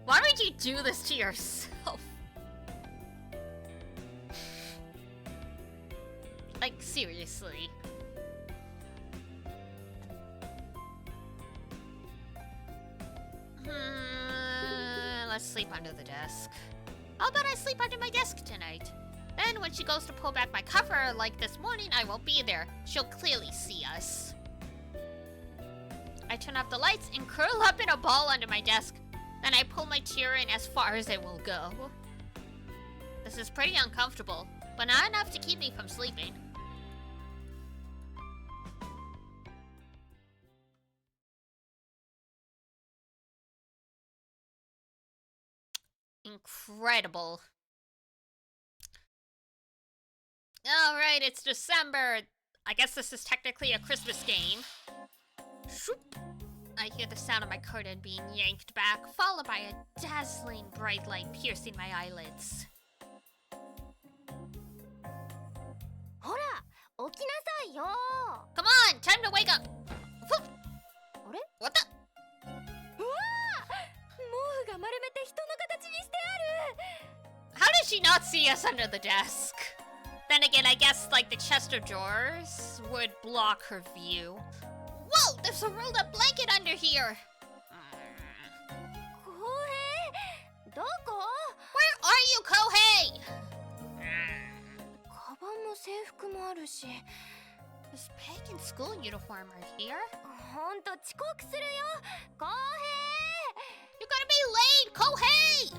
[SPEAKER 1] Why would you do this to yourself? Like, seriously. Let's sleep under the desk. How about I sleep under my desk tonight? Then when she goes to pull back my cover like this morning, I won't be there. She'll clearly see us. I turn off the lights and curl up in a ball under my desk. Then I pull my chair in as far as it will go. This is pretty uncomfortable, but not enough to keep me from sleeping. Incredible. Alright, it's December. I guess this is technically a Christmas game. Shoop. I hear the sound of my curtain being yanked back, followed by a dazzling bright light piercing my eyelids. Come on, time to wake up. What the? How did she not see us under the desk? Then again, I guess like the chest of drawers would block her view. Whoa, there's a rolled up blanket under here. Where are you, Kohei? This pagan school uniform right here. You're gonna be late, Kohei!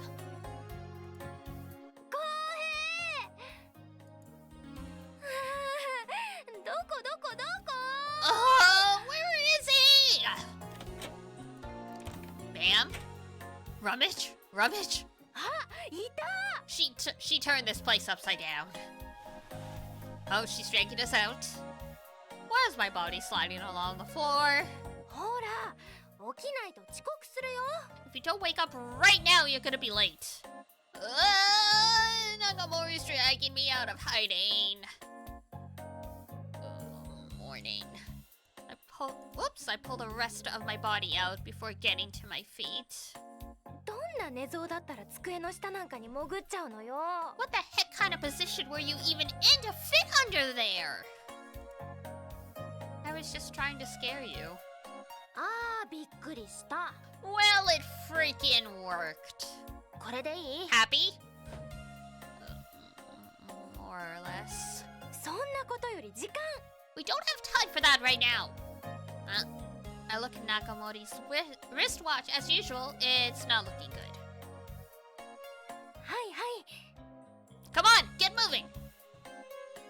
[SPEAKER 1] Where is he? Bam. Rummage? Rummage? She turned this place upside down. Oh, she's dragging us out. Why is my body sliding along the floor? If you don't wake up right now, you're gonna be late. Nakamori's dragging me out of hiding. Morning. I pull the rest of my body out before getting to my feet. What the heck kind of position were you even in to fit under there? I was just trying to scare you. Well, it freaking worked. Happy? More or less. We don't have time for that right now. I look at Nakamori's wristwatch as usual. It's not looking good. Come on, get moving.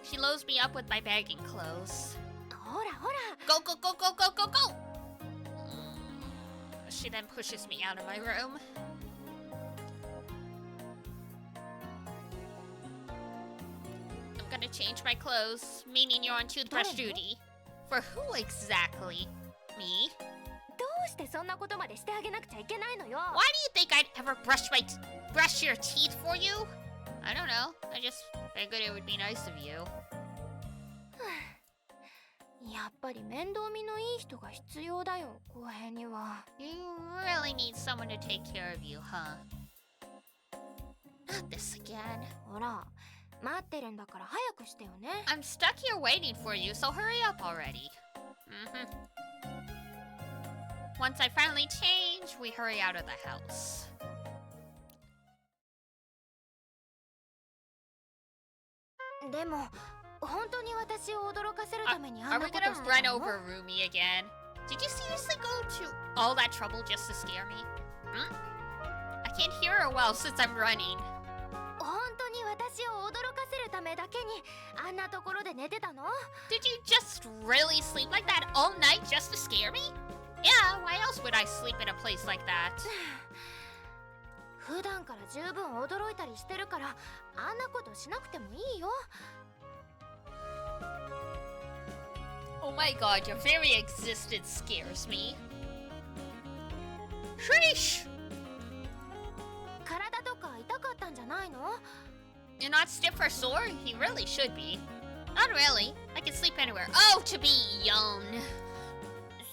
[SPEAKER 1] She loads me up with my bagging clothes. Go, go, go, go, go, go, go! She then pushes me out of my room. I'm gonna change my clothes, meaning you're on toothbrush duty. For who exactly? Me?
[SPEAKER 2] どうしてそんなことまでしてあげなくちゃいけないのよ。
[SPEAKER 1] Why do you think I'd ever brush your teeth for you? I don't know. I just figured it would be nice of you.
[SPEAKER 2] やっぱり面倒見のいい人が必要だよ、公平には。
[SPEAKER 1] You really need someone to take care of you, huh? Not this again.
[SPEAKER 2] ほら、待ってるんだから早くしてよね。
[SPEAKER 1] I'm stuck here waiting for you, so hurry up already. Once I finally change, we hurry out of the house.
[SPEAKER 2] でも、本当に私を驚かせるためにあん
[SPEAKER 1] Are
[SPEAKER 2] な
[SPEAKER 1] we
[SPEAKER 2] こと
[SPEAKER 1] gonna
[SPEAKER 2] して
[SPEAKER 1] run
[SPEAKER 2] たの？
[SPEAKER 1] over Rumi again? Did you seriously go to all that trouble just to scare me? I can't hear her well since I'm running.
[SPEAKER 2] 本当に私を驚かせるためだけにあんなところで寝てたの？
[SPEAKER 1] Did you just really sleep like that all night just to scare me? Yeah, why else would I sleep in a place like that?
[SPEAKER 2] 普段から十分驚いたりしてるからあんなことしなくてもいいよ。
[SPEAKER 1] Oh my god, your very existence scares me. Sheesh!
[SPEAKER 2] 体とか痛かったんじゃないの？
[SPEAKER 1] You're not stiff or sore? You really should be. Not really. I can sleep anywhere. Oh, to be young.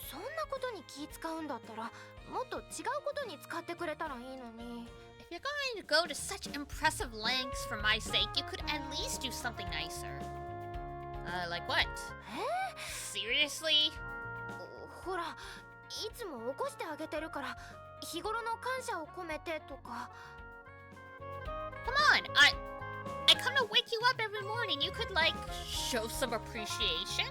[SPEAKER 2] そんなことに気使うんだったらもっと違うことに使ってくれたらいいのに。
[SPEAKER 1] If you're going to go to such impressive lengths for my sake, you could at least do something nicer. Like what? Seriously?
[SPEAKER 2] ほら、いつも起こしてあげてるから日頃の感謝を込めてとか。
[SPEAKER 1] Come on, I come to wake you up every morning. You could, like, show some appreciation?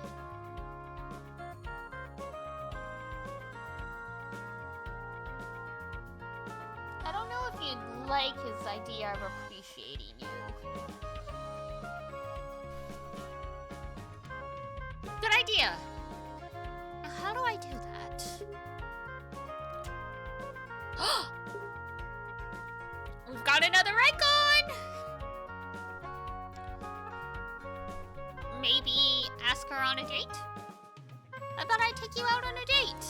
[SPEAKER 1] I don't know if you'd like his idea of appreciating you. Good idea. Now, how do I do that? We've got another icon! Maybe ask her on a date? I thought I'd take you out on a date.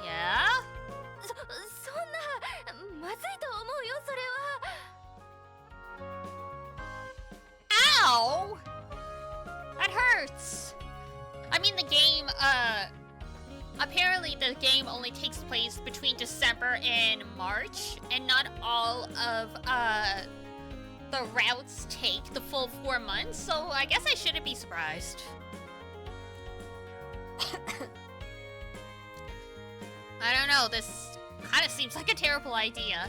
[SPEAKER 1] Yeah?
[SPEAKER 2] そんなまずいと思うよ、それは。
[SPEAKER 1] Ow! That hurts. I mean, the game, apparently the game only takes place between December and March, and not all of, the routes take the full 4 months, so I guess I shouldn't be surprised. I don't know, this kind of seems like a terrible idea.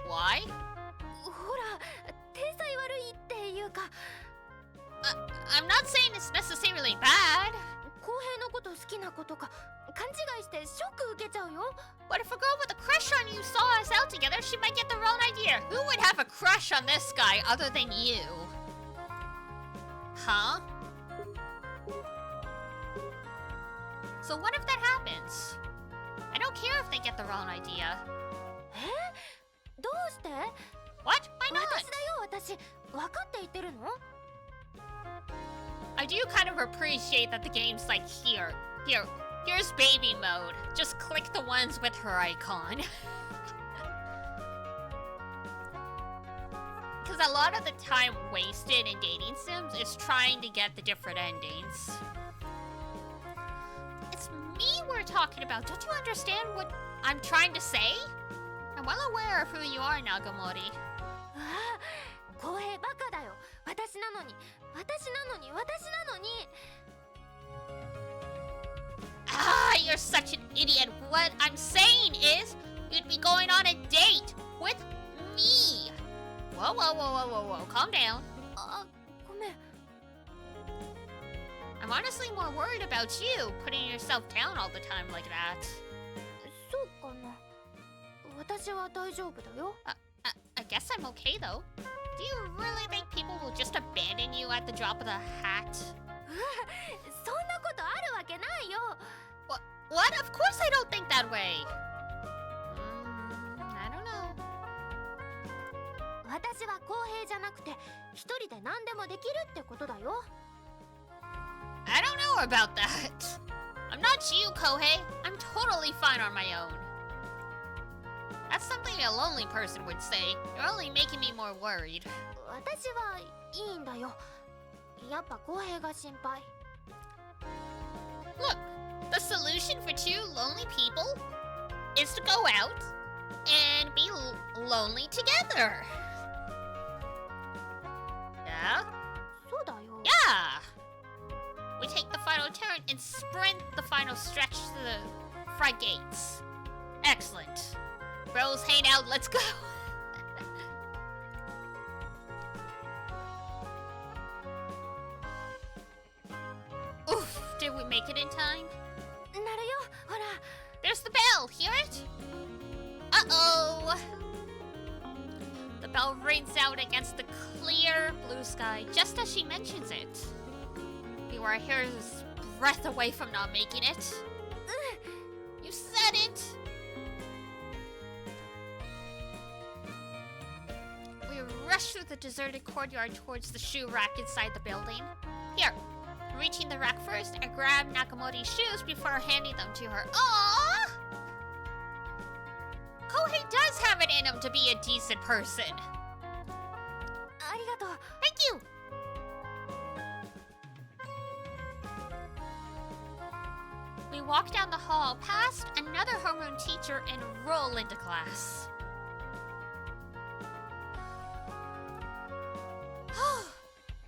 [SPEAKER 1] Why?
[SPEAKER 2] ほら、体裁悪いっていうか。
[SPEAKER 1] I'm not saying it's necessarily bad.
[SPEAKER 2] 公平のこと好きな子とか勘違いしてショック受けちゃうよ。
[SPEAKER 1] But if a girl with a crush on you saw us out together, she might get the wrong idea. Who would have a crush on this guy other than you? Huh? So what if that happens? I don't care if they get the wrong idea.
[SPEAKER 2] どうして？
[SPEAKER 1] What? Why
[SPEAKER 2] 私
[SPEAKER 1] not?
[SPEAKER 2] だよ、私。分かって言ってるの？
[SPEAKER 1] I do kind of appreciate that the game's like, here's baby mode. Just click the ones with her icon. Because a lot of the time wasted in dating sims is trying to get the different endings. It's me we're talking about. Don't you understand what I'm trying to say? I'm well aware of who you are, Nagamori.
[SPEAKER 2] ああ、公平バカだよ。私なのに。
[SPEAKER 1] Ah, you're such an idiot. What I'm saying is, you'd be going on a date with me. Whoa, whoa, whoa, whoa, whoa, whoa. Calm down.
[SPEAKER 2] あ、ごめん。
[SPEAKER 1] I'm honestly more worried about you putting yourself down all the time like that.
[SPEAKER 2] そうかな。私は大丈夫だよ。
[SPEAKER 1] I guess I'm okay though. Do you really think people will just abandon you at the drop of the hat?
[SPEAKER 2] そんなこ
[SPEAKER 1] What? Of course I don't think that way. I don't know.
[SPEAKER 2] 私は公平じゃなくて一人で何でもできるってことだよ。
[SPEAKER 1] I don't know about that. I'm not you, Kohei. I'm totally fine on my own. That's something a lonely person would say. You're only making me more worried.
[SPEAKER 2] 私はいいんだよ。やっぱ公平が心配。
[SPEAKER 1] Look, the solution for two lonely people is to go out and be lonely together. Yeah?
[SPEAKER 2] そうだよ。
[SPEAKER 1] Yeah! We take the final turn and sprint the final stretch to the front gates. Excellent. Bros, hang out, let's go! Oof, did we make it in time?
[SPEAKER 2] なるよ、ほら。
[SPEAKER 1] There's the bell, hear it? Uh-oh! The bell rings out against the clear blue sky just as she mentions it. We were a hair's breadth away from not making it. You said it! We rushed through the deserted courtyard towards the shoe rack inside the building. Here, reaching the rack first, I grabbed Nakamori's shoes before handing them to her. Aww! Kohei does have it in him to be a decent person.
[SPEAKER 2] ありがとう。
[SPEAKER 1] Thank you! We walk down the hall past another homeroom teacher and roll into class.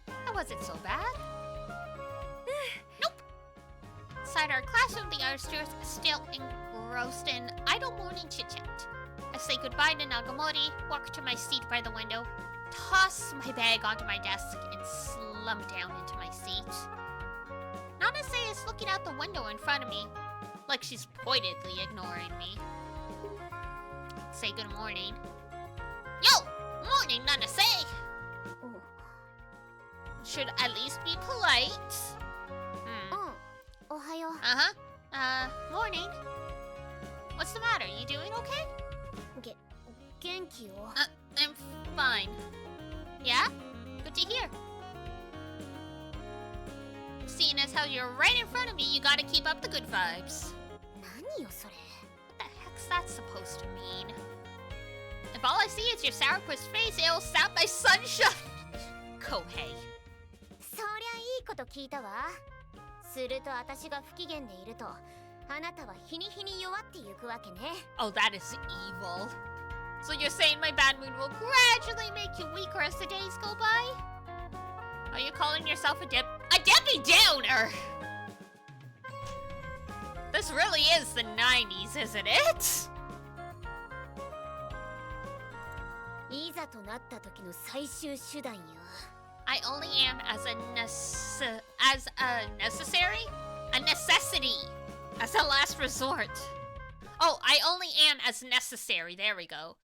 [SPEAKER 1] That wasn't so bad. Nope. Inside our classroom, the other students are still engrossed in idle morning chit-chat. I say goodbye to Nagamori, walk to my seat by the window, toss my bag onto my desk, and slump down into my seat. Nanase is looking out the window in front of me, like she's pointedly ignoring me. Say good morning. Yo! Morning, Nanase! Should at least be polite.
[SPEAKER 2] おはよう。
[SPEAKER 1] Morning. What's the matter? You doing okay?
[SPEAKER 2] 元気よ。
[SPEAKER 1] I'm fine. Yeah? Good to hear. Seeing as how you're right in front of me, you gotta keep up the good vibes.
[SPEAKER 2] 何よそれ。
[SPEAKER 1] What the heck's that supposed to mean? If all I see is your sourpuss face, it'll sap my sunshine. Kohei.
[SPEAKER 2] そりゃいいこと聞いたわ。すると私が不機嫌でいると、あなたは日に日に弱ってゆくわけね。
[SPEAKER 1] Oh, that is evil. So you're saying my bad mood will gradually make you weaker as the days go by? Are you calling yourself a Debbie Downer? This really is the 90s, isn't it?
[SPEAKER 2] いざとなった時の最終手段よ。
[SPEAKER 1] I only am as a necessary? A necessity. As a last resort. Oh, I only am as necessary. There we go.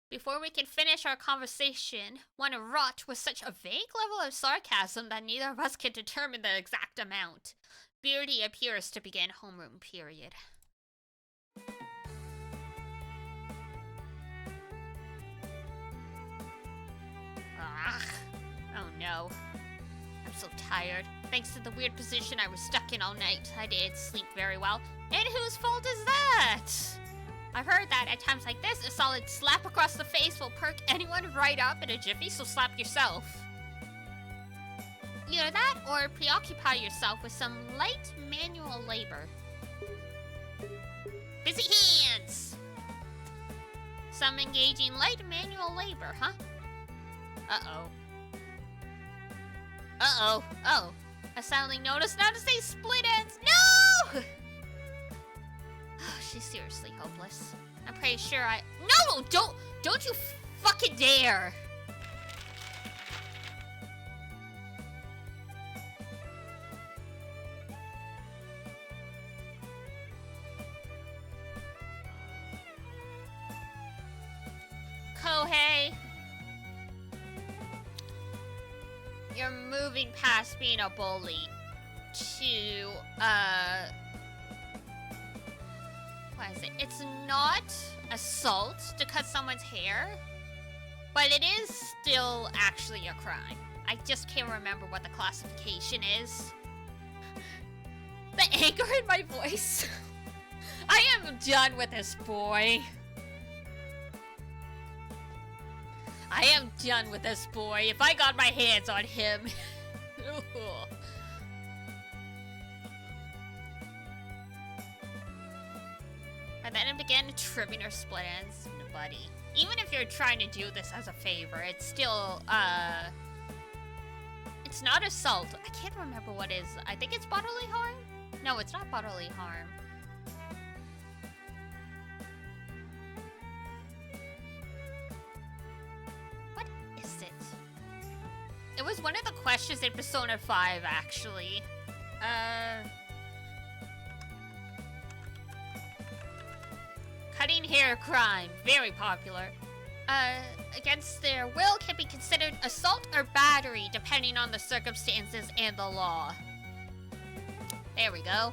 [SPEAKER 1] Before we can finish our conversation, one wrought with such a vague level of sarcasm that neither of us can determine the exact amount. Beardy appears to begin homeroom period. Ugh. Oh no. I'm so tired. Thanks to the weird position I was stuck in all night, I didn't sleep very well. And whose fault is that? I've heard that at times like this, a solid slap across the face will perk anyone right up in a jiffy, so slap yourself. Either that, or preoccupy yourself with some light manual labor. Busy hands! Some engaging light manual labor, huh? Uh-oh. Uh-oh. Oh. I suddenly noticed now to say split ends. No! She's seriously hopeless. I'm pretty sure I... No! Don't you fucking dare! Kohei! You're moving past being a bully to, What is it? It's not assault to cut someone's hair, but it is still actually a crime. I just can't remember what the classification is. The anger in my voice. I am done with this boy. I am done with this boy. If I got my hands on him. I met him again, trimming her split ends. Buddy. Even if you're trying to do this as a favor, it's still, it's not assault. I can't remember what is. I think it's bodily harm? No, it's not bodily harm. What is it? It was one of the questions in Persona 5, actually. Cutting hair crime, very popular. Against their will can be considered assault or battery, depending on the circumstances and the law. There we go.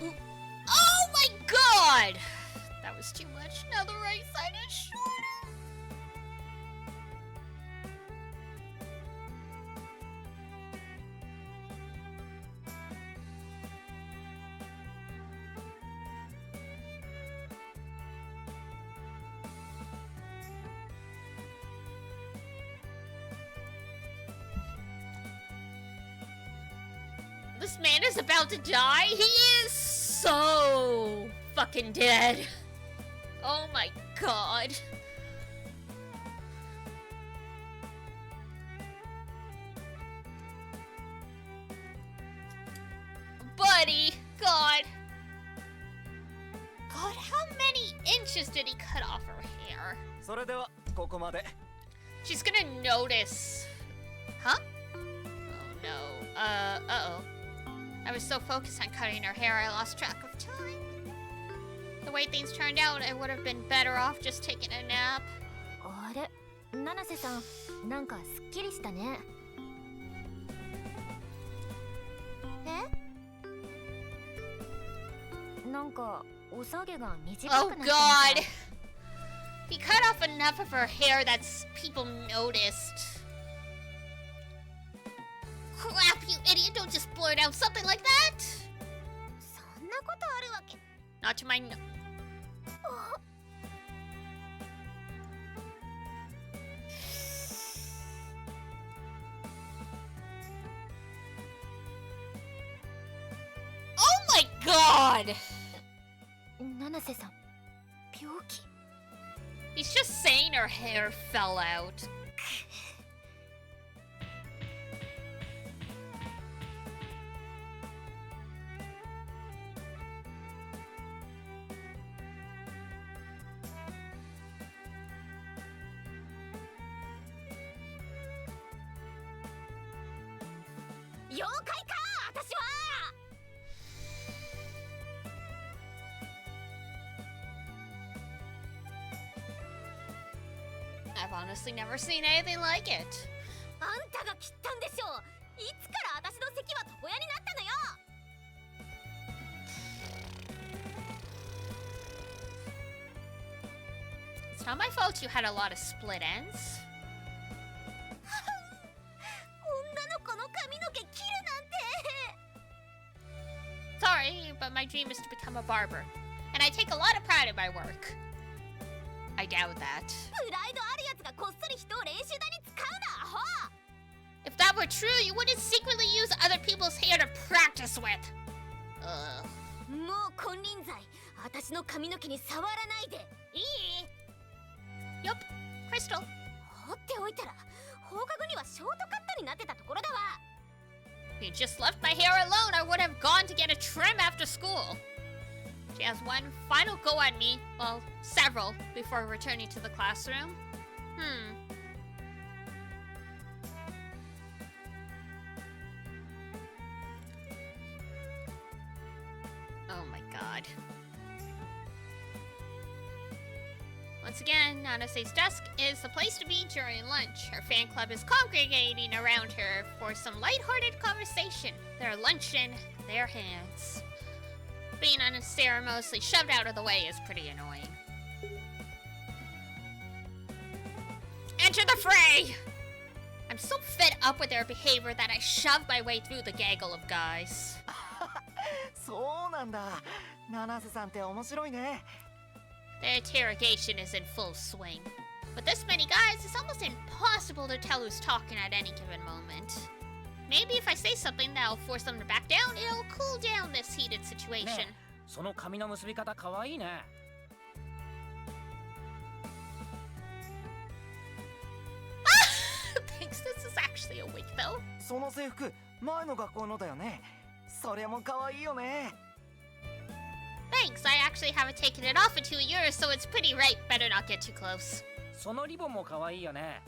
[SPEAKER 1] Ooh. Oh my god! That was too much. Now the right side is shorter. This man is about to die. He is so fucking dead. Oh my god. Buddy, God. God, how many inches did he cut off her hair?
[SPEAKER 4] それではここまで。
[SPEAKER 1] She's gonna notice. Huh? Oh no. Uh-oh. I was so focused on cutting her hair, I lost track of time. The way things turned out, I would have been better off just taking a nap.
[SPEAKER 2] あれ、七瀬さん、なんかすっきりしたね。え？なんかお下げが短くな
[SPEAKER 1] Oh
[SPEAKER 2] ったみ
[SPEAKER 1] god!
[SPEAKER 2] たい。
[SPEAKER 1] He cut off enough of her hair that people noticed. Crap, you idiot, don't just blurt out something like that!
[SPEAKER 2] そんなことあるわけ。
[SPEAKER 1] Not to my no- Oh my god!
[SPEAKER 2] 七瀬さん、病気？
[SPEAKER 1] He's just saying her hair fell out. I've honestly never seen anything like it.
[SPEAKER 2] あんたが切ったんでしょ。いつから私の席は床屋になったのよ。
[SPEAKER 1] It's not my fault you had a lot of split ends.
[SPEAKER 2] 女の子の髪の毛切るなんて。
[SPEAKER 1] Sorry, but my dream is to become a barber. And I take a lot of pride in my work. I doubt that.
[SPEAKER 2] プライドあるやつがこっそり人を練習台に使うな、アホ。
[SPEAKER 1] If that were true, you wouldn't secretly use other people's hair to practice with.
[SPEAKER 2] もう金輪際、私の髪の毛に触らないで。いい？
[SPEAKER 1] Yup, Crystal.
[SPEAKER 2] 放っておいたら、放課後にはショートカットになってたところだわ。
[SPEAKER 1] If you just left my hair alone, I would have gone to get a trim after school. She has one final go at me, well, several, before returning to the classroom. Oh my god. Once again, Nanase's desk is the place to be during lunch. Her fan club is congregating around her for some lighthearted conversation. Their lunch in their hands. Being unceremoniously shoved out of the way is pretty annoying. Enter the fray! I'm so fed up with their behavior that I shoved my way through the gaggle of guys.
[SPEAKER 4] そうなんだ。七瀬さんって面白いね。
[SPEAKER 1] The interrogation is in full swing. With this many guys, it's almost impossible to tell who's talking at any given moment. Maybe if I say something that'll force them to back down, it'll cool down this heated situation.
[SPEAKER 5] ねえ、その髪の結び方かわいいね。
[SPEAKER 1] Thanks, this is actually a wig though.
[SPEAKER 4] その制服、前の学校のだよね。それも可愛いよね。
[SPEAKER 1] Thanks, I actually haven't taken it off in 2 years, so it's pretty right. Better not get too close.
[SPEAKER 5] そのリボンもかわいいよね。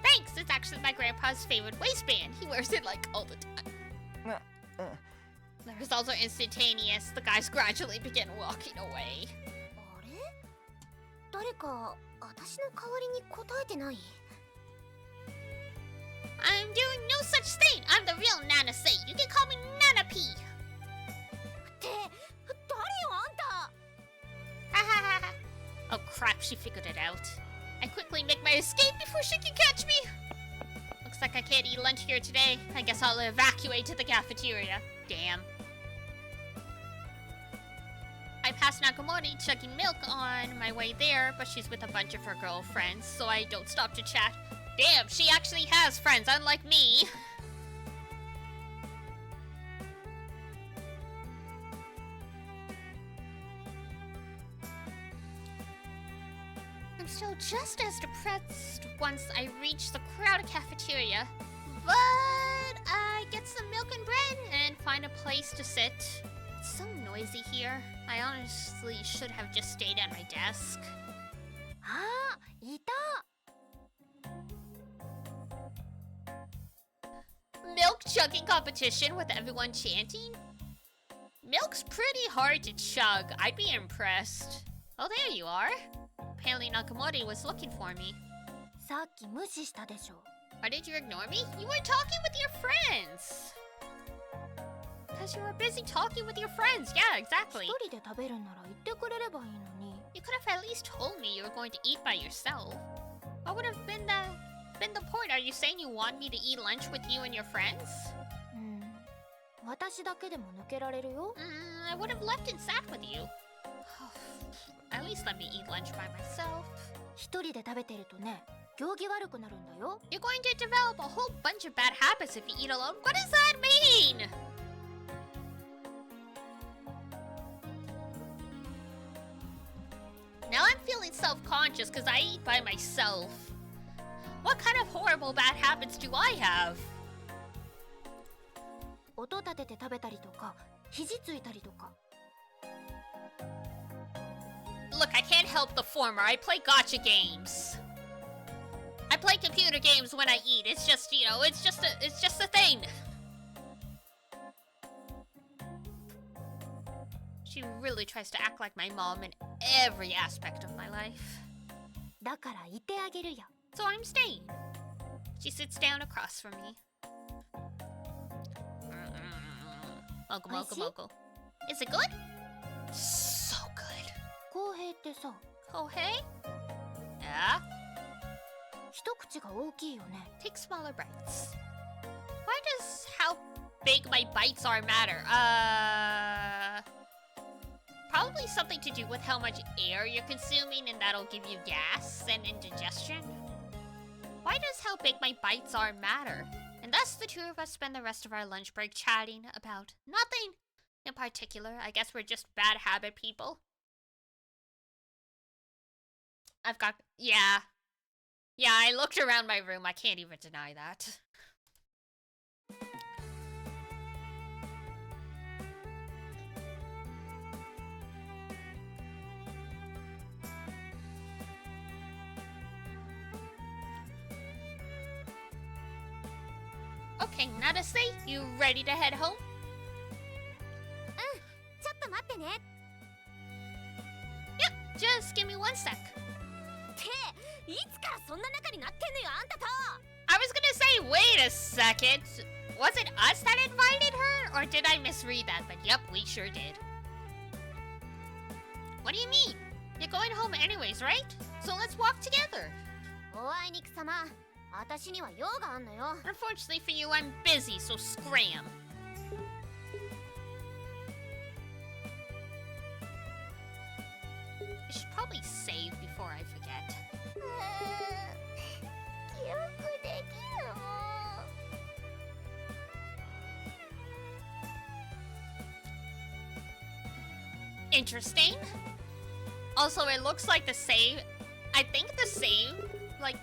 [SPEAKER 1] Thanks, it's actually my grandpa's favorite waistband. He wears it like all the time. The results are instantaneous. The guys gradually begin walking away.
[SPEAKER 2] あれ？誰か私の代わりに答えてない？
[SPEAKER 1] I'm doing no such thing. I'm the real Nana Say. You can call me Nana P.
[SPEAKER 2] って誰よあんた？
[SPEAKER 1] Ha ha ha ha. Oh crap, she figured it out. I quickly make my escape before she can catch me. Looks like I can't eat lunch here today. I guess I'll evacuate to the cafeteria. Damn. I passed Nakamori chugging milk on my way there, but she's with a bunch of her girlfriends, so I don't stop to chat. Damn, she actually has friends, unlike me. I'm still just as depressed once I reach the crowded cafeteria, but I get some milk and bread and find a place to sit. It's so noisy here. I honestly should have just stayed at my desk.
[SPEAKER 2] あー、いた。
[SPEAKER 1] Milk chugging competition with everyone chanting? Milk's pretty hard to chug. I'd be impressed. Oh, there you are. Apparently Nakamori was looking for me.
[SPEAKER 2] さっき無視したでしょ。
[SPEAKER 1] Why did you ignore me? You were talking with your friends. Because you were busy talking with your friends. Yeah, exactly.
[SPEAKER 2] 一人で食べるなら言ってくれればいいのに。
[SPEAKER 1] You could have at least told me you were going to eat by yourself. What would have been the point? Are you saying you want me to eat lunch with you and your friends?
[SPEAKER 2] 私だけでも抜けられるよ。
[SPEAKER 1] I would have left and sat with you. At least let me eat lunch by myself.
[SPEAKER 2] 一人で食べてるとね、行儀悪くなるんだよ。
[SPEAKER 1] You're going to develop a whole bunch of bad habits if you eat alone. What does that mean? Now I'm feeling self-conscious because I eat by myself. What kind of horrible bad habits do I have?
[SPEAKER 2] 音立てて食べたりとか、肘ついたりとか。
[SPEAKER 1] Look, I can't help the former. I play gacha games. I play computer games when I eat. It's just, you know, it's just a thing. She really tries to act like my mom in every aspect of my life.
[SPEAKER 2] だからいてあげるよ。
[SPEAKER 1] So I'm staying. She sits down across from me. Moco, moco, moco. Is it good? So good.
[SPEAKER 2] 公平ってさ、
[SPEAKER 1] Kohei? Yeah?
[SPEAKER 2] 一口が大きいよね。
[SPEAKER 1] Take smaller bites. Why does how big my bites are matter? Probably something to do with how much air you're consuming, and that'll give you gas and indigestion. Why does how big my bites are matter? And thus the two of us spend the rest of our lunch break chatting about nothing in particular. I guess we're just bad habit people. Yeah, I looked around my room. I can't even deny that. Okay, Nadase, you ready to head home?
[SPEAKER 2] ちょっと待ってね。
[SPEAKER 1] Yep, just give me one sec.
[SPEAKER 2] な仲になってんのよあんたと。
[SPEAKER 1] I was gonna say, wait a second. Was it us that invited her? Or did I misread that? But yep, we sure did. What do you mean? You're going home anyways, right? So let's walk together.
[SPEAKER 2] おあいにくさま、私には用があんのよ。
[SPEAKER 1] Unfortunately for you, I'm busy, so scram. I should probably save before I forget.
[SPEAKER 2] 記憶できるも
[SPEAKER 1] Interesting. Also, it looks like the same. I think the same, like,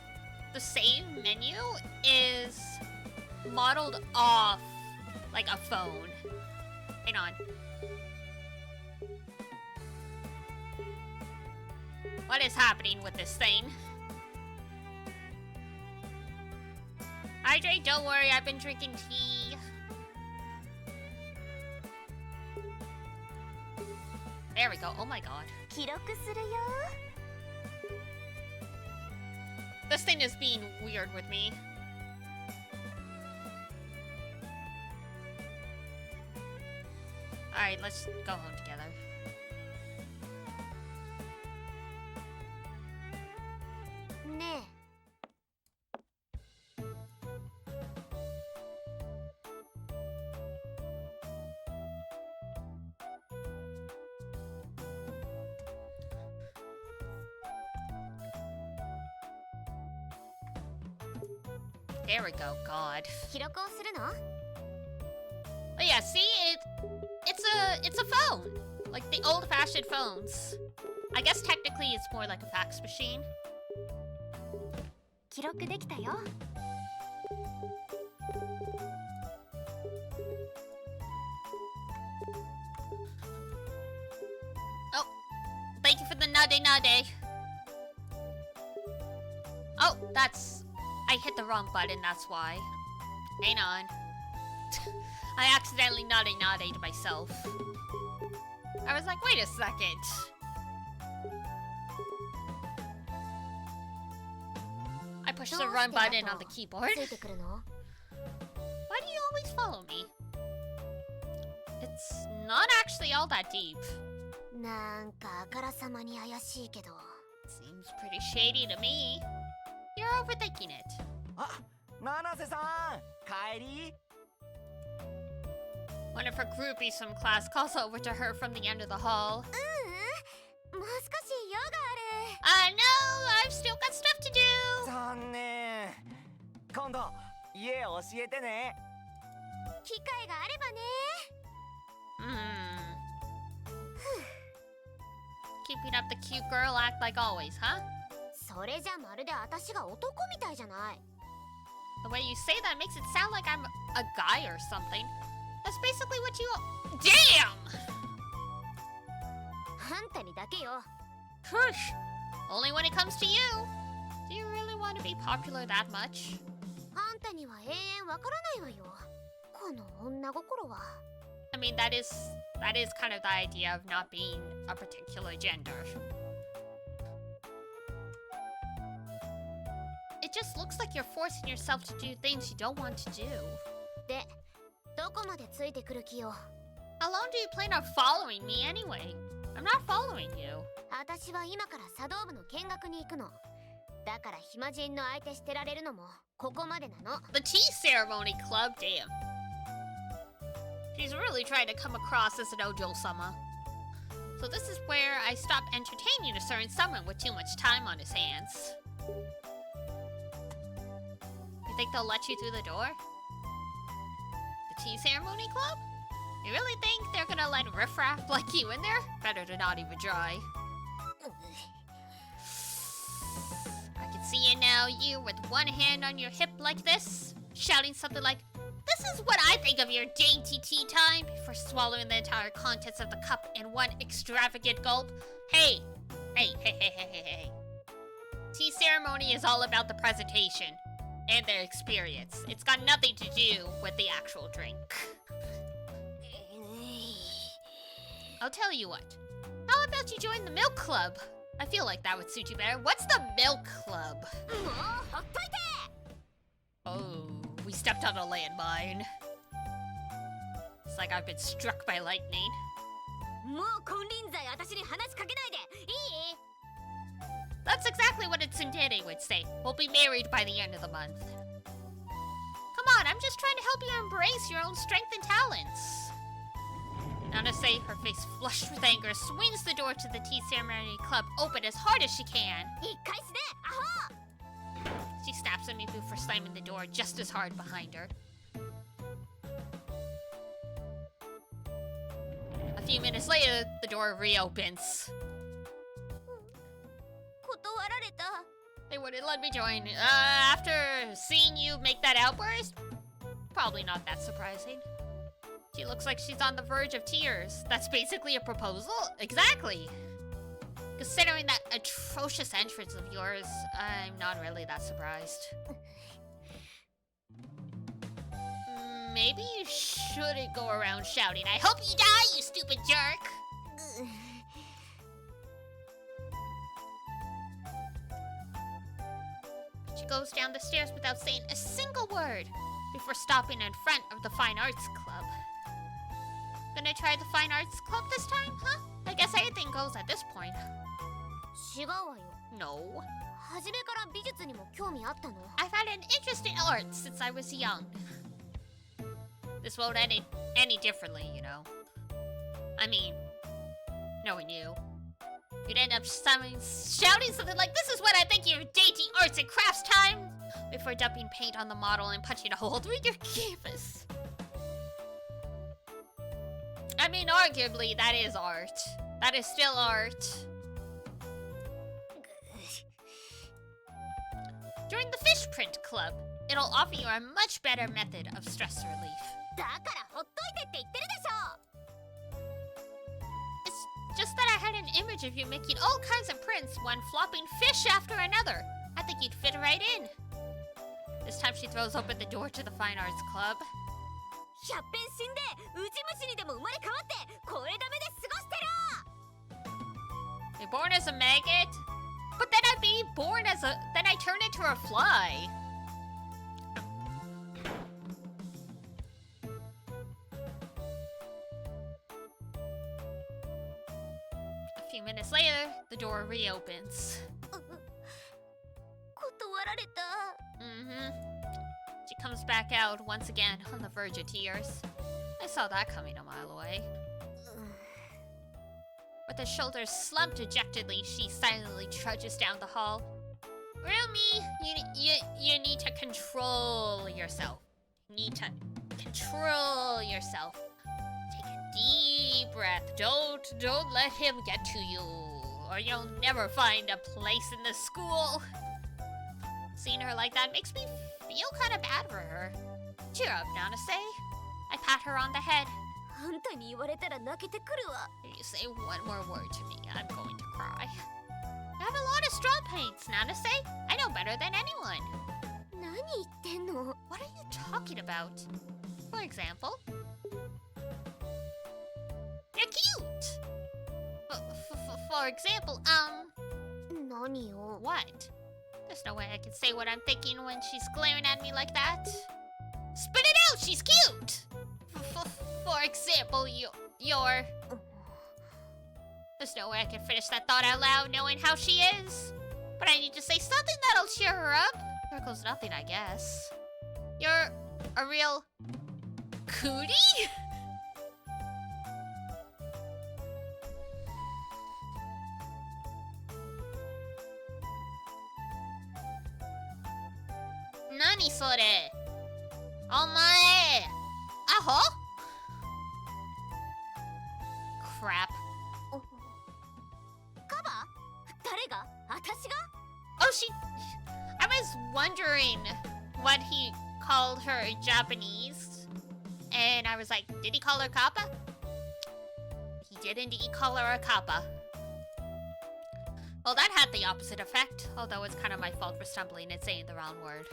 [SPEAKER 1] the same menu is modeled off like a phone. Hang on. What is happening with this thing? Hydrate, don't worry, I've been drinking tea. There we go. Oh my god.
[SPEAKER 2] 記録するよ。
[SPEAKER 1] This thing is being weird with me. Alright, let's go home together.
[SPEAKER 2] Ne.
[SPEAKER 1] There we go. God.
[SPEAKER 2] 記録をするの？
[SPEAKER 1] Oh yeah, see, it's a phone, like the old-fashioned phones. I guess technically it's more like a fax machine.
[SPEAKER 2] 記録できたよ。
[SPEAKER 1] Oh, thank you for the nade nade. Oh, I hit the wrong button, that's why. Hang on. I accidentally nade nade myself. I was like, wait a second. I pushed the run button on the keyboard.
[SPEAKER 2] ついてくるの？
[SPEAKER 1] Why do you always follow me? It's not actually all that deep.
[SPEAKER 2] なんかあからさまに怪しいけど。
[SPEAKER 1] Seems pretty shady to me. You're overthinking it.
[SPEAKER 4] あ、七瀬さん、帰り？
[SPEAKER 1] One of her groupies from class calls over to her from the end of the hall.
[SPEAKER 2] もう少し用がある。
[SPEAKER 1] No, I've still got stuff to do.
[SPEAKER 4] 残念。今度家教えてね。
[SPEAKER 2] 機会があればね。
[SPEAKER 1] Keeping up the cute girl act like always, huh?
[SPEAKER 2] それじゃまるで私が男みたいじゃない。
[SPEAKER 1] The way you say that makes it sound like I'm a guy or something. That's basically what you... Damn!
[SPEAKER 2] あんたにだけよ。
[SPEAKER 1] Push. Only when it comes to you. Do you really want to be popular that much?
[SPEAKER 2] あんたには永遠わからないわよ。この女心は。
[SPEAKER 1] I mean, that is kind of the idea of not being a particular gender. It just looks like you're forcing yourself to do things you don't want to do.
[SPEAKER 2] で、どこまでついてくる気よ。
[SPEAKER 1] How long do you plan on following me anyway? I'm not following you.
[SPEAKER 2] 私は今から茶道部の見学に行くの。だから暇人の相手してられるのもここまでなの。
[SPEAKER 1] The tea ceremony club, damn. She's really trying to come across as an Ojo-sama. So this is where I stop entertaining a certain someone with too much time on his hands. You think they'll let you through the door? The tea ceremony club? You really think they're gonna let riffraff like you in there? Better to not even try. I can see you now, you with one hand on your hip like this, shouting something like, "This is what I think of your dainty tea time," before swallowing the entire contents of the cup in one extravagant gulp. Hey! Hey. Tea ceremony is all about the presentation and the experience. It's got nothing to do with the actual drink. I'll tell you what. How about you join the milk club? I feel like that would suit you better. What's the Milk Club?
[SPEAKER 2] もうほっといて
[SPEAKER 1] Oh, we stepped on a landmine. It's like I've been struck by lightning.
[SPEAKER 2] もう金輪際私に話しかけないでいい
[SPEAKER 1] That's exactly what its Tsundere would say. We'll be married by the end of the month. Come on, I'm just trying to help you embrace your own strength and talents. Nanase, her face flushed with anger, swings the door to the tea ceremony club open as hard as she can.
[SPEAKER 2] 一回すねアホ
[SPEAKER 1] She snaps at me for slamming the door just as hard behind her. A few minutes later, the door reopens.
[SPEAKER 2] 断られた
[SPEAKER 1] They wouldn't let me join. After seeing you make that outburst? Probably not that surprising. She looks like she's on the verge of tears. That's basically a proposal? Exactly. Considering that atrocious entrance of yours, I'm not really that surprised. Maybe you shouldn't go around shouting, I hope you die, you stupid jerk! She goes down the stairs without saying a single word before stopping in front of the Fine Arts Club. Gonna try the Fine Arts Club this time, huh? I guess anything goes at this point.
[SPEAKER 2] 違うわよ
[SPEAKER 1] No.
[SPEAKER 2] 初めから美術にも興味あったの
[SPEAKER 1] I've had an interest in art since I was young. This won't end any differently, you know. I mean, knowing you. You'd end up shouting something like, this is what I think of your dainty arts and crafts time! Before dumping paint on the model and punching a hole through your canvas. I mean, arguably, that is art. That is still art. During the Fish Print Club, it'll offer you a much better method of stress relief.
[SPEAKER 2] だからほっといてって言ってるでしょ
[SPEAKER 1] It's just that I had an image of you making all kinds of prints, one flopping fish after another. I think you'd fit right in. This time she throws open the door to the Fine Arts Club.
[SPEAKER 2] 100遍死んでウジ虫にでも生まれ変わってこれダメで過ごしてる
[SPEAKER 1] You're born as a maggot? But then I'd be born as a... Then I turn into a fly. A few minutes later, the door reopens.
[SPEAKER 2] 断られた
[SPEAKER 1] Mm-hmm. She comes back out once again on the verge of tears. I saw that coming a mile away. With her shoulders slumped dejectedly, she silently trudges down the hall. Rumi, you need to control yourself. You need to control yourself. Take a deep breath. Don't let him get to you, or you'll never find a place in this school. Seeing her like that makes me feel kind of bad for her. Cheer up, Nanase. I pat her on the head.
[SPEAKER 2] あんたに言われたら泣けてくるわ
[SPEAKER 1] If you say one more word to me, I'm going to cry. I have a lot of straw paints, Nanase. I know better than anyone.
[SPEAKER 2] 何言ってんの
[SPEAKER 1] What are you talking about? For example, you're cute. For example,
[SPEAKER 2] 何よ
[SPEAKER 1] what? There's no way I can say what I'm thinking when she's glaring at me like that. Spit it out, she's cute! For example, you're... There's no way I can finish that thought out loud knowing how she is. But I need to say something that'll cheer her up. There goes nothing, I guess. You're a real... cootie? Nani sore? Omae! Aho? Crap.
[SPEAKER 2] カバ誰が私が
[SPEAKER 1] Oh, I was wondering what he called her in Japanese. And I was like, did he call her Kappa? He did indeed call her a Kappa. Well, that had the opposite effect. Although it's kind of my fault for stumbling and saying the wrong word.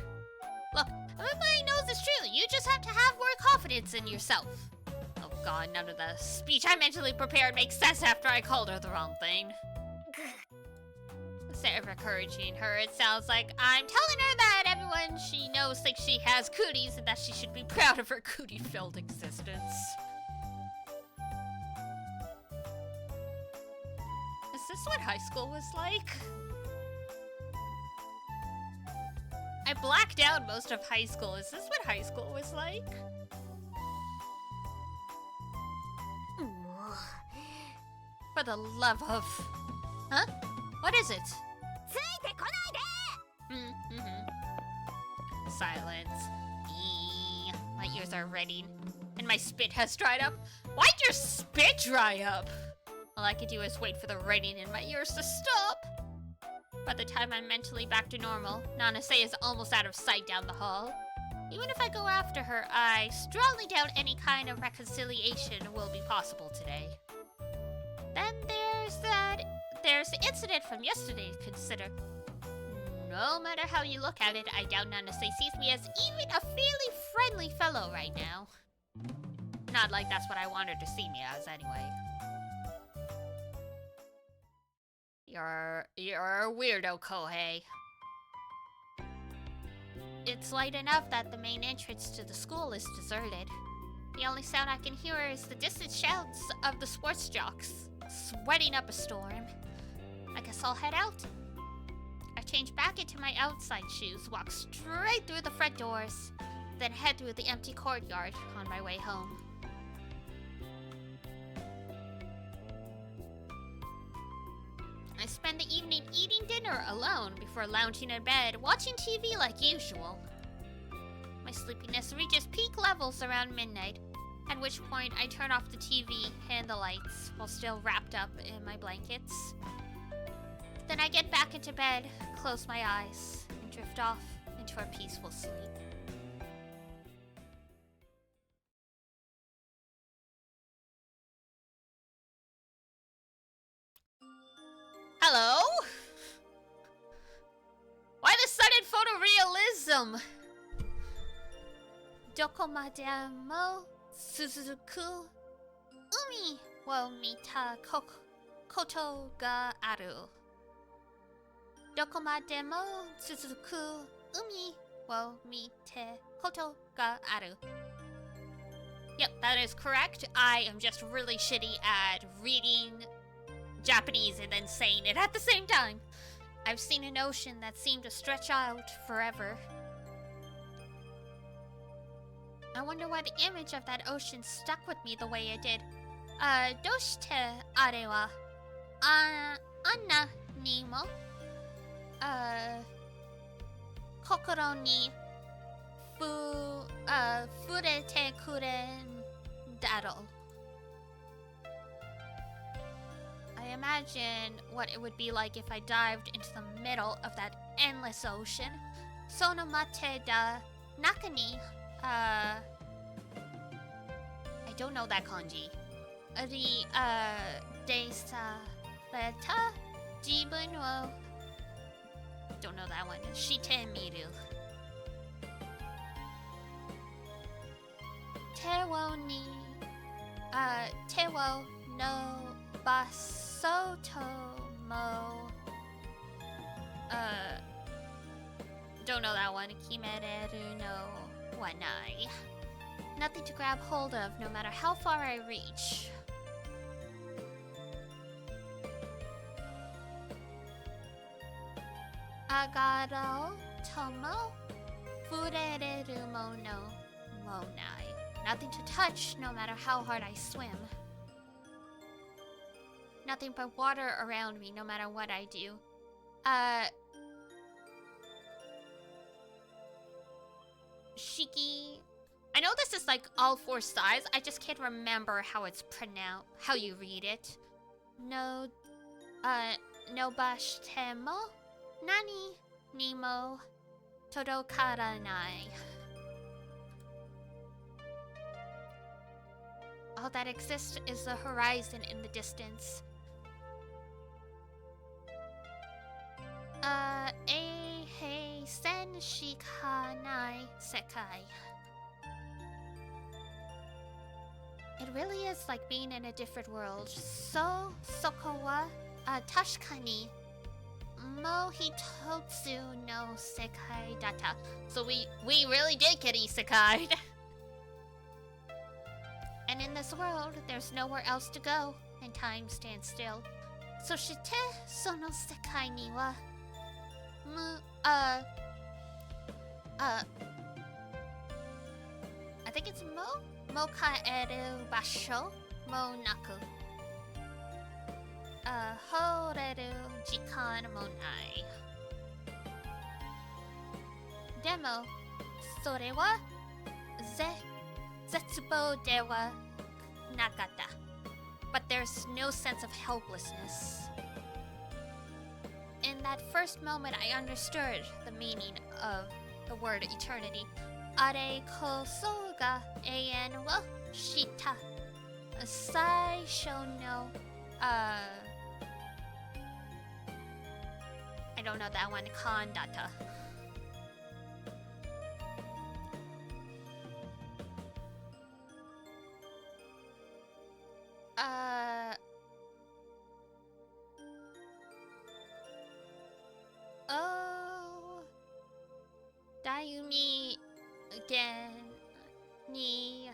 [SPEAKER 1] Look, everybody knows it's true. You just have to have more confidence in yourself. Oh god, none of the speech I mentally prepared makes sense after I called her the wrong thing. Instead of encouraging her, it sounds like I'm telling her that everyone she knows thinks she has cooties and that she should be proud of her cootie-filled existence. Is this what high school was like? I blacked out most of high school. Is this what high school was like?
[SPEAKER 2] もう
[SPEAKER 1] For the love of... Huh? What is it?
[SPEAKER 2] ついてこないで
[SPEAKER 1] Silence. My ears are ready, and my spit has dried up. Why'd your spit dry up? All I could do is wait for the raining in my ears to stop. By the time I'm mentally back to normal, Nanase is almost out of sight down the hall. Even if I go after her, I strongly doubt any kind of reconciliation will be possible today. Then there's the incident from yesterday to consider. No matter how you look at it, I doubt Nanase sees me as even a fairly friendly fellow right now. Not like that's what I want her to see me as anyway. You're a weirdo, Kohei. It's light enough that the main entrance to the school is deserted. The only sound I can hear is the distant shouts of the sports jocks, sweating up a storm. I guess I'll head out. I change back into my outside shoes, walk straight through the front doors, then head through the empty courtyard on my way home. I spend the evening eating dinner alone before lounging in bed, watching TV like usual. My sleepiness reaches peak levels around midnight, at which point I turn off the TV and the lights while still wrapped up in my blankets. Then I get back into bed, close my eyes, and drift off into a peaceful sleep. Hello? Why the sudden photorealism? Dokomade mo suzuku umi wo mita koto ga aru. Dokomade mo suzuku umi wo mite koto ga aru. Yep, that is correct. I am just really shitty at reading Japanese and then saying it at the same time. I've seen an ocean that seemed to stretch out forever. I wonder why the image of that ocean stuck with me the way it did. Doshite are wa anna ni mo kokoro ni furete kurendaro. I imagine what it would be like if I dived into the middle of that endless ocean. Sonomate da nakani. I don't know that kanji. Desa beta jibun wo. Don't know that one. Shite miru. Tewo ni. Tewo no basoto mo. Don't know that one. Kimereru no wanai. Nothing to grab hold of, no matter how far I reach. Agaro tomo furereru mo no monai. Nothing to touch, no matter how hard I swim. Nothing but water around me, no matter what I do. Shiki. I know this is like all four sides. I just can't remember how it's pronounced, how you read it. No, nobashitemo nani nimo todokaranai. All that exists is the horizon in the distance. Eihei sen shikanai sekai. It really is like being in a different world. So, soko wa tashikani Mohitotsu no Sekai Data. So we really did get isekai'd. And in this world, there's nowhere else to go, and time stands still. So shite sono sekai ni wa I think it's mo kaeru basho mo naku. Horeru jikan mo nai. Demo, sore wa zetsubo de wa nakata. But there's no sense of helplessness. In that first moment, I understood the meaning of the word eternity. Are koso ga eien wo shita. Saisho no. I don't know that one. Kandata. Oh. Dayumi again. Ni.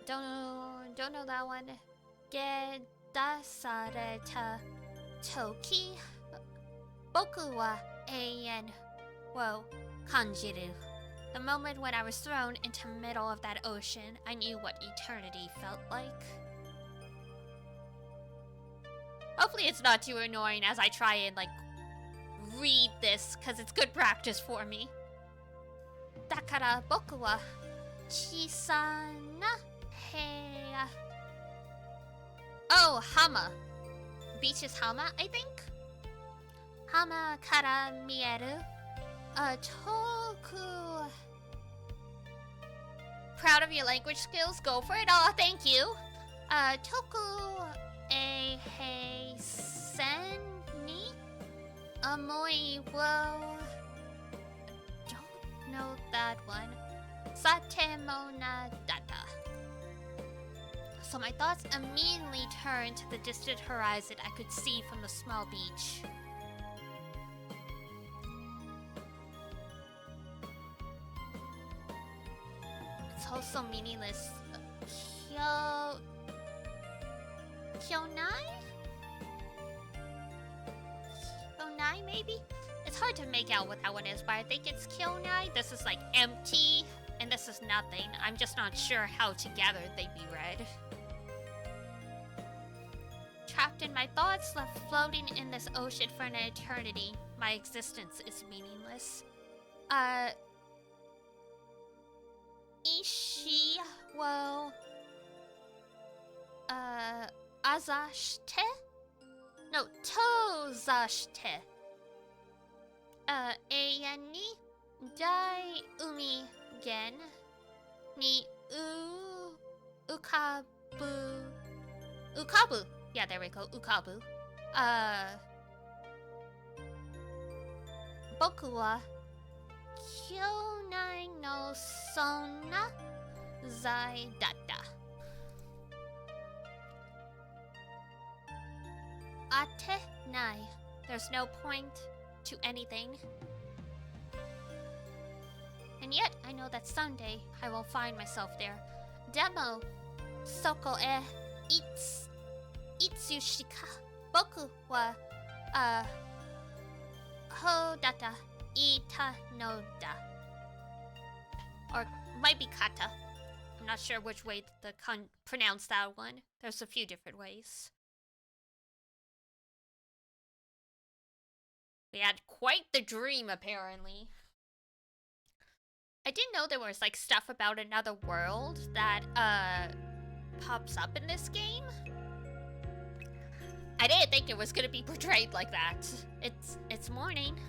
[SPEAKER 1] Don't know that one. Gedasareta toki. Boku wa eien wo kanjiru. The moment when I was thrown into the middle of that ocean, I knew what eternity felt like. Hopefully it's not too annoying as I try and, like, read this, because it's good practice for me. Dakara boku wa chisana heya. Oh, Hama. Beach is Hama, I think? Hama kara mieru. Toku. Proud of your language skills? Go for it. Oh, thank you. Toku e hei sen ni amoi wo. Don't know that one. Satemona data. So my thoughts immediately turned to the distant horizon I could see from the small beach. It's also meaningless. Kyonai? Kyonai, maybe? It's hard to make out what that one is, but I think it's Kyonai. This is like empty, and this is nothing. I'm just not sure how together they'd be read. Trapped in my thoughts, left floating in this ocean for an eternity, my existence is meaningless. Ishi wo azashite? No, tozashite. Eien ni dai umi gen ni ukabu. Yeah, there we go. Ukabu. Boku wa kyonai no sonna zai datta. Ate nai. There's no point to anything. And yet, I know that someday I will find myself there. Demo soko e itsushika boku wa hodata ita no da. Or might be kata. I'm not sure which way to pronounce that one. There's a few different ways. We had quite the dream, apparently. I didn't know there was, like, stuff about another world that, pops up in this game. I didn't think it was gonna be portrayed like that. It's morning.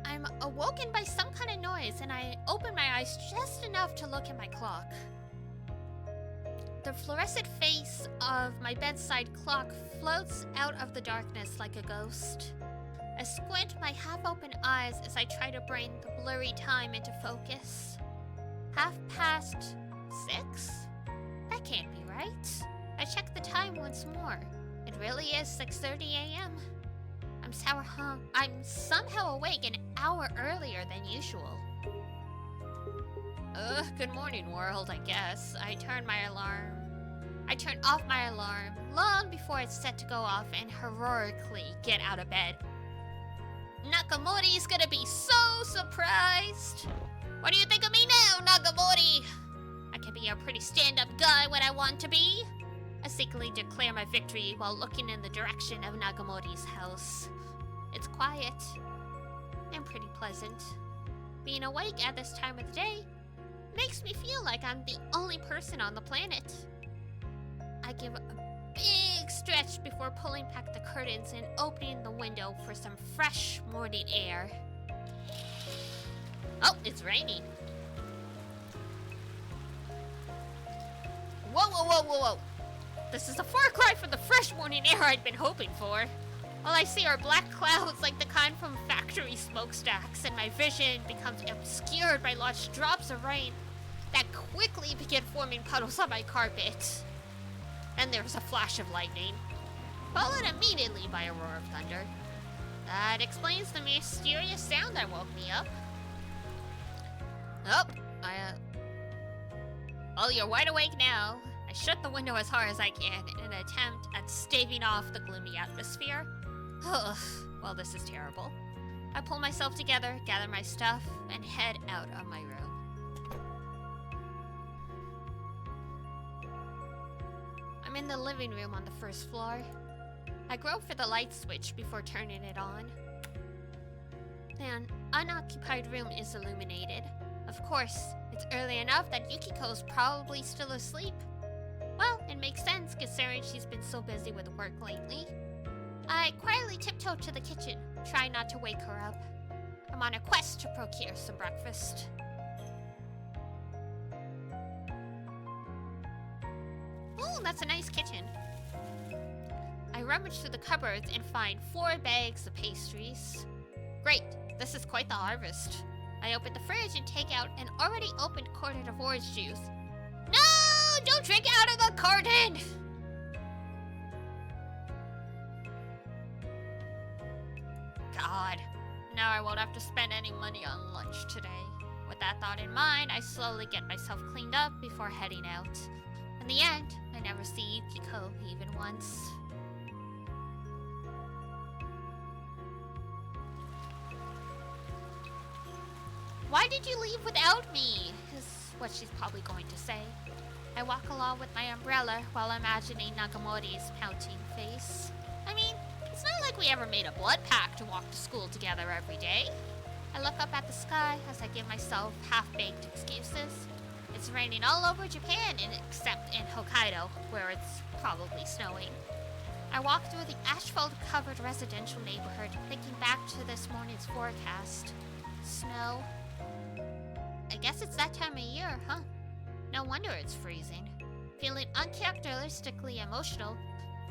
[SPEAKER 1] I'm awoken by some kind of noise, and I open my eyes just enough to look at my clock. The fluorescent face of my bedside clock floats out of the darkness like a ghost. I squint my half-open eyes as I try to bring the blurry time into focus. 6:30? That can't be right. I checked the time once more. It really is 6:30 a.m. I'm somehow awake an hour earlier than usual. Good morning, world, I guess. I turned off my alarm long before it's set to go off and heroically get out of bed. Nakamori's gonna be so surprised. What do you think of me now, Nakamori? I can be a pretty stand-up guy when I want to be. I secretly declare my victory while looking in the direction of Nagamori's house. It's quiet and pretty pleasant. Being awake at this time of the day makes me feel like I'm the only person on the planet. I give a big stretch before pulling back the curtains and opening the window for some fresh morning air. Oh, it's raining. Whoa, whoa, whoa, whoa, whoa. This is a far cry from the fresh morning air I'd been hoping for. All I see are black clouds like the kind from factory smokestacks, and my vision becomes obscured by large drops of rain that quickly begin forming puddles on my carpet. And there's a flash of lightning, followed immediately by a roar of thunder. That explains the mysterious sound that woke me up. Oh, you're wide awake now. I shut the window as hard as I can in an attempt at staving off the gloomy atmosphere. Ugh, well, this is terrible. I pull myself together, gather my stuff, and head out of my room. I'm in the living room on the first floor. I grope for the light switch before turning it on. The unoccupied room is illuminated. Of course, it's early enough that Yukiko's probably still asleep. Well, it makes sense considering she's been so busy with work lately. I quietly tiptoe to the kitchen, trying not to wake her up. I'm on a quest to procure some breakfast. Ooh, that's a nice kitchen. I rummage through the cupboards and find 4 bags of pastries. Great, this is quite the harvest. I open the fridge and take out an already opened carton of orange juice. No! Don't drink out of the carton! God, now I won't have to spend any money on lunch today. With that thought in mind, I slowly get myself cleaned up before heading out. In the end, I never see Yukiko even once. Why did you leave without me? Is what she's probably going to say. I walk along with my umbrella while imagining Nagamori's pouting face. I mean, it's not like we ever made a blood pact to walk to school together every day. I look up at the sky as I give myself half-baked excuses. It's raining all over Japan, except in Hokkaido, where it's probably snowing. I walk through the asphalt-covered residential neighborhood, thinking back to this morning's forecast. Snow. I guess it's that time of year, huh? No wonder it's freezing. Feeling uncharacteristically emotional,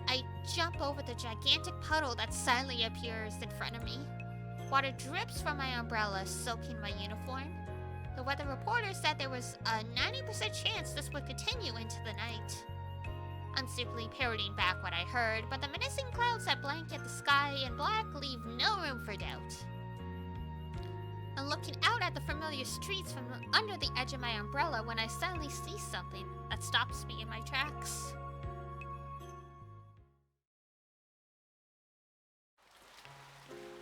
[SPEAKER 1] I jump over the gigantic puddle that silently appears in front of me. Water drips from my umbrella, soaking my uniform. The weather reporter said there was a 90% chance this would continue into the night. I'm simply parroting back what I heard, but the menacing clouds that blanket the sky in black leave no room for doubt. I'm looking out at the familiar streets from under the edge of my umbrella when I suddenly see something that stops me in my tracks.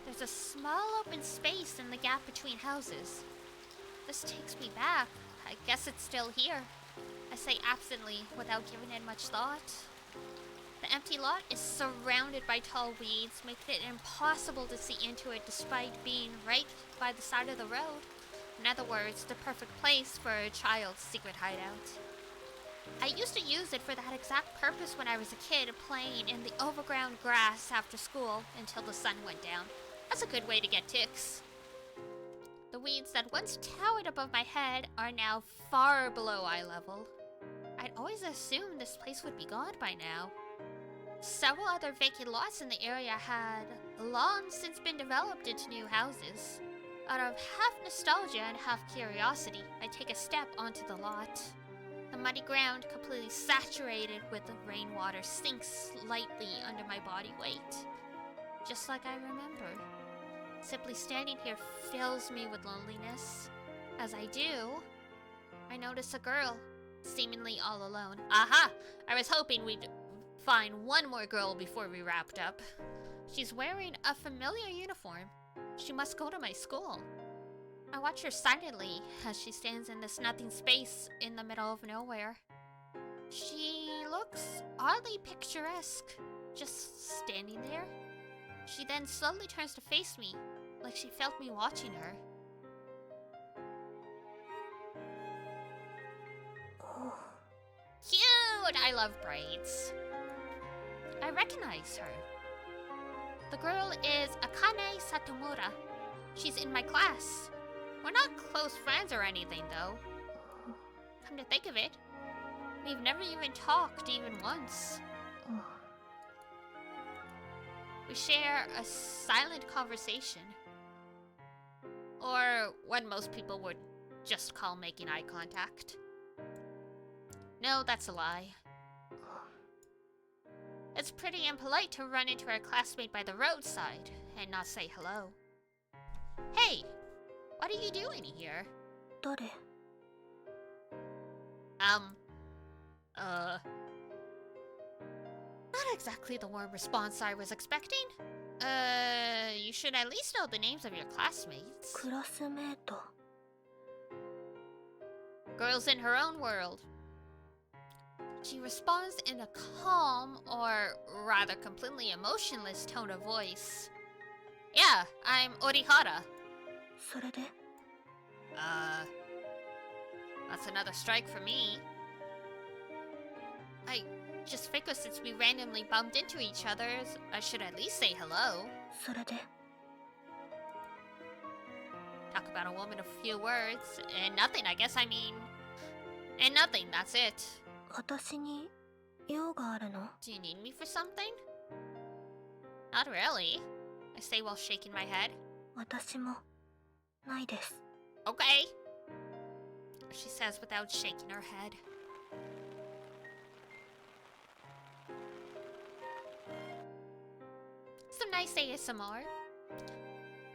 [SPEAKER 1] There's a small open space in the gap between houses. This takes me back. I guess it's still here. I say absently without giving it much thought. The empty lot is surrounded by tall weeds, making it impossible to see into it despite being right by the side of the road. In other words, the perfect place for a child's secret hideout. I used to use it for that exact purpose when I was a kid, playing in the overground grass after school until the sun went down. That's a good way to get ticks. The weeds that once towered above my head are now far below eye level. I'd always assumed this place would be gone by now. Several other vacant lots in the area had long since been developed into new houses. Out of half nostalgia and half curiosity, I take a step onto the lot. The muddy ground, completely saturated with the rainwater, sinks slightly under my body weight. Just like I remember. Simply standing here fills me with loneliness. As I do, I notice a girl, seemingly all alone. Aha! I was hoping we'd find one more girl before we wrapped up. She's wearing a familiar uniform. She must go to my school. I watch her silently as she stands in this nothing space in the middle of nowhere. She looks oddly picturesque, just standing there. She then slowly turns to face me, like she felt me watching her. Cute! I love braids. I recognize her. The girl is Akane Satomura. She's in my class. We're not close friends or anything, though. Come to think of it, we've never even talked even once. We share a silent conversation. Or what most people would just call making eye contact. No, that's a lie. It's pretty impolite to run into our classmate by the roadside and not say hello. Hey, what are you doing here?
[SPEAKER 2] 誰?
[SPEAKER 1] Not exactly the warm response I was expecting. You should at least know the names of your classmates.
[SPEAKER 2] クラスメート.
[SPEAKER 1] Girls in her own world. She responds in a calm, or rather completely emotionless tone of voice. Yeah, I'm Orihara.
[SPEAKER 2] それで?
[SPEAKER 1] That's another strike for me. I just figured since we randomly bumped into each other, I should at least say hello.
[SPEAKER 2] それで?
[SPEAKER 1] Talk about a woman of few words, and nothing, I guess, and nothing, that's it.
[SPEAKER 2] 私に用があるの?
[SPEAKER 1] Do you need me for something? Not really, I say while shaking my head.
[SPEAKER 2] 私もないです.
[SPEAKER 1] Okay, she says without shaking her head. Some nice ASMR.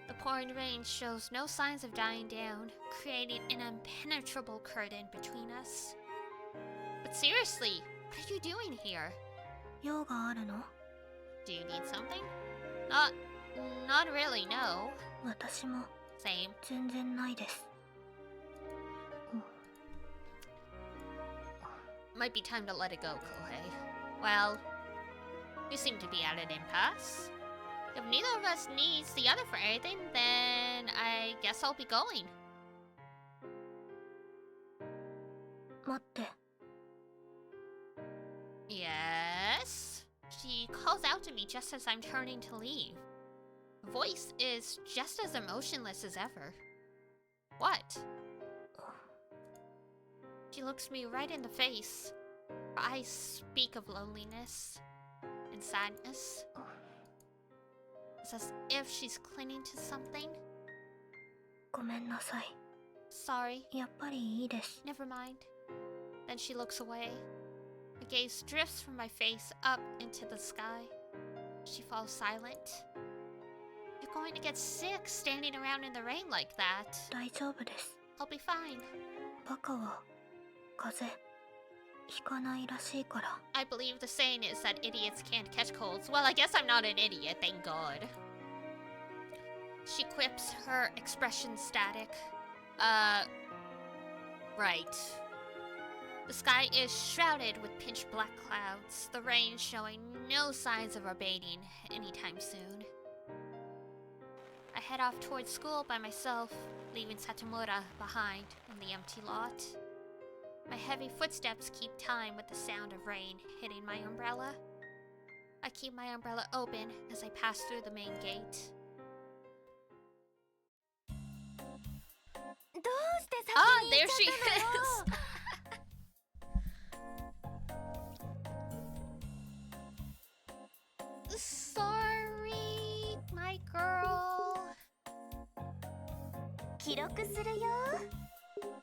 [SPEAKER 1] The pouring rain shows no signs of dying down, creating an impenetrable curtain between us. But seriously, what are you doing here?
[SPEAKER 2] 用があるの?
[SPEAKER 1] Do you need something? Not really, no.
[SPEAKER 2] 私も
[SPEAKER 1] Same.
[SPEAKER 2] 全然ないです.
[SPEAKER 1] Might be time to let it go, Kohei. Well, you seem to be at an impasse. If neither of us needs the other for anything, then I guess I'll be going.
[SPEAKER 2] 待って.
[SPEAKER 1] Yes? She calls out to me just as I'm turning to leave. Her voice is just as emotionless as ever. What? She looks me right in the face. Her eyes speak of loneliness and sadness. It's as if she's clinging to something.
[SPEAKER 2] ごめんなさい.
[SPEAKER 1] Sorry.
[SPEAKER 2] やっぱりいいです.
[SPEAKER 1] Never mind. Then she looks away. Her gaze drifts from my face up into the sky. She falls silent. You're going to get sick standing around in the rain like that.
[SPEAKER 2] 大丈夫です.
[SPEAKER 1] I'll be fine.
[SPEAKER 2] バカは風邪ひかないらしいから.
[SPEAKER 1] I believe the saying is that idiots can't catch colds. Well, I guess I'm not an idiot, thank God. She quips, her expression static. Right. The sky is shrouded with pitch black clouds, the rain showing no signs of abating anytime soon. I head off towards school by myself, leaving Satomura behind in the empty lot. My heavy footsteps keep time with the sound of rain hitting my umbrella. I keep my umbrella open as I pass through the main gate.
[SPEAKER 2] どうして先
[SPEAKER 1] Ah,
[SPEAKER 2] に
[SPEAKER 1] there
[SPEAKER 2] 行っ
[SPEAKER 1] she
[SPEAKER 2] ちゃったのよ?
[SPEAKER 1] is! Sorry, my girl.
[SPEAKER 2] 記録するよ.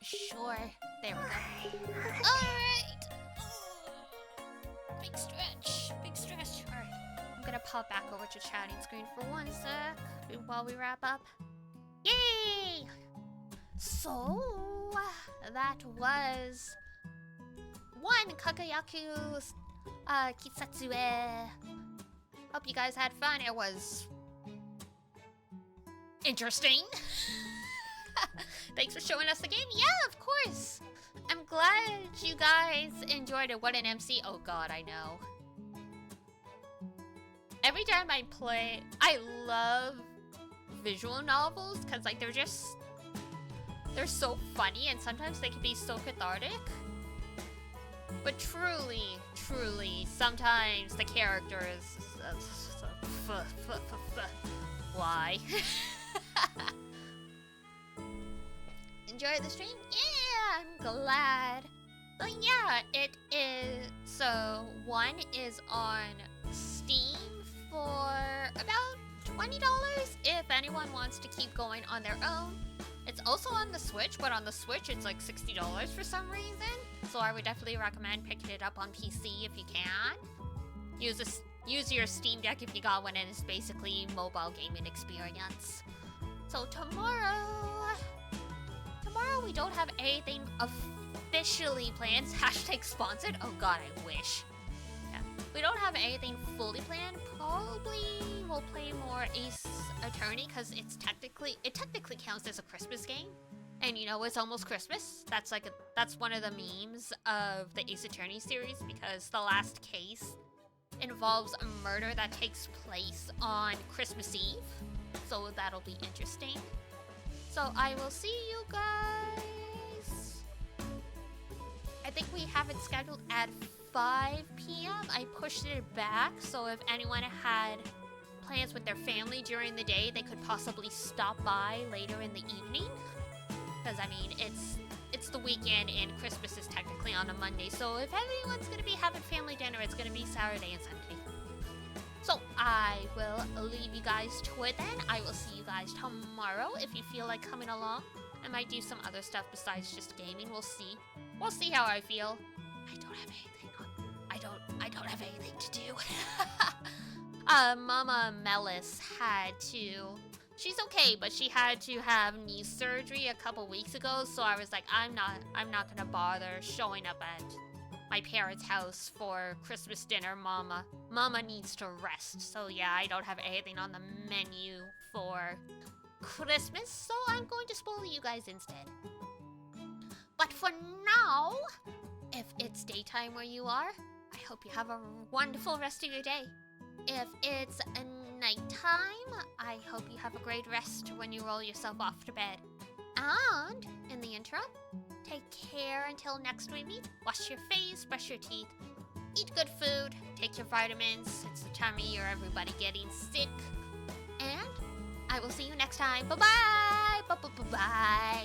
[SPEAKER 1] Sure. There we go. Alright! Big stretch. Big stretch. Alright. I'm gonna pop back over to chatting screen for 1 sec while we wrap up. Yay! So, that was 1 Kagayaku Kisetsu. Hope you guys had fun. It was interesting. Thanks for showing us the game. Yeah, of course. I'm glad you guys enjoyed it. What an MC. Oh god, I know. Every time I play, I love visual novels because like they're so funny and sometimes they can be so cathartic. But truly, sometimes the characters why? Enjoy the stream? Yeah, I'm glad. So yeah, it is. So 1 is on Steam for about $20 if anyone wants to keep going on their own. It's also on the Switch, but on the Switch it's like $60 for some reason. So I would definitely recommend picking it up on PC if you can. Use your Steam Deck if you got one, and it's basically mobile gaming experience. So tomorrow we don't have anything officially planned. # sponsored. Oh god, I wish. Yeah, we don't have anything fully planned. Probably we'll play more Ace Attorney because it technically counts as a Christmas game. And you know, it's almost Christmas. That's one of the memes of the Ace Attorney series because the last case involves a murder that takes place on Christmas Eve. So that'll be interesting. So I will see you guys. I think we have it scheduled at 5 p.m. I pushed it back, so if anyone had plans with their family during the day, they could possibly stop by later in the evening. Because I mean, it's the weekend and Christmas is technically on a Monday, so if everyone's gonna be having family dinner, it's gonna be Saturday and Sunday. So I will leave you guys to it then. I will see you guys tomorrow if you feel like coming along. I might do some other stuff besides just gaming. We'll see. We'll see how I feel. I don't have anything on. I don't have anything to do. Mama Melis had to. She's okay, but she had to have knee surgery a couple weeks ago, so I was like, I'm not gonna bother showing up at my parents' house for Christmas dinner. Mama needs to rest. So yeah, I don't have anything on the menu for Christmas, so I'm going to spoil you guys instead. But for now, if it's daytime where you are, I hope you have a wonderful rest of your day. If it's nighttime, I hope you have a great rest when you roll yourself off to bed. And in the interim, take care until next we meet. Wash your face, brush your teeth, eat good food, take your vitamins. It's the time of year everybody getting sick. And I will see you next time. Bye-bye! Bye-bye-bye-bye!